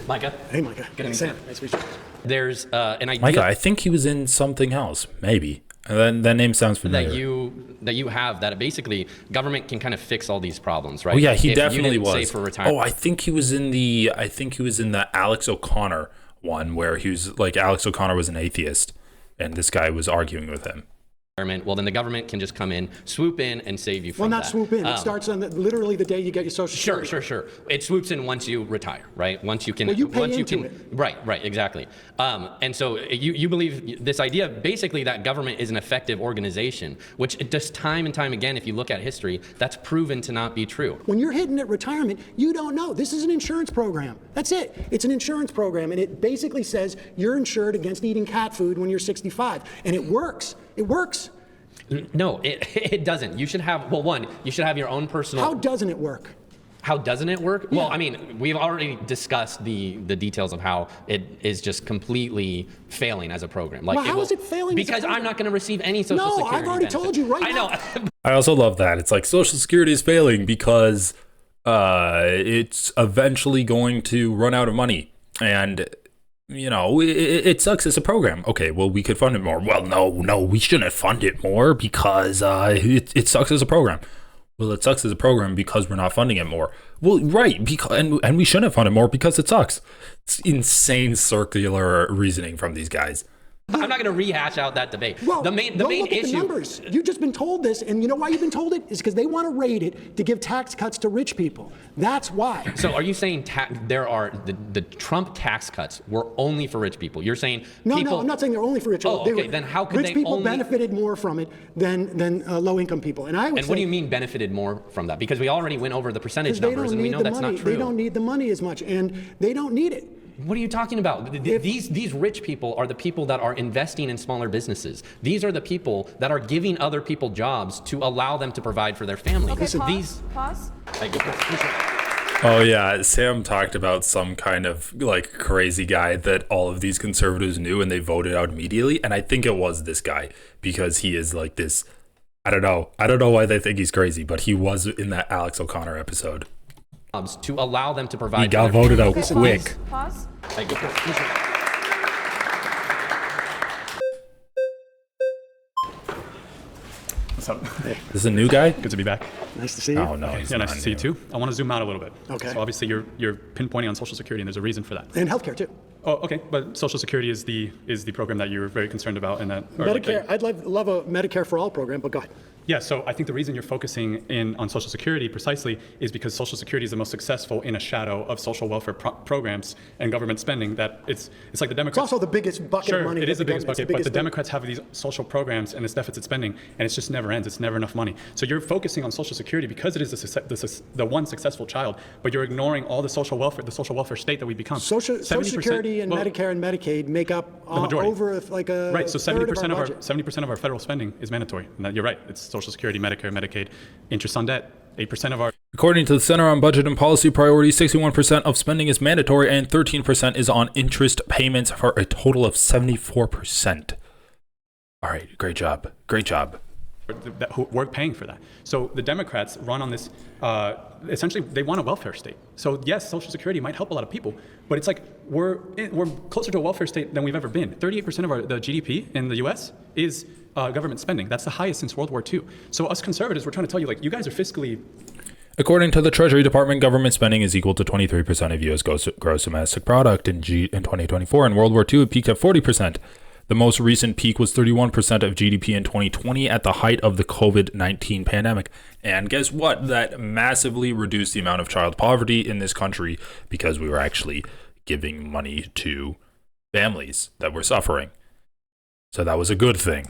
Micah. Hey, Micah. Good evening, Sam. Nice to meet you. There's an idea. Micah, I think he was in something else. Maybe. That name sounds familiar. That you have that basically government can kind of fix all these problems, right? Oh yeah, he If definitely you didn't was. save for retirement. Oh, I think he was in the Alex O'Connor one where he was like Alex O'Connor was an atheist and this guy was arguing with him. Well, then the government can just come in, swoop in, and save you from that. Well, not swoop in. It starts on literally the day you get your Social Security. Sure. It swoops in once you retire, right? Once you can. Well, you pay into it. Right, exactly. And so you believe this idea, basically, that government is an effective organization, which just time and time again, if you look at history, that's proven to not be true. When you're hitting at retirement, you don't know. This is an insurance program. That's it. It's an insurance program, and it basically says you're insured against eating cat food when you're 65, and it works. It works. No, it doesn't. You should have, you should have your own personal. How doesn't it work? How doesn't it work? Yeah. Well, I mean, we've already discussed the details of how it is just completely failing as a program. Like, how is it failing? Because I'm not going to receive any Social Security No, I've already told you I know. I also love that. It's like Social Security is failing because it's eventually going to run out of money. And, you know, it sucks as a program. Okay, well, we could fund it more. Well, no, we shouldn't fund it more because it sucks as a program. Well, it sucks as a program because we're not funding it more. Well, right, because and we shouldn't fund it more because it sucks. It's insane circular reasoning from these guys. I'm not going to rehash out that debate. Well, the main look at issue. the numbers. You've just been told this, and you know why you've been told it? Is because they want to raid it to give tax cuts to rich people. That's why. So are you saying there are the Trump tax cuts were only for rich people? You're saying No, I'm not saying they're only for rich people. Oh, okay. Then how could rich they people only benefited more from it than low-income people? And I would And say, what do you mean benefited more from that? Because we already went over the percentage numbers, and we know that's not true. They don't need the money as much, and they don't need it. What are you talking about? These rich people are the people that are investing in smaller businesses. These are the people that are giving other people jobs to allow them to provide for their family. Okay, Listen, pause. Oh yeah, Sam talked about some kind of like crazy guy that all of these conservatives knew and they voted out immediately. And I think it was this guy because he is like this. I don't know why they think he's crazy, but he was in that Alex O'Connor episode. To allow them to provide. He got voted out quick. Pause. What's up? This is a new guy? Good to be back. Nice to see you. Oh no, he's Yeah, not nice to see you new. too. I want to zoom out a little bit. Okay. So obviously you're pinpointing on Social Security, and there's a reason for that. And healthcare too. Oh, okay. But Social Security is the program that you're very concerned about, and that. or like Medicare. I'd love a Medicare for all program, but go ahead. Yeah, so I think the reason you're focusing in on Social Security precisely is because Social Security is the most successful in a shadow of social welfare programs and government spending. That it's like the Democrats. It's also the biggest bucket of money. It is the biggest government- bucket, but it's the thing. Democrats have these social programs and this deficit spending, and it just never ends. It's never enough money. So you're focusing on Social Security because it is the one successful child, but you're ignoring all the social welfare state that we become. Social 70%, Security and well, Medicare and Medicaid make up the majority. over like a right. So third 70% of our federal spending is mandatory. And you're right. It's Social Security, Medicare, Medicaid, interest on debt. 8% of our. According to the Center on Budget and Policy Priorities, 61% of spending is mandatory and 13% is on interest payments for a total of 74%. All right, great job. Great job. We're paying for that. So the Democrats run on this, essentially they want a welfare state. So yes, Social Security might help a lot of people, but it's like we're closer to a welfare state than we've ever been. 38% of the GDP in the US is government spending. That's the highest since World War II. So us conservatives, we're trying to tell you, like, you guys are fiscally... According to the Treasury Department, government spending is equal to 23% of U.S. gross domestic product in 2024. In World War II, it peaked at 40%. The most recent peak was 31% of GDP in 2020 at the height of the COVID-19 pandemic. And guess what? That massively reduced the amount of child poverty in this country because we were actually giving money to families that were suffering. So that was a good thing.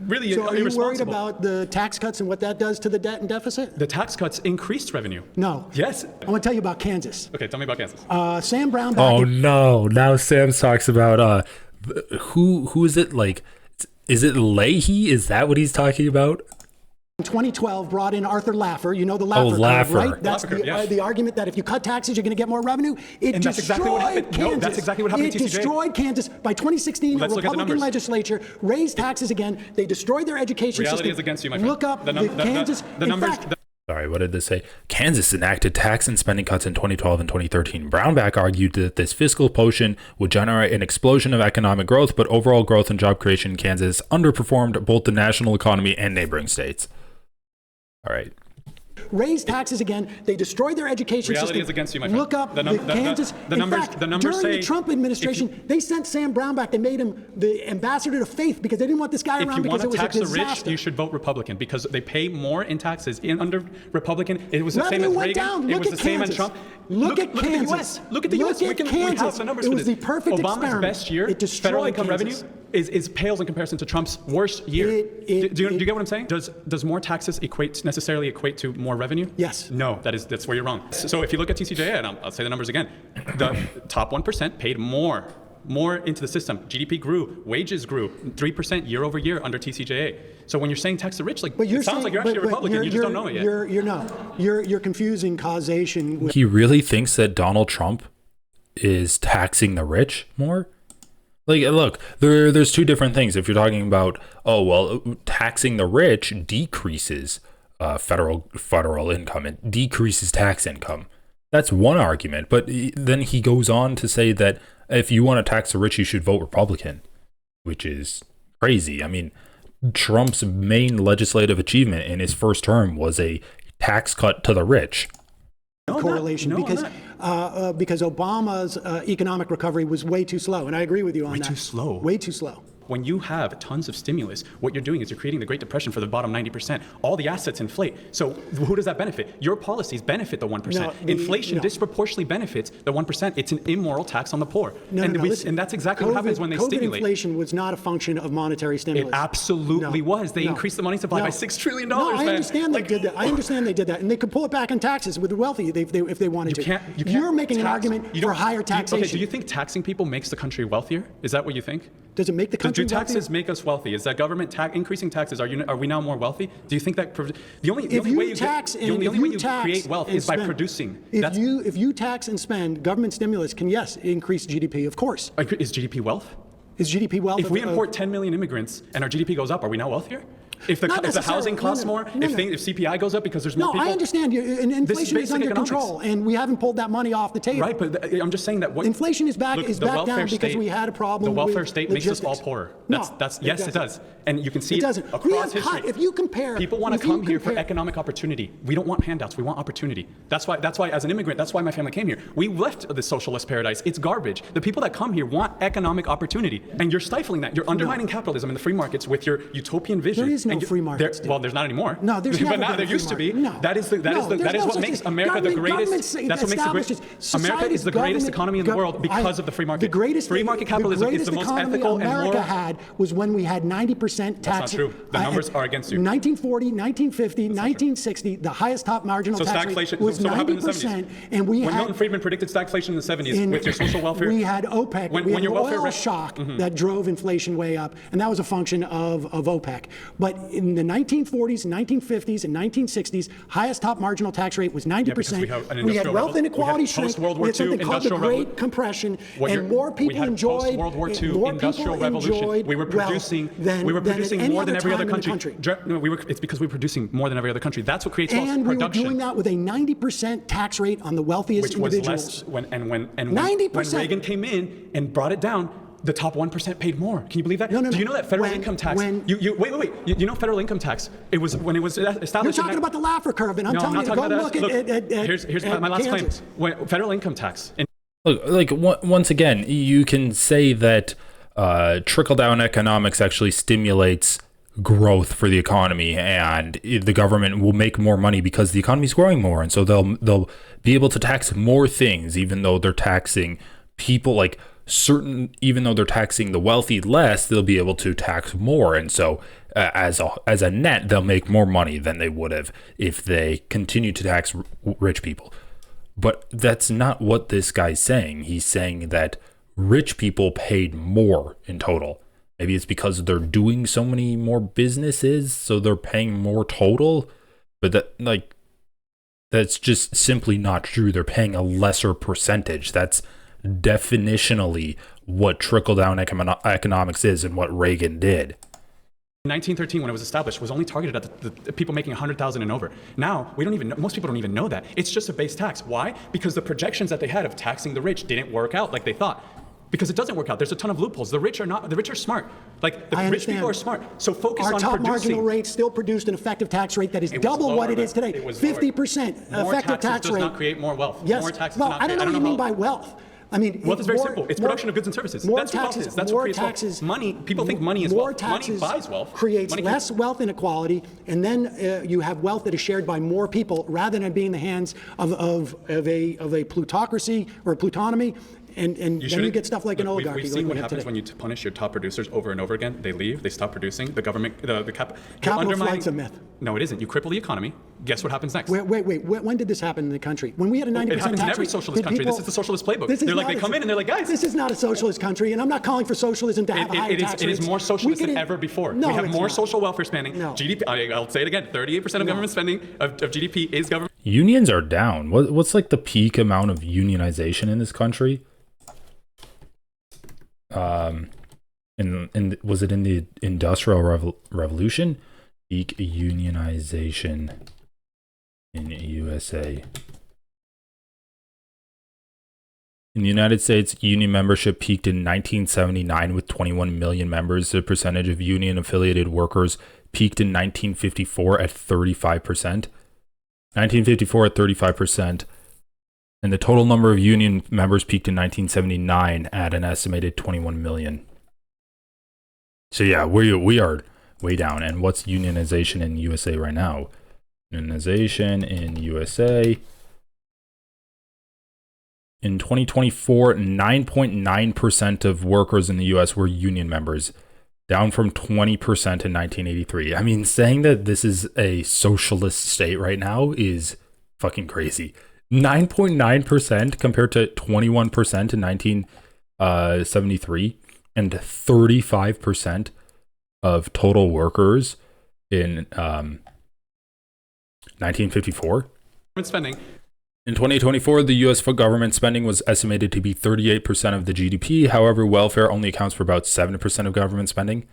Really so are you worried irresponsible. about the tax cuts and what that does to the debt and deficit? The tax cuts increased revenue. No. Yes. I want to tell you about Kansas. Okay, tell me about Kansas. Sam Brown. Oh no! Now Sam talks about who is it? Like, is it Leahy? Is that what he's talking about? In 2012, brought in Arthur Laffer. You know the Laffer curve, Laffer. right? That's Laffer curve, yeah. the argument that if you cut taxes, you're going to get more revenue. It And that's exactly what happened. Kansas. No, that's exactly what happened It to TCJ. destroyed Kansas. By 2016, Let's a look at the Republican numbers. legislature raised taxes again. They destroyed their education Reality system. is against you, my friend. Look up Kansas. The In numbers. fact, Sorry, what did this say? Kansas enacted tax and spending cuts in 2012 and 2013. Brownback argued that this fiscal potion would generate an explosion of economic growth, but overall growth and job creation in Kansas underperformed both the national economy and neighboring states. All right. raised taxes again. They destroyed their education Reality system. is against you, my friend. Look up Kansas. The numbers during say the Trump administration, they sent Sam Brown back. They made him the ambassador to faith because they didn't want this guy if around you because want it to was a tax the disaster. rich, you should vote Republican because they pay more in taxes under Republican. It was the Revenue same as went Reagan. down. It Look was at the same as Kansas. Trump. Look at at the Kansas. U.S. Look at the Look U.S. at We Kansas. have the numbers It for was this. the perfect Obama's experiment. best year, It destroyed federal income Kansas. revenue is pales in comparison to Trump's worst year. Do you get what I'm saying? Does more taxes necessarily equate to more revenue? Yes. No, that's where you're wrong. So if you look at TCJA, and I'll say the numbers again, the top 1% paid more into the system. GDP grew, wages grew 3% year over year under TCJA. So when you're saying tax the rich, it sounds like you're actually a Republican. You just don't know it yet. You're confusing causation with. He really thinks that Donald Trump is taxing the rich more? Like, look, there's two different things. If you're talking about, taxing the rich decreases federal income, it decreases tax income. That's one argument. But then he goes on to say that if you want to tax the rich, you should vote Republican, which is crazy. I mean, Trump's main legislative achievement in his first term was a tax cut to the rich. Correlation because Obama's economic recovery was way too slow, and I agree with you on that. Way too slow. Way too slow. When you have tons of stimulus, what you're doing is you're creating the Great Depression for the bottom 90%. All the assets inflate. So who does that benefit? Your policies benefit the 1%. Inflation disproportionately benefits the 1%. It's an immoral tax on the poor. Listen, and that's exactly what happens when they COVID stimulate. inflation was not a function of monetary stimulus. It absolutely was. They increased the money supply by $6 trillion. No, I understand they did that. I understand they did that, and they could pull it back on taxes with the wealthy if they wanted to. You're making an argument for higher taxation. Do you think taxing people makes the country wealthier? Is that what you think? Does it make the country wealthier? Do taxes make us wealthy? Is that government increasing taxes? Are we now more wealthy? Do you think that the only way you create wealth is by producing? If you tax and spend, government stimulus can increase GDP. Of course. Is GDP wealth? Is GDP wealth? If we import 10 million immigrants and our GDP goes up, are we now wealthier? If the housing costs more, if CPI goes up because there's more people. No, I understand. Inflation is under control, and we haven't pulled that money off the table. Right, but I'm just saying that inflation is back down because we had a problem. The welfare state makes us all logistics. poorer. Yes, it does, and you can see it doesn't. Across history. If you compare, people want to come here for economic opportunity. We don't want handouts. We want opportunity. That's why, as an immigrant, that's why my family came here. We left the socialist paradise. It's garbage. The people that come here want economic opportunity, and you're stifling that. You're undermining capitalism and the free markets with your utopian vision. There is no free market. Well, there's not anymore. No, there's never but now been there a free used to be. market. No. That is what makes America the greatest. That's what makes America is the greatest economy in the world because of the free market. Free market capitalism is the most ethical and moral. America had was when we had 90% tax. That's not true. The numbers are against you. 1940, 1950, 1960, the highest top marginal tax rate was 90%, and we had. When Milton Friedman predicted stagflation in the 70s with your social welfare. We had OPEC. We had your welfare oil shock that drove inflation way up, and that was a function of OPEC. But But in the 1940s, 1950s, and 1960s, highest top marginal tax rate was 90%. We had wealth inequality shrink. We had something called the Great Compression, and more people enjoyed World War II industrial revolution. We were producing more than every other country. It's because we were producing more than every other country. That's what creates wealth. And we production. were doing that with a 90% tax rate on the wealthiest individuals. When 90%. When Reagan came in and brought it down, the top 1% paid more. Can you believe that? No. Do you know that federal income tax? Wait. You know federal income tax? It was when it was established. You're talking about the Laffer curve, and I'm telling you to go look at here's my last claim. When federal income tax. Once again, you can say that trickle-down economics actually stimulates growth for the economy, and the government will make more money because the economy is growing more, and so they'll be able to tax more things, even though they're taxing people even though they're taxing the wealthy less, they'll be able to tax more, and so as a net, they'll make more money than they would have if they continue to tax rich people. But that's not what this guy's saying. He's saying that rich people paid more in total. Maybe it's because they're doing so many more businesses, so they're paying more total. But that's just simply not true. They're paying a lesser percentage. That's definitionally what trickle-down economics is and what Reagan did. 1913, when it was established, was only targeted at the people making 100,000 and over. Now, we don't even know, most people don't even know that. It's just a base tax. Why? Because the projections that they had of taxing the rich didn't work out like they thought. Because it doesn't work out. There's a ton of loopholes. The rich are smart. Rich people are smart. So focus on producing. Our top marginal rate still produced an effective tax rate that is double what it is today. 50% effective tax rate. Does not create more wealth. Yes. More taxes Well, I don't know what you mean by wealth. I mean, wealth is very simple. It's production of goods and services. That's what wealth is. That's what creates wealth. Money. People think money is wealth. Money buys wealth. Creates less wealth inequality, and then you have wealth that is shared by more people, rather than being in the hands of a plutocracy or a plutonomy. And then you get stuff like an oligarchy. We've seen what happens when you punish your top producers over and over again. They leave. They stop producing. The government, capital flight's a myth. No, it isn't. You cripple the economy. Guess what happens next? Wait. When did this happen in the country? When we had a 90% tax rate. It happens in every socialist country. This is the socialist playbook. They come in and they're like, guys. This is not a socialist country, and I'm not calling for socialism to have higher tax rates. It is more socialist than ever before. No, we have more social welfare spending. No. GDP. I'll say it again. 38% of government spending of GDP is government. Unions are down. What's the peak amount of unionization in this country? Was it in the Industrial Revolution? Peak unionization in USA. In the United States, union membership peaked in 1979 with 21 million members. The percentage of union-affiliated workers peaked in 1954 at 35%. 1954 at 35%. And the total number of union members peaked in 1979 at an estimated 21 million. So yeah, we are way down. And what's unionization in USA right now? Unionization in USA. In 2024, 9.9% of workers in the US were union members, down from 20% in 1983. I mean, saying that this is a socialist state right now is fucking crazy. 9.9% compared to 21% in 1973 and 35% of total workers in 1954. Spending. In 2024, the U.S. government spending was estimated to be 38% of the GDP. However, welfare only accounts for about 7% of government spending.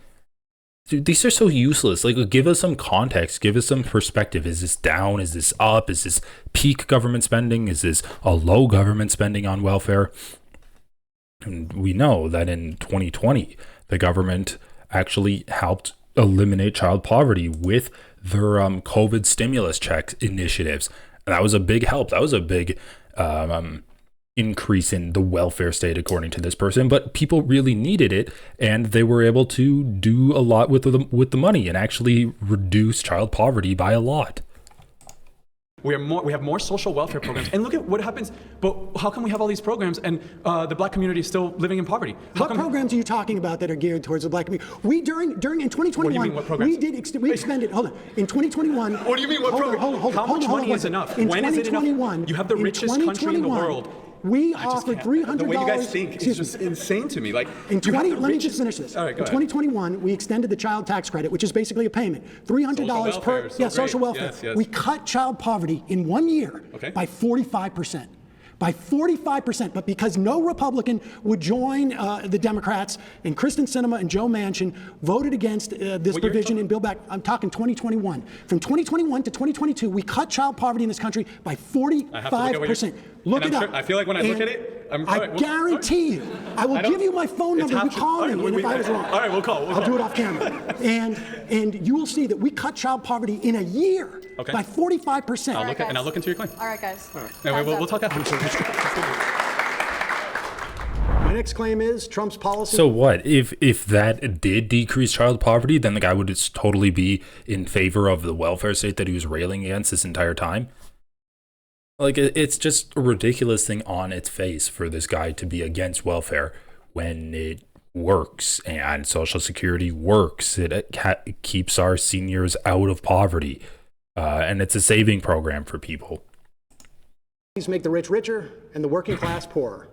Dude, these are so useless. Give us some context. Give us some perspective. Is this down? Is this up? Is this peak government spending? Is this a low government spending on welfare? And we know that in 2020, the government actually helped eliminate child poverty with their COVID stimulus check initiatives. And that was a big help. That was a big increase in the welfare state, according to this person, but people really needed it, and they were able to do a lot with the money and actually reduce child poverty by a lot. We have more social welfare programs, and look at what happens. But how come we have all these programs and the black community is still living in poverty? What programs are you talking about that are geared towards the black community? We during in 2021, what do you mean, what programs? we expended. Hold on, in 2021. What do you mean? What program? How much money is enough? When is it enough? You have the richest country in the world We offered $300. The way you guys think is just insane to me. Like, let me just finish this. All right, go in 2021, we extended the child tax credit, which is basically a payment, $300 per social welfare. Yes. We cut child poverty in 1 year by 45%. By 45%, but because no Republican would join the Democrats, and Kristen Sinema and Joe Manchin voted against this provision in Build Back. I'm talking 2021. From 2021 to 2022, we cut child poverty in this country by 45%. Look it up. I feel like when I look at it, I guarantee you, I will give you my phone number. You call me, and if I was wrong, all right, we'll call. I'll do it off camera. And you will see that we cut child poverty in a year by 45%. I'll look into your claim. All right, guys. We'll talk after. My next claim is Trump's policy. So what? If that did decrease child poverty, then the guy would just totally be in favor of the welfare state that he was railing against this entire time? Like, it's just a ridiculous thing on its face for this guy to be against welfare when it works and Social Security works. It keeps our seniors out of poverty, and it's a saving program for people. Make the rich richer and the working class poorer.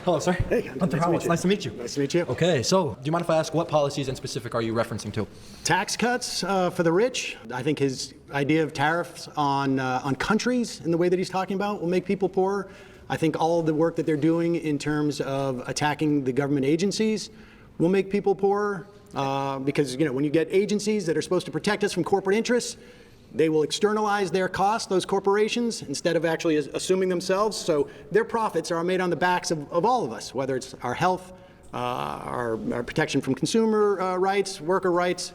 Hello, sir. Hey, Hunter Howard. Nice to meet you. Nice to meet you. Okay, so do you mind if I ask what policies in specific are you referencing to? Tax cuts for the rich. I think his idea of tariffs on countries and the way that he's talking about will make people poorer. I think all of the work that they're doing in terms of attacking the government agencies will make people poorer because when you get agencies that are supposed to protect us from corporate interests, they will externalize their costs, those corporations, instead of actually assuming themselves. So their profits are made on the backs of all of us, whether it's our health, our protection from consumer rights, worker rights.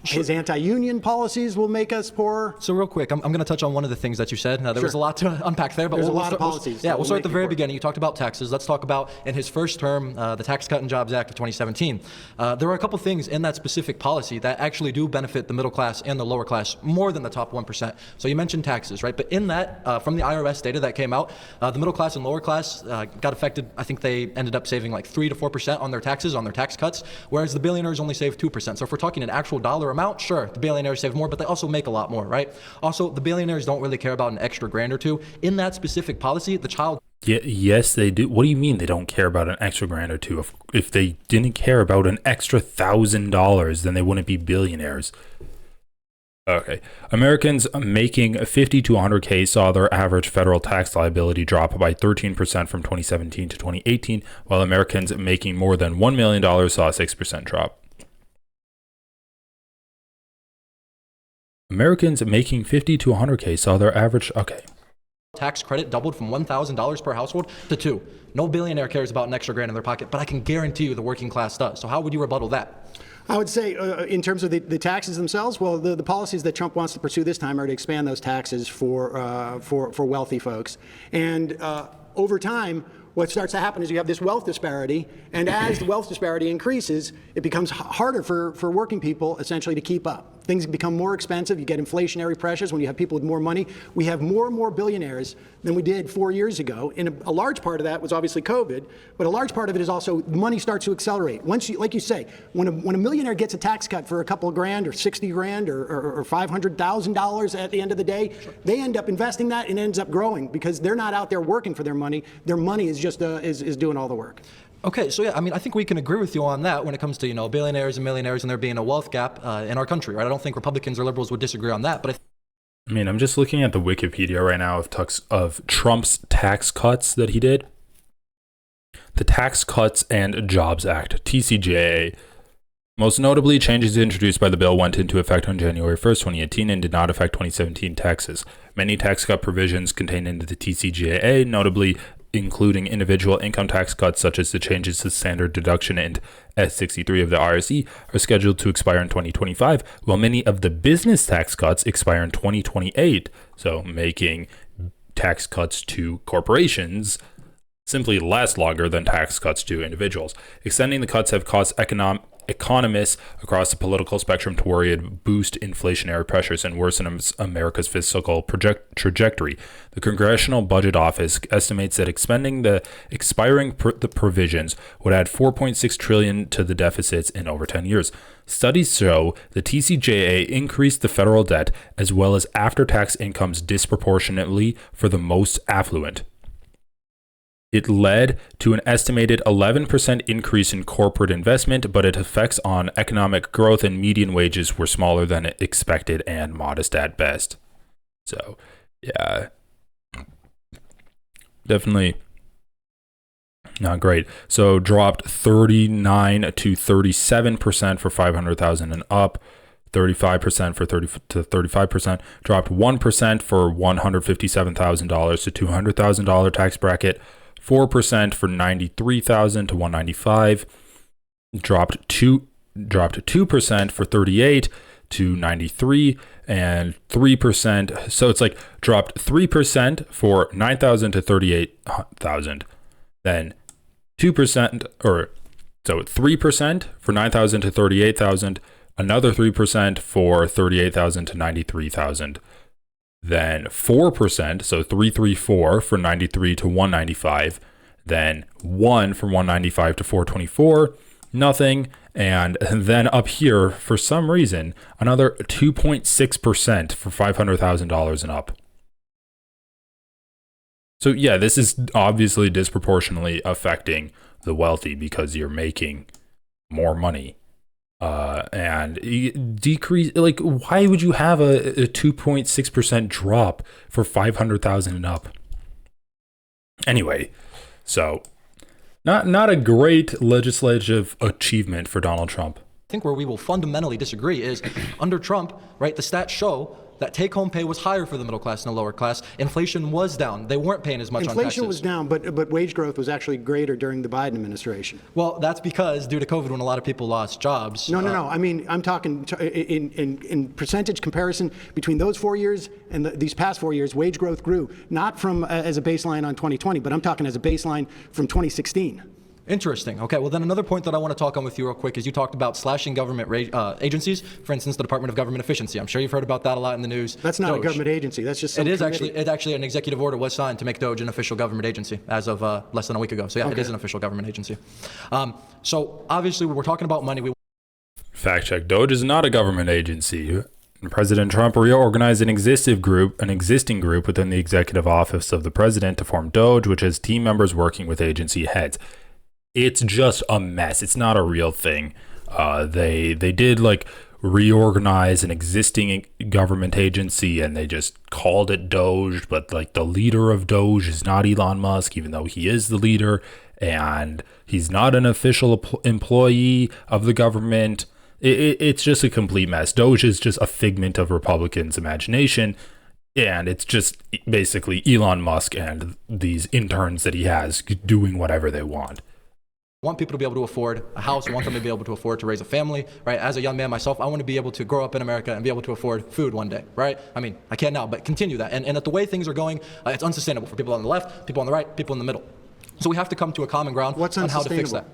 His anti-union policies will make us poorer. So real quick, I'm going to touch on one of the things that you said. Now, there was a lot to unpack there, but there's a lot of policies. We'll start at the very beginning. You talked about taxes. Let's talk about, in his first term, the Tax Cut and Jobs Act of 2017. There are a couple things in that specific policy that actually do benefit the middle class and the lower class more than the top 1%. So you mentioned taxes, right? But in that, from the IRS data that came out, the middle class and lower class got affected. I think they ended up saving like 3 to 4% on their taxes, on their tax cuts, whereas the billionaires only save 2%. So if we're talking an actual dollar amount, sure, the billionaires save more, but they also make a lot more, right? Also, the billionaires don't really care about an extra grand or two. In that specific policy, the child... Yes, they do. What do you mean they don't care about an extra grand or two? If they didn't care about an extra $1,000, then they wouldn't be billionaires. Okay. Americans making 50 to 100K saw their average federal tax liability drop by 13% from 2017 to 2018, while Americans making more than $1 million saw a 6% drop. Americans making 50 to 100K saw their average... Okay. Tax credit doubled from $1,000 per household to $2,000. No billionaire cares about an extra grand in their pocket, but I can guarantee you the working class does. So how would you rebuttal that? I would say in terms of the taxes themselves, well, the policies that Trump wants to pursue this time are to expand those taxes for wealthy folks. And over time, what starts to happen is you have this wealth disparity, and as the wealth disparity increases, it becomes harder for working people essentially to keep up. Things become more expensive. You get inflationary pressures when you have people with more money. We have more and more billionaires than we did 4 years ago. And a large part of that was obviously COVID, but a large part of it is also money starts to accelerate. Once you, like you say, when a millionaire gets a tax cut for a couple of grand or 60 grand or $500,000 at the end of the day, they end up investing that and it ends up growing because they're not out there working for their money. Their money is just is doing all the work. Okay, so yeah, I mean, I think we can agree with you on that when it comes to, billionaires and millionaires and there being a wealth gap in our country, right? I don't think Republicans or liberals would disagree on that, but I mean, I'm just looking at the Wikipedia right now of Trump's tax cuts that he did. The Tax Cuts and Jobs Act, TCJA. Most notably, changes introduced by the bill went into effect on January 1st, 2018 and did not affect 2017 taxes. Many tax cut provisions contained into the TCJA, notably including individual income tax cuts such as the changes to standard deduction and S63 of the RSE, are scheduled to expire in 2025, while many of the business tax cuts expire in 2028, so making tax cuts to corporations simply last longer than tax cuts to individuals. Extending the cuts have caused economists across the political spectrum to worry it'd boost inflationary pressures and worsen America's fiscal trajectory. The Congressional Budget Office estimates that expending the expiring the provisions would add $4.6 trillion to the deficits in over 10 years. Studies show the TCJA increased the federal debt as well as after-tax incomes disproportionately for the most affluent. It led to an estimated 11% increase in corporate investment, but its effects on economic growth and median wages were smaller than expected and modest at best. So, yeah, definitely not great. So dropped 39 to 37% for 500,000 and up, 35% for 30 to 35%, dropped 1% for $157,000 to $200,000 tax bracket, 4% for 93,000 to 195, dropped 2% for 38 to 93, and 3%. So it's like dropped 3% for 9,000 to 38,000, then 2%, or so 3% for 9,000 to 38,000, another 3% for 38,000 to 93,000. Then 4%, so 334 for 93 to 195, then 1 from 195 to 424, nothing, and then up here, for some reason, another 2.6% for $500,000 and up. So yeah, this is obviously disproportionately affecting the wealthy because you're making more money. And decrease, like, why would you have a 2.6% drop for 500,000 and up? Anyway, so not a great legislative achievement for Donald Trump. I think where we will fundamentally disagree is under Trump, right? The stats show that take-home pay was higher for the middle class and the lower class. Inflation was down. They weren't paying as much on taxes. Inflation was down, but wage growth was actually greater during the Biden administration. Well, that's because due to COVID, when a lot of people lost jobs. No. I mean, I'm talking in percentage comparison between those 4 years and these past 4 years, wage growth grew, not from as a baseline on 2020, but I'm talking as a baseline from 2016. Interesting. Okay, well then another point that I want to talk on with you real quick is you talked about slashing government agencies, for instance, the Department of Government Efficiency. I'm sure you've heard about that a lot in the news. That's not a government agency. That's just some committee. It actually an executive order was signed to make DOJ an official government agency as of less than a week ago. So yeah, okay. It is an official government agency. So obviously we're talking about money. Fact check. DOJ is not a government agency. President Trump reorganized an existing group within the executive office of the president to form DOJ, which has team members working with agency heads. It's just a mess. It's not a real thing. They did like reorganize an existing government agency and they just called it DOJ, but like the leader of DOJ is not Elon Musk, even though he is the leader, and he's not an official employee of the government. It's just a complete mess. DOJ is just a figment of Republicans' imagination, and it's just basically Elon Musk and these interns that he has doing whatever they want. Want people to be able to afford a house, want them to be able to afford to raise a family, right? As a young man myself, I want to be able to grow up in America and be able to afford food one day, right? I mean, I can't now, but continue that. And at the way things are going, it's unsustainable for people on the left, people on the right, people in the middle. So we have to come to a common ground on how to fix that.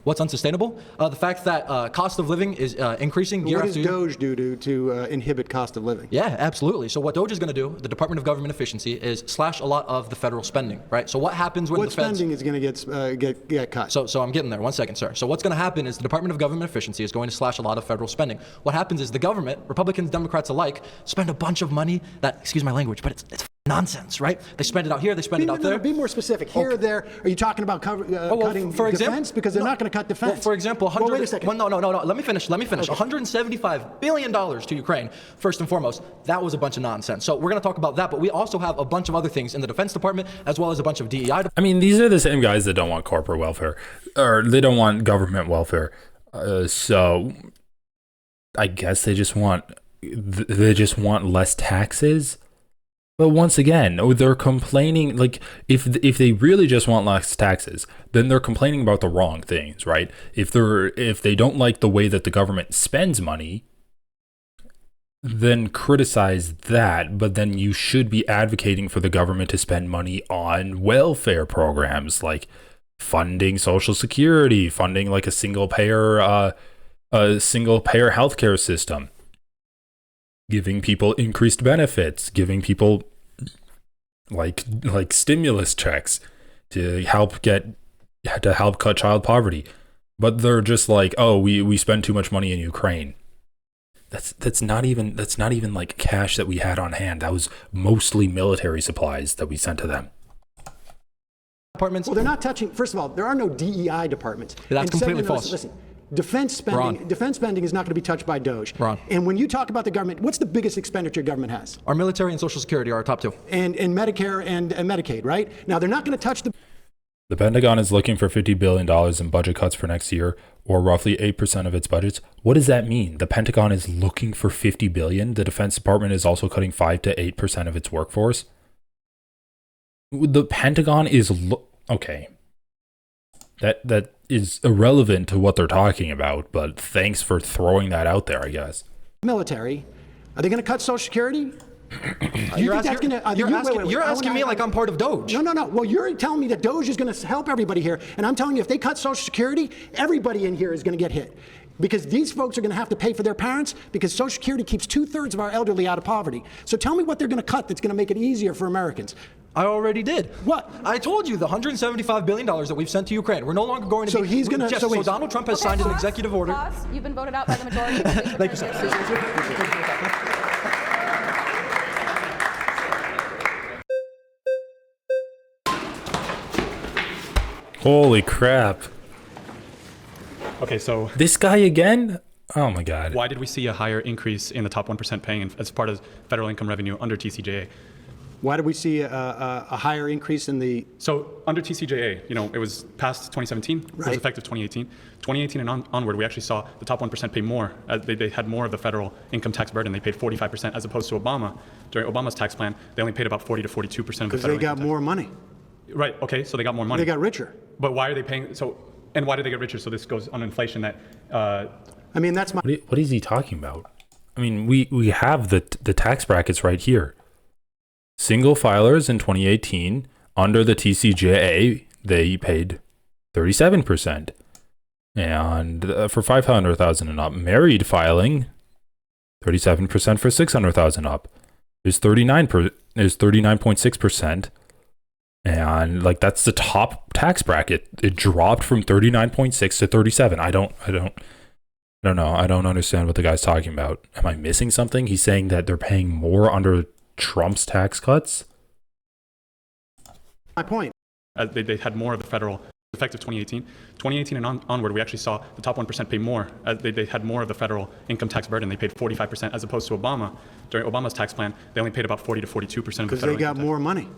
What's unsustainable? The fact that cost of living is increasing year after year. What does DOJ do to inhibit cost of living? Yeah, absolutely. So what DOJ is going to do, the Department of Government Efficiency, is slash a lot of the federal spending, right? So what happens when the feds... What spending is going to get cut? So I'm getting there. 1 second, sir. So what's going to happen is the Department of Government Efficiency is going to slash a lot of federal spending. What happens is the government, Republicans, Democrats alike, spend a bunch of money that, excuse my language, but it's nonsense, right? They spend it out here, they spend it out there. Be more specific. Here or there. Are you talking about cutting defense? Because they're not going to cut defense. Well, for example, wait a second. No. Let me finish. Okay. $175 billion to Ukraine, first and foremost. That was a bunch of nonsense. So we're going to talk about that, but we also have a bunch of other things in the Defense Department, as well as a bunch of DEI. I mean, these are the same guys that don't want corporate welfare, or they don't want government welfare. So I guess they just want less taxes. But once again, they're complaining, like, if they really just want less taxes, then they're complaining about the wrong things, right? If they don't like the way that the government spends money, then criticize that, but then you should be advocating for the government to spend money on welfare programs, like funding Social Security, funding like a single payer a single-payer healthcare system, giving people increased benefits, giving people like stimulus checks to help cut child poverty. But they're just like, oh, we spend too much money in Ukraine. That's not even like cash that we had on hand. That was mostly military supplies that we sent to them. Departments. Well, they're not touching. First of all, there are no DEI departments. That's completely false. Listen, defense spending is not going to be touched by Doge. Wrong. And when you talk about the government, what's the biggest expenditure government has? Our military and Social Security are our top two. And Medicare and Medicaid, right? Now they're not going to touch The Pentagon is looking for $50 billion in budget cuts for next year, or roughly 8% of its budgets. What does that mean? The Pentagon is looking for $50 billion. The Defense Department is also cutting 5 to 8% of its workforce. The Pentagon is okay. That is irrelevant to what they're talking about, but thanks for throwing that out there, I guess. Military. Are they going to cut Social Security? You're asking me like I'm part of Doge. No. Well, you're telling me that Doge is going to help everybody here, and I'm telling you if they cut Social Security, everybody in here is going to get hit. Because these folks are going to have to pay for their parents because Social Security keeps 2/3 of our elderly out of poverty. So tell me what they're going to cut that's going to make it easier for Americans. I already did. What? I told you the $175 billion that we've sent to Ukraine. We're no longer going to So he's going to... Yes, so Donald Trump has signed an executive order. Pause. You've been voted out by the majority. Thank you, sir. Holy crap. Okay, so this guy again? Oh my God. Why did we see a higher increase in the top 1% paying as part of federal income revenue under TCJA? Why did we see a higher increase in the... So under TCJA, it was passed 2017, it was effective 2018. 2018 and onward, we actually saw the top 1% pay more. They had more of the federal income tax burden. They paid 45% as opposed to Obama. During Obama's tax plan, they only paid about 40 to 42% of the federal Because they got more money. Right, okay, so they got more money. They got richer. But why are they paying, and why did they get richer? So this goes on inflation that... I mean, that's my... What is he talking about? I mean, we have the tax brackets right here. Single filers in 2018, under the TCJA, they paid 37%. And for 500,000 and up, married filing, 37% for 600,000 up. There's 39.6%. And like that's the top tax bracket. It dropped from 39.6 to 37. I don't know. I don't understand what the guy's talking about. Am I missing something? He's saying that they're paying more under Trump's tax cuts? My point. They had more of the federal, effective 2018. 2018 and onward, we actually saw the top 1% pay more. They had more of the federal income tax burden. They paid 45% as opposed to Obama. During Obama's tax plan, they only paid about 40 to 42% of the federal Because they got more money.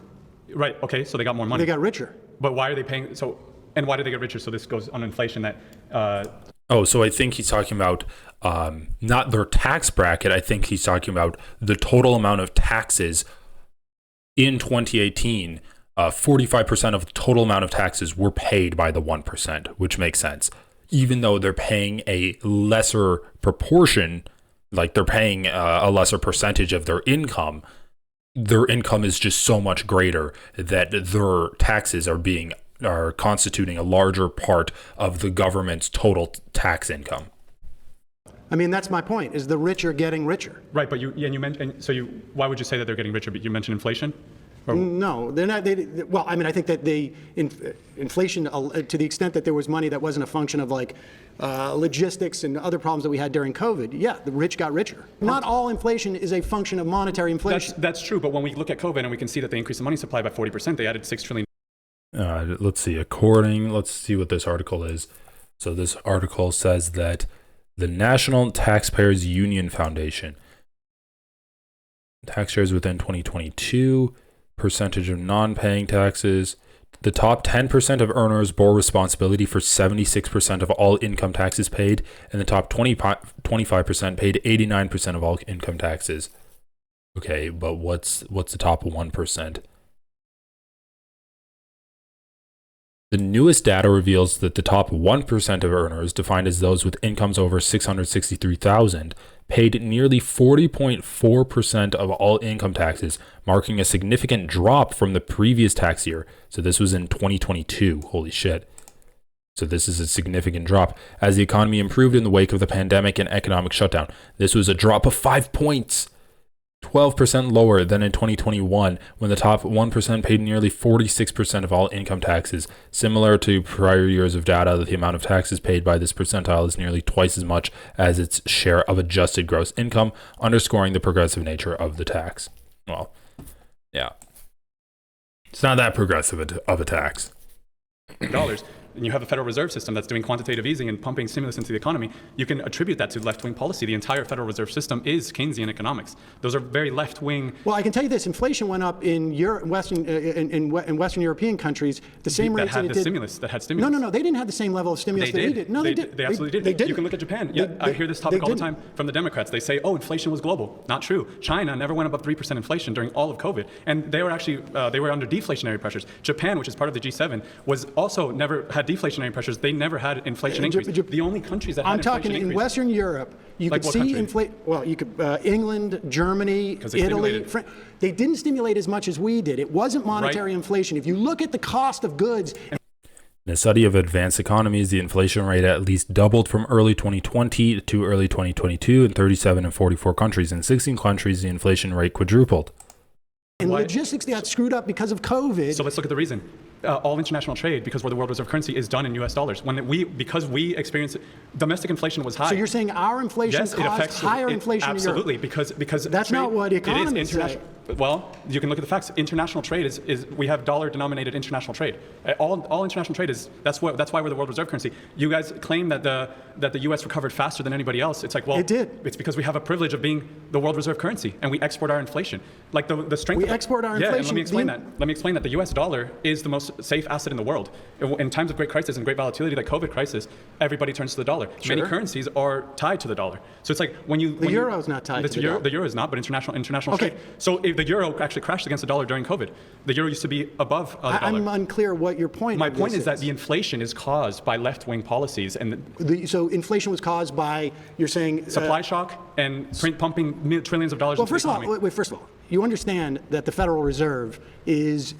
Right, okay, so they got more money. They got richer. But why are they paying, and why did they get richer? So this goes on inflation that... So I think he's talking about not their tax bracket. I think he's talking about the total amount of taxes in 2018. 45% of the total amount of taxes were paid by the 1%, which makes sense. Even though they're paying a lesser proportion, like they're paying a lesser percentage of their income is just so much greater that their taxes are constituting a larger part of the government's total tax income. I mean, that's my point, is the rich are getting richer. Right, but you mentioned, why would you say that they're getting richer? But you mentioned inflation? No, they're not. I think that inflation, to the extent that there was money that wasn't a function of logistics and other problems that we had during COVID. Yeah, the rich got richer. Not all inflation is a function of monetary inflation. That's true, but when we look at COVID and we can see that they increased the money supply by 40%, they added $6 trillion. Let's see. Let's see what this article is. So this article says that the National Taxpayers Union Foundation, taxpayers within 2022, percentage of non-paying taxes. The top 10% of earners bore responsibility for 76% of all income taxes paid, and the top 25% paid 89% of all income taxes. Okay, but what's the top 1%? The newest data reveals that the top 1% of earners, defined as those with incomes over $663,000, paid nearly 40.4% of all income taxes, marking a significant drop from the previous tax year. So this was in 2022. Holy shit. So this is a significant drop as the economy improved in the wake of the pandemic and economic shutdown. This was a drop of 5 points, 12% lower than in 2021, when the top 1% paid nearly 46% of all income taxes. Similar to prior years of data, the amount of taxes paid by this percentile is nearly twice as much as its share of adjusted gross income, underscoring the progressive nature of the tax. Well, yeah. It's not that progressive of a tax. Dollars. And you have a Federal Reserve System that's doing quantitative easing and pumping stimulus into the economy, you can attribute that to left-wing policy. The entire Federal Reserve System is Keynesian economics. Those are very left-wing. Well, I can tell you this: inflation went up in Western European countries the same rates that had it did. Stimulus. That had stimulus. No, they didn't have the same level of stimulus that we did. No, they did. They absolutely did. They You can look at Japan. I hear this topic all the time from the Democrats. They say, "Oh, inflation was global." Not true. China never went above 3% inflation during all of COVID, and they were actually they were under deflationary pressures. Japan, which is part of the G7, was also never had deflationary pressures. They never had inflation increase. The only countries that had I'm inflation talking in increase, Western Europe, you Like could what see country? inflation. Well, you could England, Germany, they Italy. stimulated. They didn't stimulate as much as we did. It wasn't monetary inflation. If you look at the cost of goods. In a study of advanced economies, the inflation rate at least doubled from early 2020 to early 2022 in 37 and 44 countries. In 16 countries, the inflation rate quadrupled. And logistics got screwed up because of COVID. So let's look at the reason. All international trade, because we're the world reserve currency, is done in U.S. dollars. Because we experience domestic inflation was high. So you're saying our inflation caused higher inflation in Europe? Absolutely, because that's not what economists say. Well, you can look at the facts. International trade is we have dollar-denominated international trade. All international trade is that's why we're the world reserve currency. You guys claim that the U.S. recovered faster than anybody else. It's like, well, it did. It's because we have a privilege of being the world reserve currency, and we export our inflation. Like the strength. We export our inflation. Yeah, and let me explain that the U.S. dollar is the most safe asset in the world. In times of great crisis and great volatility, like COVID crisis, everybody turns to the dollar. Sure. Many currencies are tied to the dollar. So it's like when you the euro is not tied to the dollar. The euro is not, but international trade. So if the euro actually crashed against the dollar during COVID, the euro used to be above the dollar. I'm unclear what your point. My point is that the inflation is caused by left-wing policies, and so inflation was caused by, you're saying, supply shock and pumping trillions of dollars. Well, into the economy. first of all, you understand that the Federal Reserve is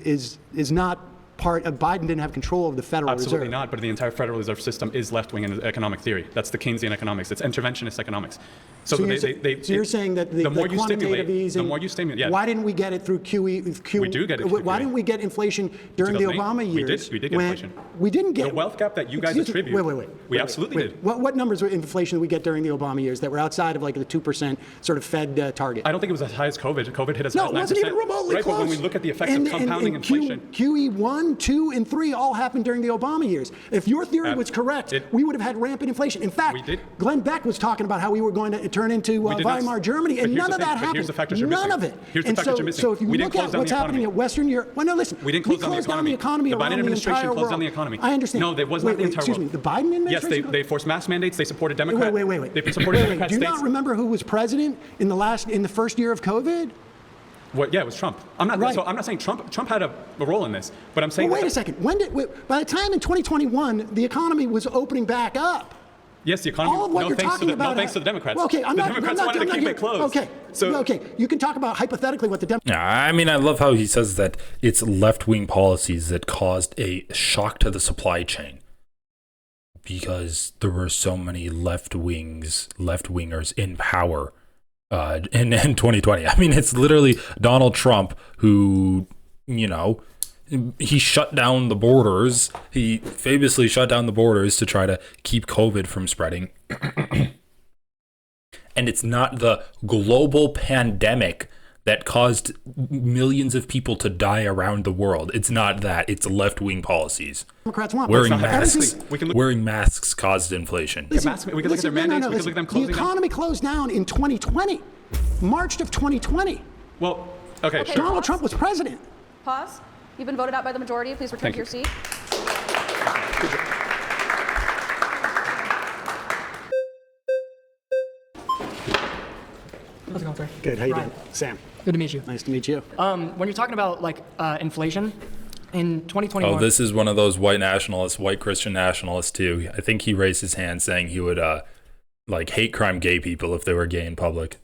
not part of Biden. Didn't have control of the Federal Reserve. Absolutely not, but the entire Federal Reserve System is left-wing in economic theory. That's the Keynesian economics. It's interventionist economics. So you're saying that the more you quantitative easing, the more you stimulate. Yeah. Why didn't we get it through QE? We do get it through Why QE. didn't we get inflation during the Obama years? We did get inflation. We didn't get the wealth gap that you guys attribute. We absolutely did. What numbers of inflation did we get during the Obama years that were outside of like the 2% sort of Fed target? I don't think it was as high as COVID. COVID hit us. No, it wasn't even remotely right, close. But when we look at the effects of compounding inflation, QE 1, 2, and 3 all happened during the Obama years. If your theory was correct, we would have had rampant inflation. In fact, Glenn Beck was talking about how we were going to turn into Weimar Germany, and none of that happened. Here's the factors you're none missing. of it. Here's the factors you're missing. So if you look at what's happening in Western Europe, well, no, listen. We didn't close down the economy. The Biden administration closed down the economy. I understand. No, that was not the entire world. Excuse me. The Biden administration. Yes, they forced mask mandates. They supported Democrats. Wait. They supported Democrat Do you states. not remember who was president in the first year of COVID? Yeah, it was Trump. I'm not saying Trump had a role in this, but I'm saying. Well, wait a second. By the time in 2021, the economy was opening back up. Yes, the economy. All of what you're talking about. No thanks to the Democrats. Well, okay, the Democrats wanted to keep it closed. Okay, you can talk about hypothetically what the Democrats. Yeah, I mean, I love how he says that it's left-wing policies that caused a shock to the supply chain because there were so many left-wingers in power in 2020. I mean, it's literally Donald Trump who, he shut down the borders. He famously shut down the borders to try to keep COVID from spreading. And it's not the global pandemic that caused millions of people to die around the world. It's not that. It's left-wing policies. Democrats want Wearing masks caused inflation. We can look at their mandates. We can look at them closing down. The economy closed down in 2020, March of 2020. Well, okay, sure. Donald Trump was president. Pause. You've been voted out by the majority. Please return to your seat. How's it going, sir? Good. How you doing? Sam. Good to meet you. Nice to meet you. When you're talking about inflation in 2021. Oh, this is one of those white nationalists, white Christian nationalists too. I think he raised his hand saying he would hate crime gay people if they were gay in public.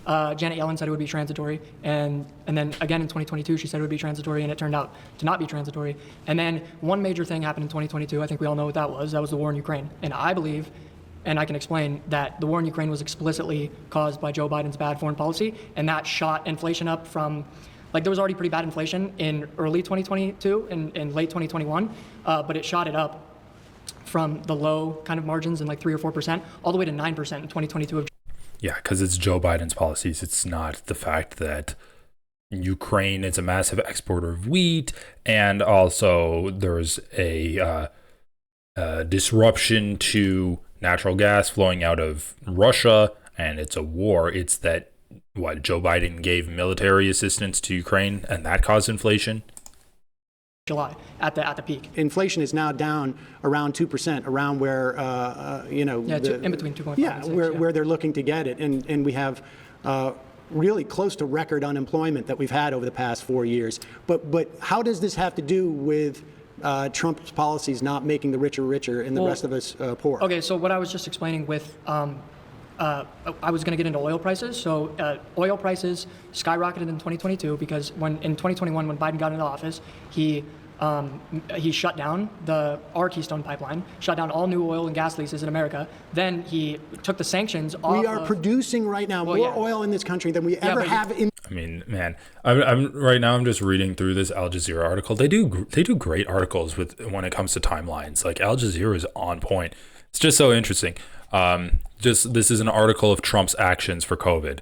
Janet Yellen said it would be transitory, and then again in 2022 she said it would be transitory, and it turned out to not be transitory. And then one major thing happened in 2022. I think we all know what that was. That was the war in Ukraine. And I believe, and I can explain, that the war in Ukraine was explicitly caused by Joe Biden's bad foreign policy, and that shot inflation up from, like, there was already pretty bad inflation in early 2022 and late 2021, but it shot it up from the low kind of margins in like 3 or 4% all the way to 9% in 2022. Yeah, because it's Joe Biden's policies. It's not the fact that Ukraine is a massive exporter of wheat, and also there's a disruption to natural gas flowing out of Russia, and it's a war. It's that Joe Biden gave military assistance to Ukraine, and that caused inflation. July at the peak. Inflation is now down around 2%, around where in between 2.5. Yeah, and 6, where they're looking to get it, and we have really close to record unemployment that we've had over the past 4 years. But how does this have to do with Trump's policies not making the richer richer and the rest of us poor? Okay, so what I was just explaining with I was going to get into oil prices. So oil prices skyrocketed in 2022 because in 2021, when Biden got into office, he shut down our Keystone pipeline, shut down all new oil and gas leases in America. Then he took the sanctions off. We are producing right now more oil in this country than we ever have in. I mean, man, I'm right now. I'm just reading through this Al Jazeera article. They do great articles when it comes to timelines. Like Al Jazeera is on point. It's just so interesting. This is an article of Trump's actions for COVID.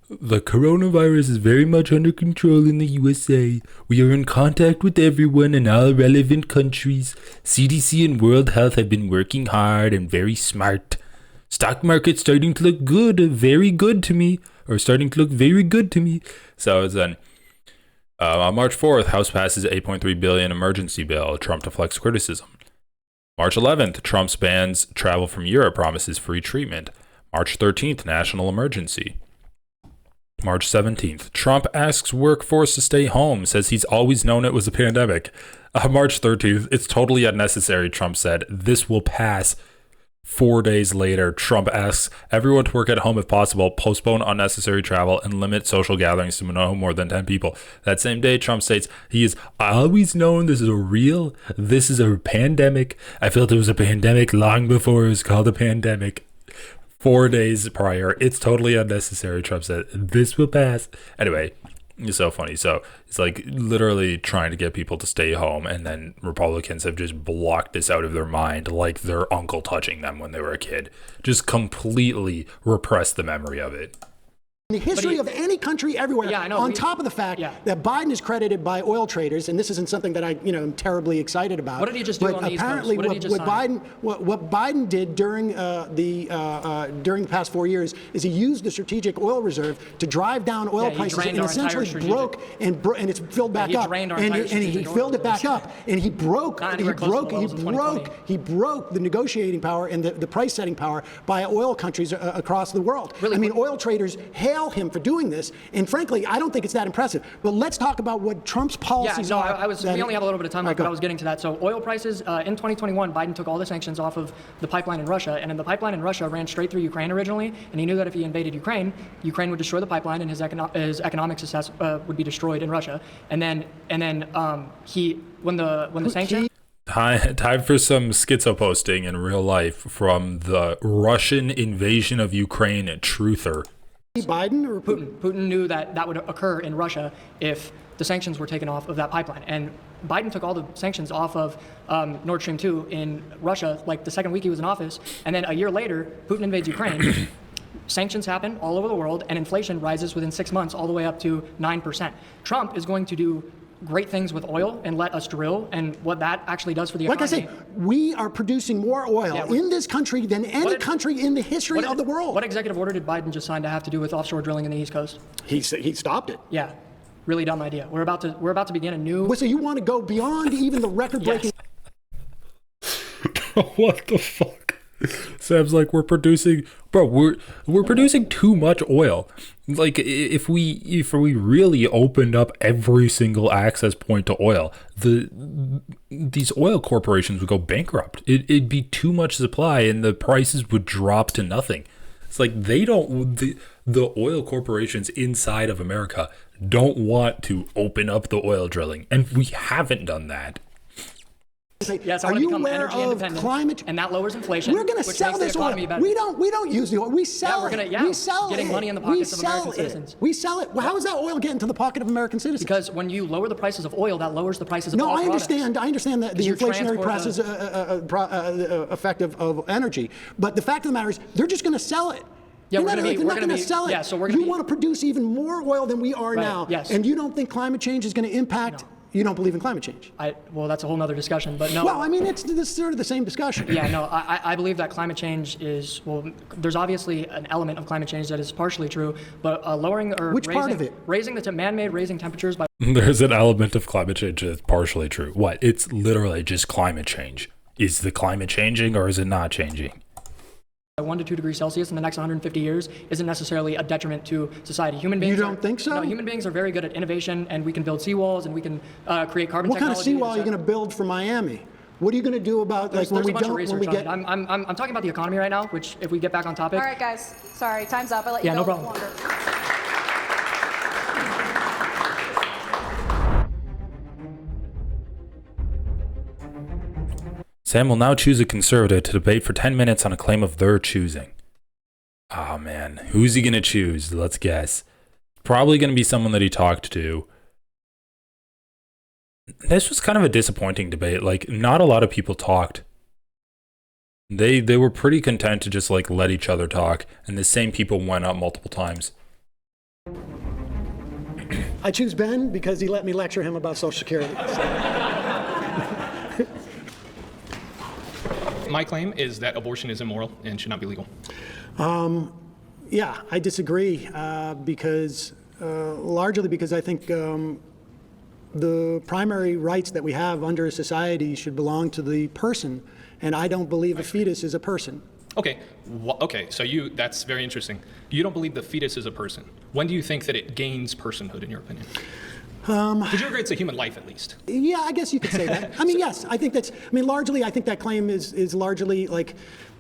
The coronavirus is very much under control in the USA. We are in contact with everyone in all relevant countries. CDC and World Health have been working hard and very smart. Stock market starting to look good, very good to me, or starting to look very good to me. So then, on March 4th, House passes $8.3 billion emergency bill. Trump deflects criticism. March 11th, Trump bans travel from Europe, promises free treatment. March 13th, national emergency. March 17th, Trump asks workforce to stay home, says he's always known it was a pandemic. March 13th, it's totally unnecessary, Trump said. This will pass. 4 days later, Trump asks everyone to work at home if possible, postpone unnecessary travel, and limit social gatherings to no more than 10 people. That same day, Trump states he has always known this is a pandemic. I felt it was a pandemic long before it was called a pandemic. 4 days prior, it's totally unnecessary, Trump said. This will pass. Anyway, it's so funny. So it's like literally trying to get people to stay home, and then Republicans have just blocked this out of their mind like their uncle touching them when they were a kid. Just completely repressed the memory of it. The history of any country everywhere. Yeah, I know. On top of the fact that Biden is credited by oil traders, and this isn't something that I, am terribly excited about. What did he just do on the East Coast? Apparently, what Biden did during the past 4 years is he used the strategic oil reserve to drive down oil prices and essentially broke and it's filled back up. And he filled it back up, and he broke the negotiating power and the price setting power by oil countries across the world. Really, I mean, oil traders hail him for doing this, and frankly, I don't think it's that impressive. But let's talk about what Trump's policies are. We only have a little bit of time left, but I was getting to that. So oil prices, in 2021, Biden took all the sanctions off of the pipeline in Russia, and then the pipeline in Russia ran straight through Ukraine originally, and he knew that if he invaded Ukraine, Ukraine would destroy the pipeline, and his economic success would be destroyed in Russia. And then when the sanctions. Time for some schizo posting in real life from the Russian invasion of Ukraine truther. Biden or Putin? Putin knew that would occur in Russia if the sanctions were taken off of that pipeline. And Biden took all the sanctions off of Nord Stream 2 in Russia, like the second week he was in office. And then a year later, Putin invades Ukraine. Sanctions happen all over the world, and inflation rises within 6 months all the way up to 9%. Trump is going to do great things with oil and let us drill, and what that actually does for the economy. Like I say, we are producing more oil in this country than any country in the history of the world. What executive order did Biden just sign to have to do with offshore drilling in the East Coast? He stopped it. Yeah, really dumb idea. We're about to begin a new. So you want to go beyond even the record-breaking? What the fuck? Sam's like, we're producing too much oil. Like if we really opened up every single access point to oil, these oil corporations would go bankrupt. It'd be too much supply and the prices would drop to nothing. It's like the oil corporations inside of America don't want to open up the oil drilling, and we haven't done that. Yes, I Are want to you become aware energy of independent, climate? and that lowers inflation. We're going to which sell makes the this oil. economy better. We don't use the oil. We sell we're gonna- it. yeah, we sell getting it. money in the We pockets of American sell it. citizens. We sell it. Well, how is that oil getting to the pocket of American citizens? Because when you lower the prices of oil, that lowers the prices of No, all I products. understand. I understand the you inflationary transport prices effect of energy. But the fact of the matter is, they're just going to sell it. Yeah, They're we're not gonna going to be- sell it. yeah, so we're gonna you be- want to produce even more oil than we are Right, now. yes. And you don't think climate change is going to impact? You don't believe in climate change? Well, that's a whole nother discussion, but no. Well, I mean, it's sort of the same discussion. Yeah, no, I believe that climate change is, well, there's obviously an element of climate change that is partially true, but lowering or Which raising, part of it? Raising the man-made raising temperatures by There's an element of climate change that's partially true. What? It's literally just climate change. Is the climate changing or is it not changing? 1 to 2 degrees Celsius in the next 150 years isn't necessarily a detriment to society. Human beings. You don't think so? No, human beings are very good at innovation, and we can build seawalls, and we can create carbon What kind of technology. seawall are you going to build for Miami? What are you going to do about There's when a we bunch of don't research when we on get? it. I'm talking about the economy right now, which if we get back on topic. All right, guys. Sorry, time's up. I'll let you Yeah, go no problem. longer. Sam will now choose a conservative to debate for 10 minutes on a claim of their choosing. Oh man, who's he going to choose? Let's guess. Probably going to be someone that he talked to. This was kind of a disappointing debate. Like, not a lot of people talked. They were pretty content to just like let each other talk, and the same people went up multiple times. I choose Ben because he let me lecture him about Social Security. My claim is that abortion is immoral and should not be legal. Yeah, I disagree because largely because I think the primary rights that we have under a society should belong to the person, and I don't believe a fetus is a person. Okay, okay, so that's very interesting. You don't believe the fetus is a person. When do you think that it gains personhood, in your opinion? Would you agree it's a human life, at least? Yeah, I guess you could say that. I mean, yes, I think largely, I think that claim is largely like,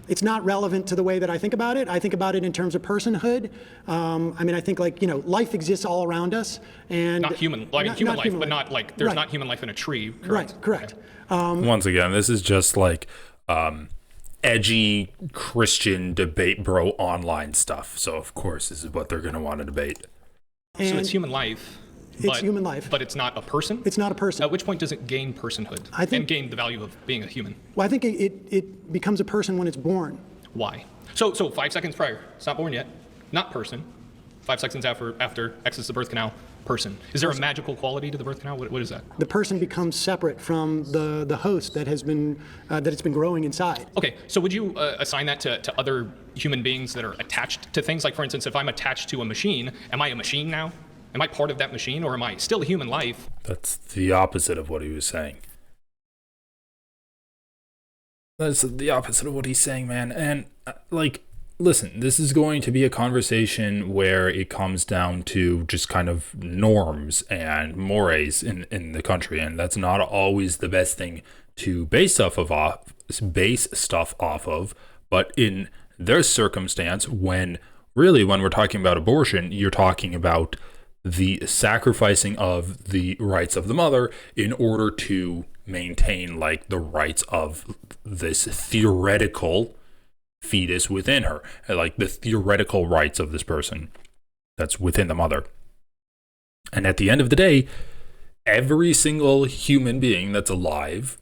it's not relevant to the way that I think about it. I think about it in terms of personhood. I mean, I think life exists all around us, and not human. Well, I mean, human life, but not like there's Right. not human life in a tree. Correct? Right, correct. Okay. Once again, this is just like edgy Christian debate bro online stuff. So of course, this is what they're going to want to debate. So it's human life. It's human life. But it's not a person? It's not a person. At which point does it gain personhood and gain the value of being a human? Well, I think it becomes a person when it's born. Why? So 5 seconds prior, it's not born yet, not person. 5 seconds after exits the birth canal, person. Is there a magical quality to the birth canal? What is that? The person becomes separate from the host that has been that it's been growing inside. Okay, so would you assign that to other human beings that are attached to things? Like, for instance, if I'm attached to a machine, am I a machine now? Am I part of that machine, or am I still a human life? That's the opposite of what he was saying. That's the opposite of what he's saying, man. And listen, this is going to be a conversation where it comes down to just kind of norms and mores in the country, and that's not always the best thing to base stuff off of. But in their circumstance, when we're talking about abortion, you're talking about the sacrificing of the rights of the mother in order to maintain the rights of this theoretical fetus within her, like the theoretical rights of this person that's within the mother. And at the end of the day, every single human being that's alive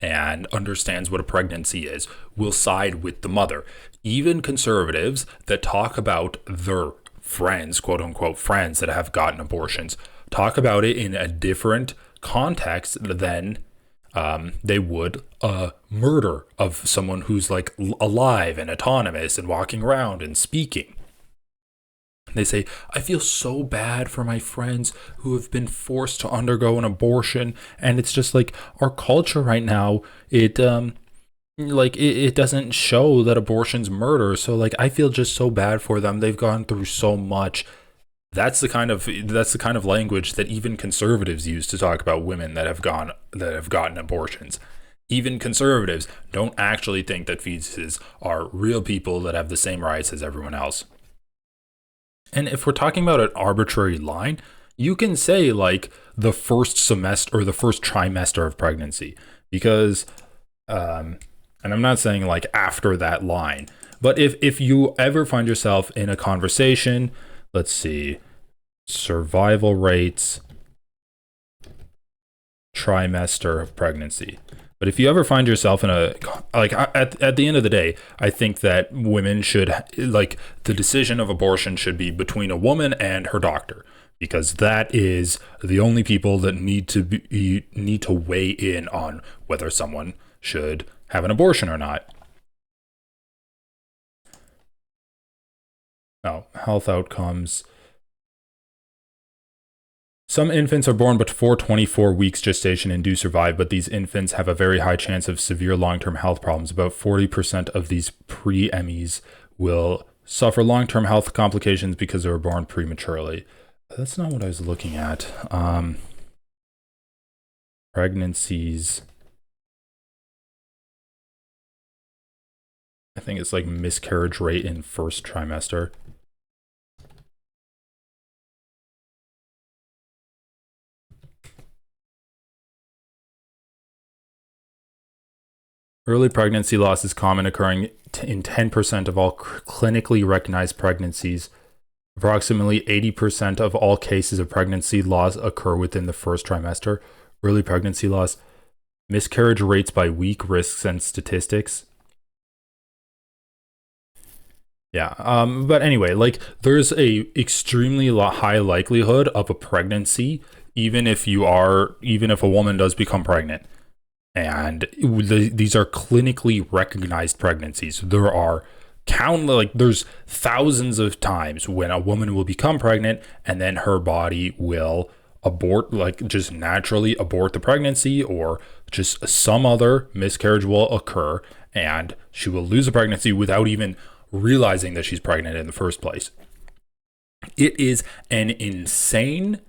and understands what a pregnancy is will side with the mother. Even conservatives that talk about their friends, quote unquote friends, that have gotten abortions, talk about it in a different context than they would a murder of someone who's alive and autonomous and walking around and speaking. They say, I feel so bad for my friends who have been forced to undergo an abortion. And it's just our culture right now, it doesn't show that abortion's murder. So I feel just so bad for them. They've gone through so much. That's the kind of language that even conservatives use to talk about women that have gotten abortions. Even conservatives don't actually think that fetuses are real people that have the same rights as everyone else. And if we're talking about an arbitrary line, you can say like the first semester or the first trimester of pregnancy, because, and I'm not saying like after that line, but if you ever find yourself in a conversation, let's see, survival rates, trimester of pregnancy. But if you ever find yourself in a, like at the end of the day, I think that women should, like the decision of abortion should be between a woman and her doctor, because that is the only people that need to weigh in on whether someone should have an abortion or not. Now, health outcomes. Some infants are born before 24 weeks gestation and do survive, but these infants have a very high chance of severe long-term health problems. About 40% of these pre-EMIs will suffer long-term health complications because they were born prematurely. That's not what I was looking at. Pregnancies. I think it's like miscarriage rate in first trimester. Early pregnancy loss is common, occurring in 10% of all clinically recognized pregnancies. Approximately 80% of all cases of pregnancy loss occur within the first trimester. Early pregnancy loss, miscarriage rates by week, risks, and statistics. Yeah, but anyway, like there's a extremely high likelihood of a pregnancy, even if a woman does become pregnant. And these are clinically recognized pregnancies. There are there's thousands of times when a woman will become pregnant and then her body will abort, like just naturally abort the pregnancy, or just some other miscarriage will occur and she will lose a pregnancy without even realizing that she's pregnant in the first place. It is an insane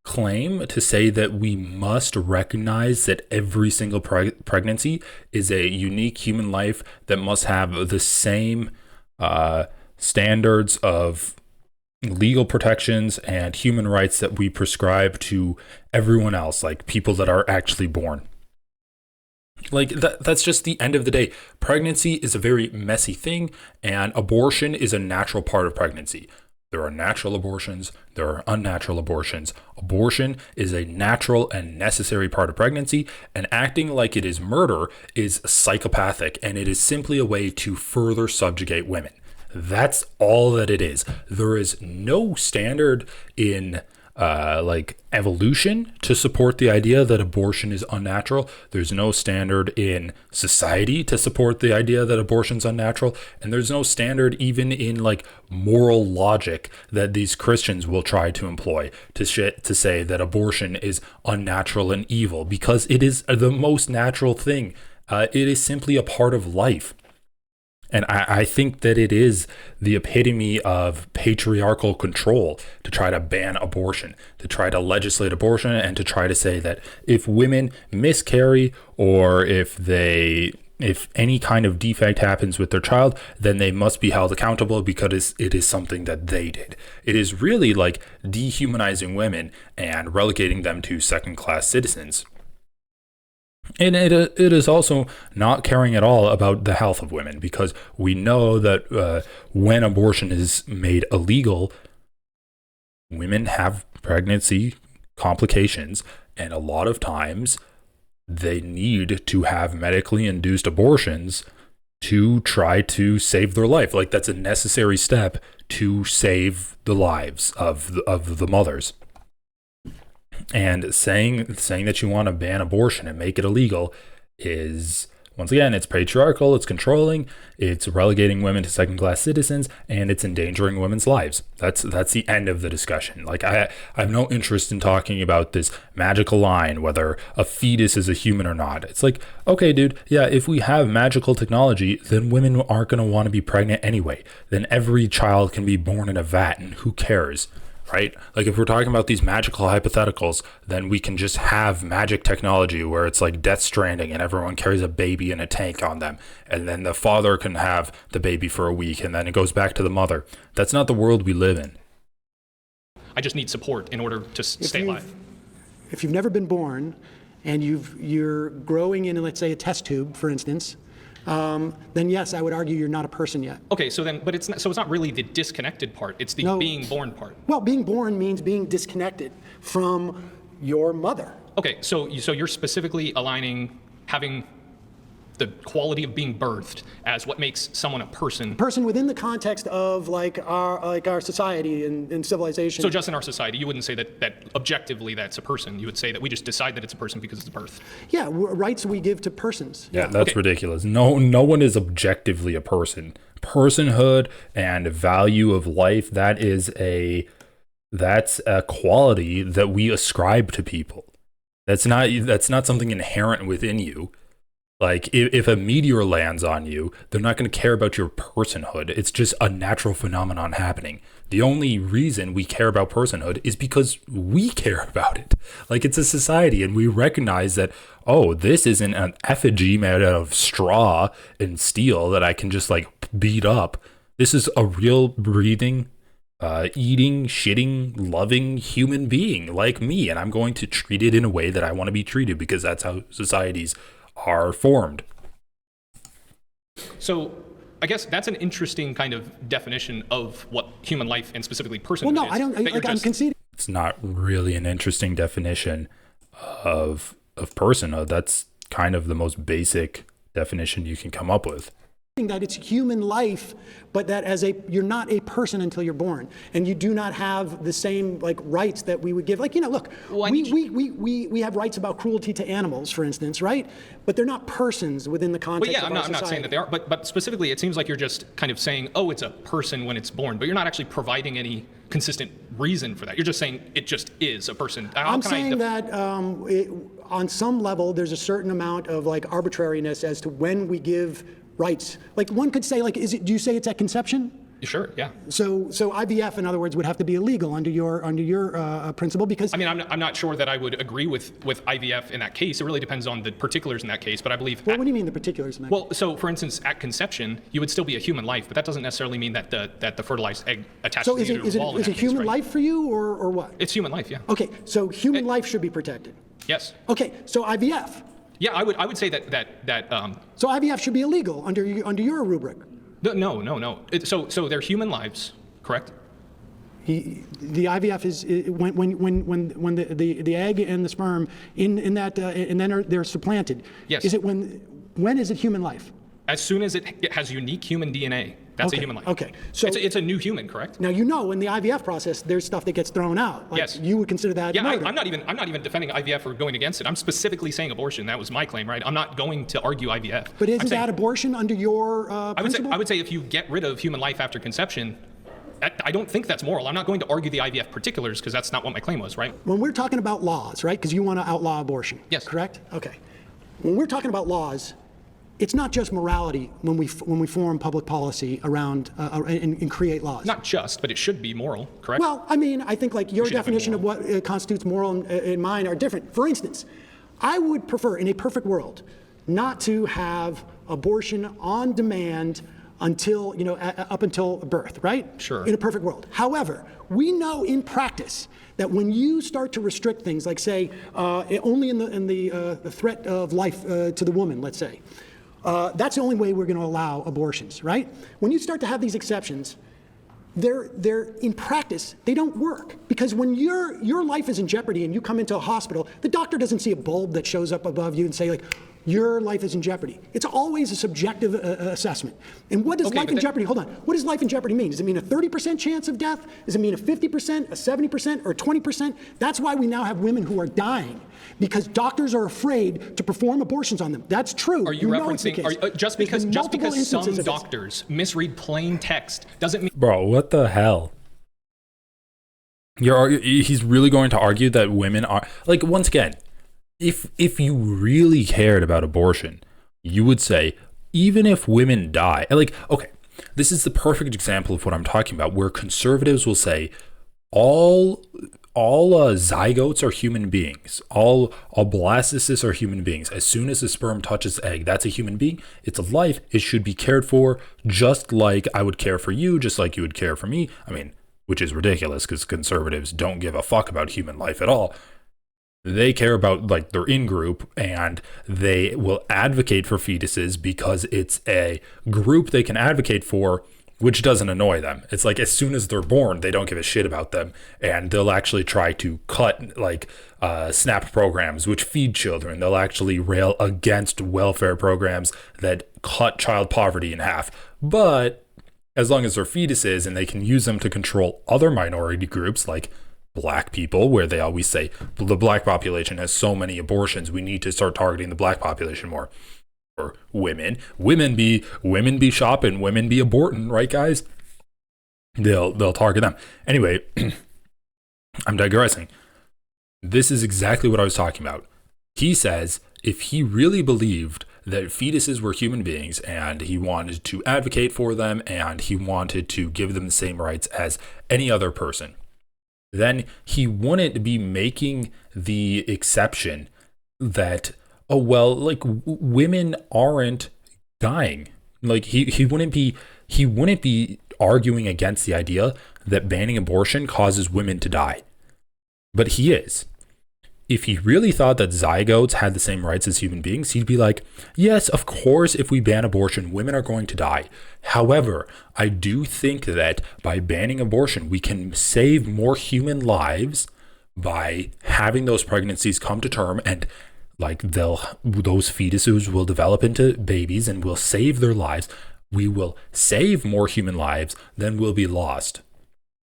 claim to say that we must recognize that every single pregnancy is a unique human life that must have the same standards of legal protections and human rights that we prescribe to everyone else, like people that are actually born. Like that's just the end of the day. Pregnancy is a very messy thing, and abortion is a natural part of pregnancy. There are natural abortions, there are unnatural abortions. Abortion is a natural and necessary part of pregnancy, and acting like it is murder is psychopathic, and it is simply a way to further subjugate women. That's all that it is. There is no standard in like evolution to support the idea that abortion is unnatural. There's no standard in society to support the idea that abortion's unnatural, and there's no standard even in like moral logic that these Christians will try to employ to say that abortion is unnatural and evil, because it is the most natural thing. It is simply a part of life. And I think that it is the epitome of patriarchal control to try to ban abortion, to try to legislate abortion, and to try to say that if women miscarry or if any kind of defect happens with their child, then they must be held accountable because it is something that they did. It is really like dehumanizing women and relegating them to second-class citizens. And it is also not caring at all about the health of women, because we know that when abortion is made illegal, women have pregnancy complications, and a lot of times they need to have medically induced abortions to try to save their life. Like that's a necessary step to save the lives of the mothers. And saying that you want to ban abortion and make it illegal is, once again, it's patriarchal, it's controlling, it's relegating women to second-class citizens, and it's endangering women's lives. That's the end of the discussion. Like I have no interest in talking about this magical line, whether a fetus is a human or not. It's like, okay, dude, yeah, if we have magical technology, then women aren't going to want to be pregnant anyway. Then every child can be born in a vat, and who cares? right? Like if we're talking about these magical hypotheticals, then we can just have magic technology where it's like Death Stranding and everyone carries a baby in a tank on them. And then the father can have the baby for a week and then it goes back to the mother. That's not the world we live in. I just need support in order to stay alive. If you've never been born and you're growing in, let's say, a test tube, for instance, then yes, I would argue you're not a person yet. Okay, so then, but it's not really the disconnected part. It's the being born part. Well, being born means being disconnected from your mother. Okay, so you're specifically aligning having the quality of being birthed as what makes someone a person. Person within the context of our society and civilization. So just in our society, you wouldn't say that objectively that's a person. You would say that we just decide that it's a person because it's a birth. Yeah, rights we give to persons. Yeah, that's ridiculous. No one is objectively a person. Personhood and value of life, that's a quality that we ascribe to people. That's not something inherent within you. Like, if a meteor lands on you, they're not going to care about your personhood. It's just a natural phenomenon happening. The only reason we care about personhood is because we care about it. Like, it's a society, and we recognize that, oh, this isn't an effigy made out of straw and steel that I can just, like, beat up. This is a real breathing, eating, shitting, loving human being like me, and I'm going to treat it in a way that I want to be treated because that's how societies are formed. So I guess that's an interesting kind of definition of what human life and specifically personhood is. Well, no, I'm conceding. It's not really an interesting definition of personhood. That's kind of the most basic definition you can come up with. That it's human life, but that you're not a person until you're born, and you do not have the same rights that we would give. Look, we have rights about cruelty to animals, for instance, right? But they're not persons within the context of our society. I'm not saying that they are, but specifically, it seems like you're just kind of saying, oh, it's a person when it's born, but you're not actually providing any consistent reason for that. You're just saying it just is a person. I'm saying that on some level, there's a certain amount of arbitrariness as to when we give rights. One could say, do you say it's at conception? Sure, yeah. So IVF, in other words, would have to be illegal under your principle because. I mean, I'm not sure that I would agree with IVF in that case. It really depends on the particulars in that case, but I believe. Well, what do you mean the particulars in that? Well, so for instance, at conception, you would still be a human life, but that doesn't necessarily mean that the fertilized egg attaches to the uterine wall. So is it human life for you, or what? It's human life, yeah. Okay, so human life should be protected. Yes. Okay, so IVF. Yeah, I would say that. So IVF should be illegal under your rubric. No. So they're human lives, correct? The IVF is when the egg and the sperm in that and then they're supplanted. Yes. Is it when is it human life? As soon as it has unique human DNA, that's a human life. Okay, so it's a new human, correct? Now in the IVF process, there's stuff that gets thrown out. Yes. You would consider that murder. I'm not even defending IVF or going against it. I'm specifically saying abortion. That was my claim, right? I'm not going to argue IVF. But isn't that abortion under your principle? I would say if you get rid of human life after conception, I don't think that's moral. I'm not going to argue the IVF particulars because that's not what my claim was, right? When we're talking about laws, right? Because you want to outlaw abortion. Yes. Correct? Okay. When we're talking about laws, it's not just morality when we form public policy around and create laws. Not just, but it should be moral, correct? Well, I mean, I think your definition of what constitutes moral and mine are different. For instance, I would prefer, in a perfect world, not to have abortion on demand until, up until birth, right? Sure. In a perfect world. However, we know in practice that when you start to restrict things, like say, only in the threat of life to the woman, let's say, that's the only way we're going to allow abortions, right? When you start to have these exceptions, they're in practice, they don't work. Because when your life is in jeopardy and you come into a hospital, the doctor doesn't see a bulb that shows up above you and say, your life is in jeopardy. It's always a subjective assessment. And what does life in jeopardy, hold on, what does life in jeopardy mean? Does it mean a 30% chance of death? Does it mean a 50%, a 70%, or 20%? That's why we now have women who are dying, because doctors are afraid to perform abortions on them. That's true. Are you referencing, just because some doctors misread plain text doesn't mean. Bro, what the hell? He's really going to argue that women are, once again, if you really cared about abortion, you would say, even if women die, okay, this is the perfect example of what I'm talking about, where conservatives will say, all zygotes are human beings. All blastocysts are human beings. As soon as the sperm touches the egg, that's a human being. It's a life. It should be cared for just like I would care for you, just like you would care for me. I mean, which is ridiculous because conservatives don't give a fuck about human life at all. They care about like their in-group, and they will advocate for fetuses because it's a group they can advocate for, which doesn't annoy them. It's like as soon as they're born, they don't give a shit about them, and they'll actually try to cut like SNAP programs which feed children. They'll actually rail against welfare programs that cut child poverty in half. But as long as they're fetuses and they can use them to control other minority groups like black people, where they always say the black population has so many abortions, we need to start targeting the black population more. Or women be shopping, women be aborting, right guys? They'll target them. Anyway, I'm digressing. This is exactly what I was talking about. He says if he really believed that fetuses were human beings and he wanted to advocate for them and he wanted to give them the same rights as any other person, then he wouldn't be making the exception that, oh, well, like women aren't dying. Like he wouldn't be arguing against the idea that banning abortion causes women to die. But he is. If he really thought that zygotes had the same rights as human beings, he'd be like, yes, of course, if we ban abortion, women are going to die. However, I do think that by banning abortion, we can save more human lives by having those pregnancies come to term, and like those fetuses will develop into babies and will save their lives. We will save more human lives than will be lost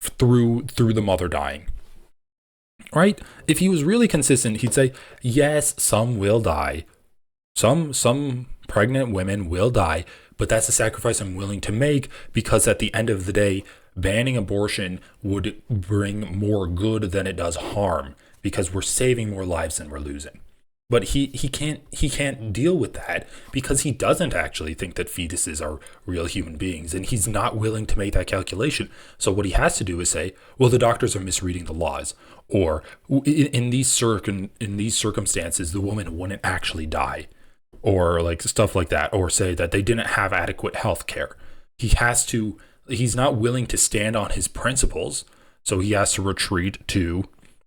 through the mother dying. Right? If he was really consistent, he'd say, yes, some will die. Some pregnant women will die, but that's a sacrifice I'm willing to make because at the end of the day, banning abortion would bring more good than it does harm because we're saving more lives than we're losing. But he can't deal with that because he doesn't actually think that fetuses are real human beings, and he's not willing to make that calculation. So what he has to do is say, well, the doctors are misreading the laws, or in these circumstances, the woman wouldn't actually die, or like stuff like that, or say that they didn't have adequate health care. He's not willing to stand on his principles, so he has to retreat to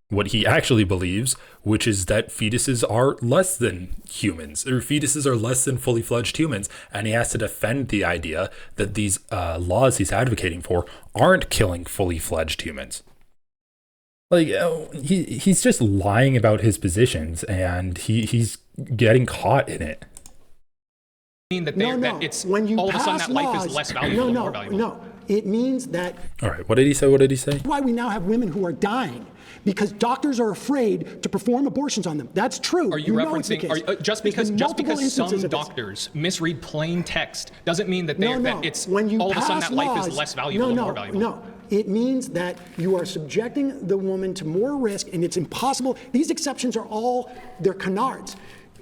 what he actually believes, which is that fetuses are less than humans, or fetuses are less than fully fledged humans, and he has to defend the idea that these laws he's advocating for aren't killing fully fledged humans. Like he's just lying about his positions, and he's getting caught in it. That it's when you all of a sudden that life is less valuable, more valuable. No, it means that. All right, what did he say? Why we now have women who are dying because doctors are afraid to perform abortions on them. That's true. Are you referencing just because some doctors misread plain text doesn't mean that it's when all of a sudden that life is less valuable or more valuable? No. It means that you are subjecting the woman to more risk, and it's impossible. These exceptions are they're canards.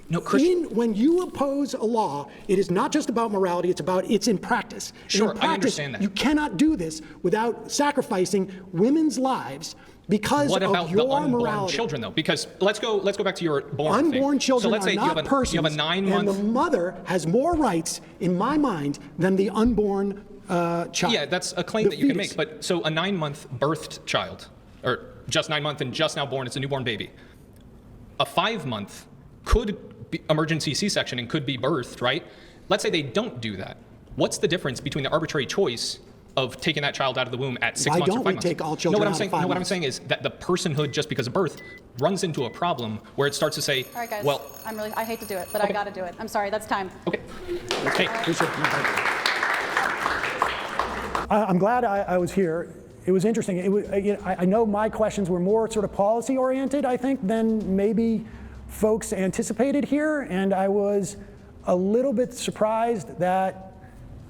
No, Christian. When you oppose a law, it is not just about morality, it's in practice. Sure, in practice, I understand that. You cannot do this without sacrificing women's lives because of your morality. What about the unborn children, though? Because let's go back to your born thing. Unborn children so let's are say not persons, you have a 9-month... and the mother has more rights, in my mind, than the unborn child. Yeah, that's a claim that you can make. But so a 9-month birthed child, or just 9 months and just now born, it's a newborn baby. A 5-month could be emergency C-section and could be birthed, right? Let's say they don't do that. What's the difference between the arbitrary choice of taking that child out of the womb at 6 months or 5 months? Why don't we take all children out of 5 months? What I'm saying is that the personhood just because of birth runs into a problem where it starts to say, all right, guys, well... I hate to do it, but I got to do it. I'm sorry, that's time. Okay. I'm glad I was here. It was interesting. I know my questions were more sort of policy oriented, I think, than maybe folks anticipated here, and I was a little bit surprised that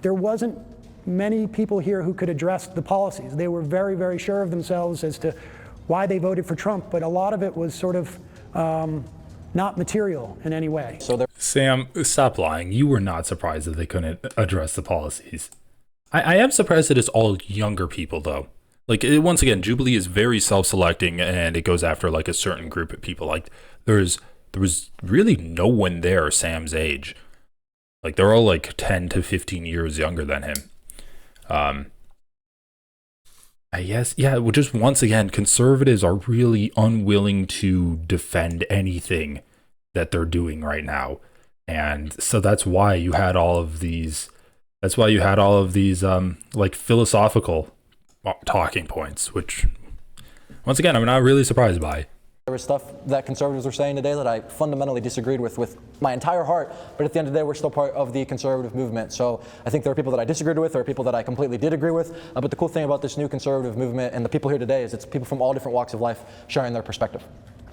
there wasn't many people here who could address the policies. They were very, very sure of themselves as to why they voted for Trump, but a lot of it was sort of not material in any way. Sam, stop lying. You were not surprised that they couldn't address the policies. I am surprised that it's all younger people, though. Like, once again, Jubilee is very self-selecting, and it goes after like a certain group of people. Like, there was really no one there Sam's age. Like, they're all like 10 to 15 years younger than him. I guess, yeah, well, just once again, conservatives are really unwilling to defend anything that they're doing right now. And so that's why you had all of these, like, philosophical talking points, which, once again, I'm not really surprised by. There was stuff that conservatives were saying today that I fundamentally disagreed with my entire heart, but at the end of the day, we're still part of the conservative movement. So I think there are people that I disagreed with, there are people that I completely did agree with, but the cool thing about this new conservative movement and the people here today is it's people from all different walks of life sharing their perspective.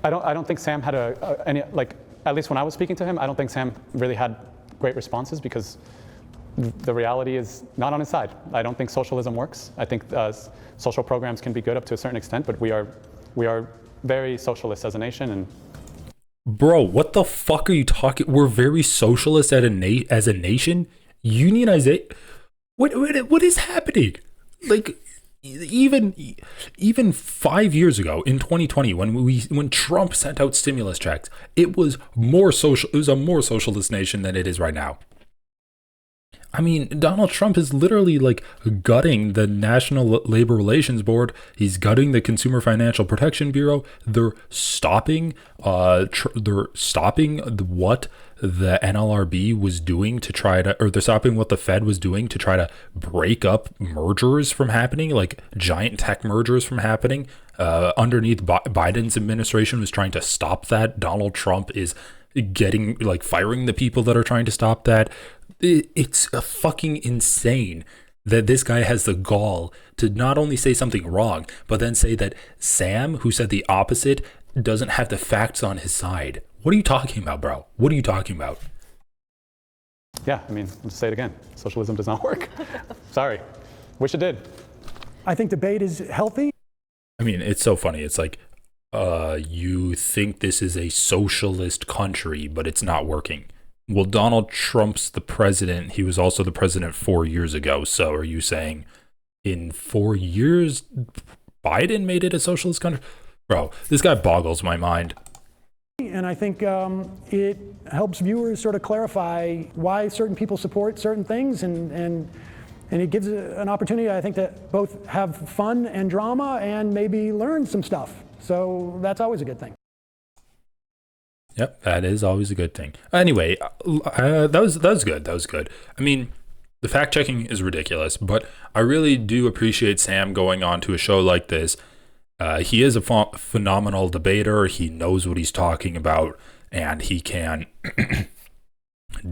I don't think Sam had any, like, at least when I was speaking to him, I don't think Sam really had great responses because the reality is not on his side. I don't think socialism works. I think social programs can be good up to a certain extent, but we are very socialist as a nation. And bro, what the fuck are you talking? We're very socialist as a nation. Unionization. What is happening? Like, even 5 years ago in 2020, when Trump sent out stimulus checks, it was a more socialist nation than it is right now. I mean, Donald Trump is literally like gutting the National Labor Relations Board. He's gutting the Consumer Financial Protection Bureau. They're stopping what the NLRB was doing to try to, or they're stopping what the Fed was doing to try to break up mergers from happening, like giant tech mergers from happening. Underneath Biden's administration was trying to stop that. Donald Trump is firing the people that are trying to stop that. It's a fucking insane that this guy has the gall to not only say something wrong, but then say that Sam, who said the opposite, doesn't have the facts on his side. What are you talking about, bro? What are you talking about? yeah, I mean, I'll just say it again. Socialism does not work. Sorry. Wish it did. I think debate is healthy. I mean, it's so funny. It's like, you think this is a socialist country, but it's not working. Well, Donald Trump's the president. He was also the president 4 years ago. So are you saying in 4 years, Biden made it a socialist country? Bro, this guy boggles my mind. And I think it helps viewers sort of clarify why certain people support certain things, and it gives an opportunity, I think, to both have fun and drama and maybe learn some stuff. So that's always a good thing. Yep, that is always a good thing. Anyway, that was good. That was good. I mean, the fact checking is ridiculous, but I really do appreciate Sam going on to a show like this. He is a phenomenal debater. He knows what he's talking about, and he can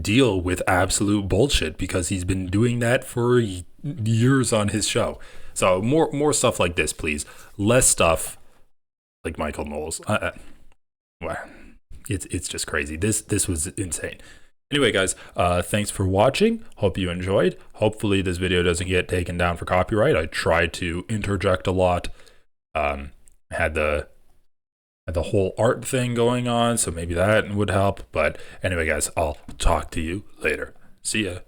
deal with absolute bullshit because he's been doing that for years on his show. So more stuff like this, please. Less stuff like Michael Knowles. Well, it's just crazy. This was insane. Anyway, guys, thanks for watching. Hope you enjoyed. Hopefully this video doesn't get taken down for copyright. I tried to interject a lot. Had the whole art thing going on, so maybe that would help. But anyway, guys, I'll talk to you later. See ya.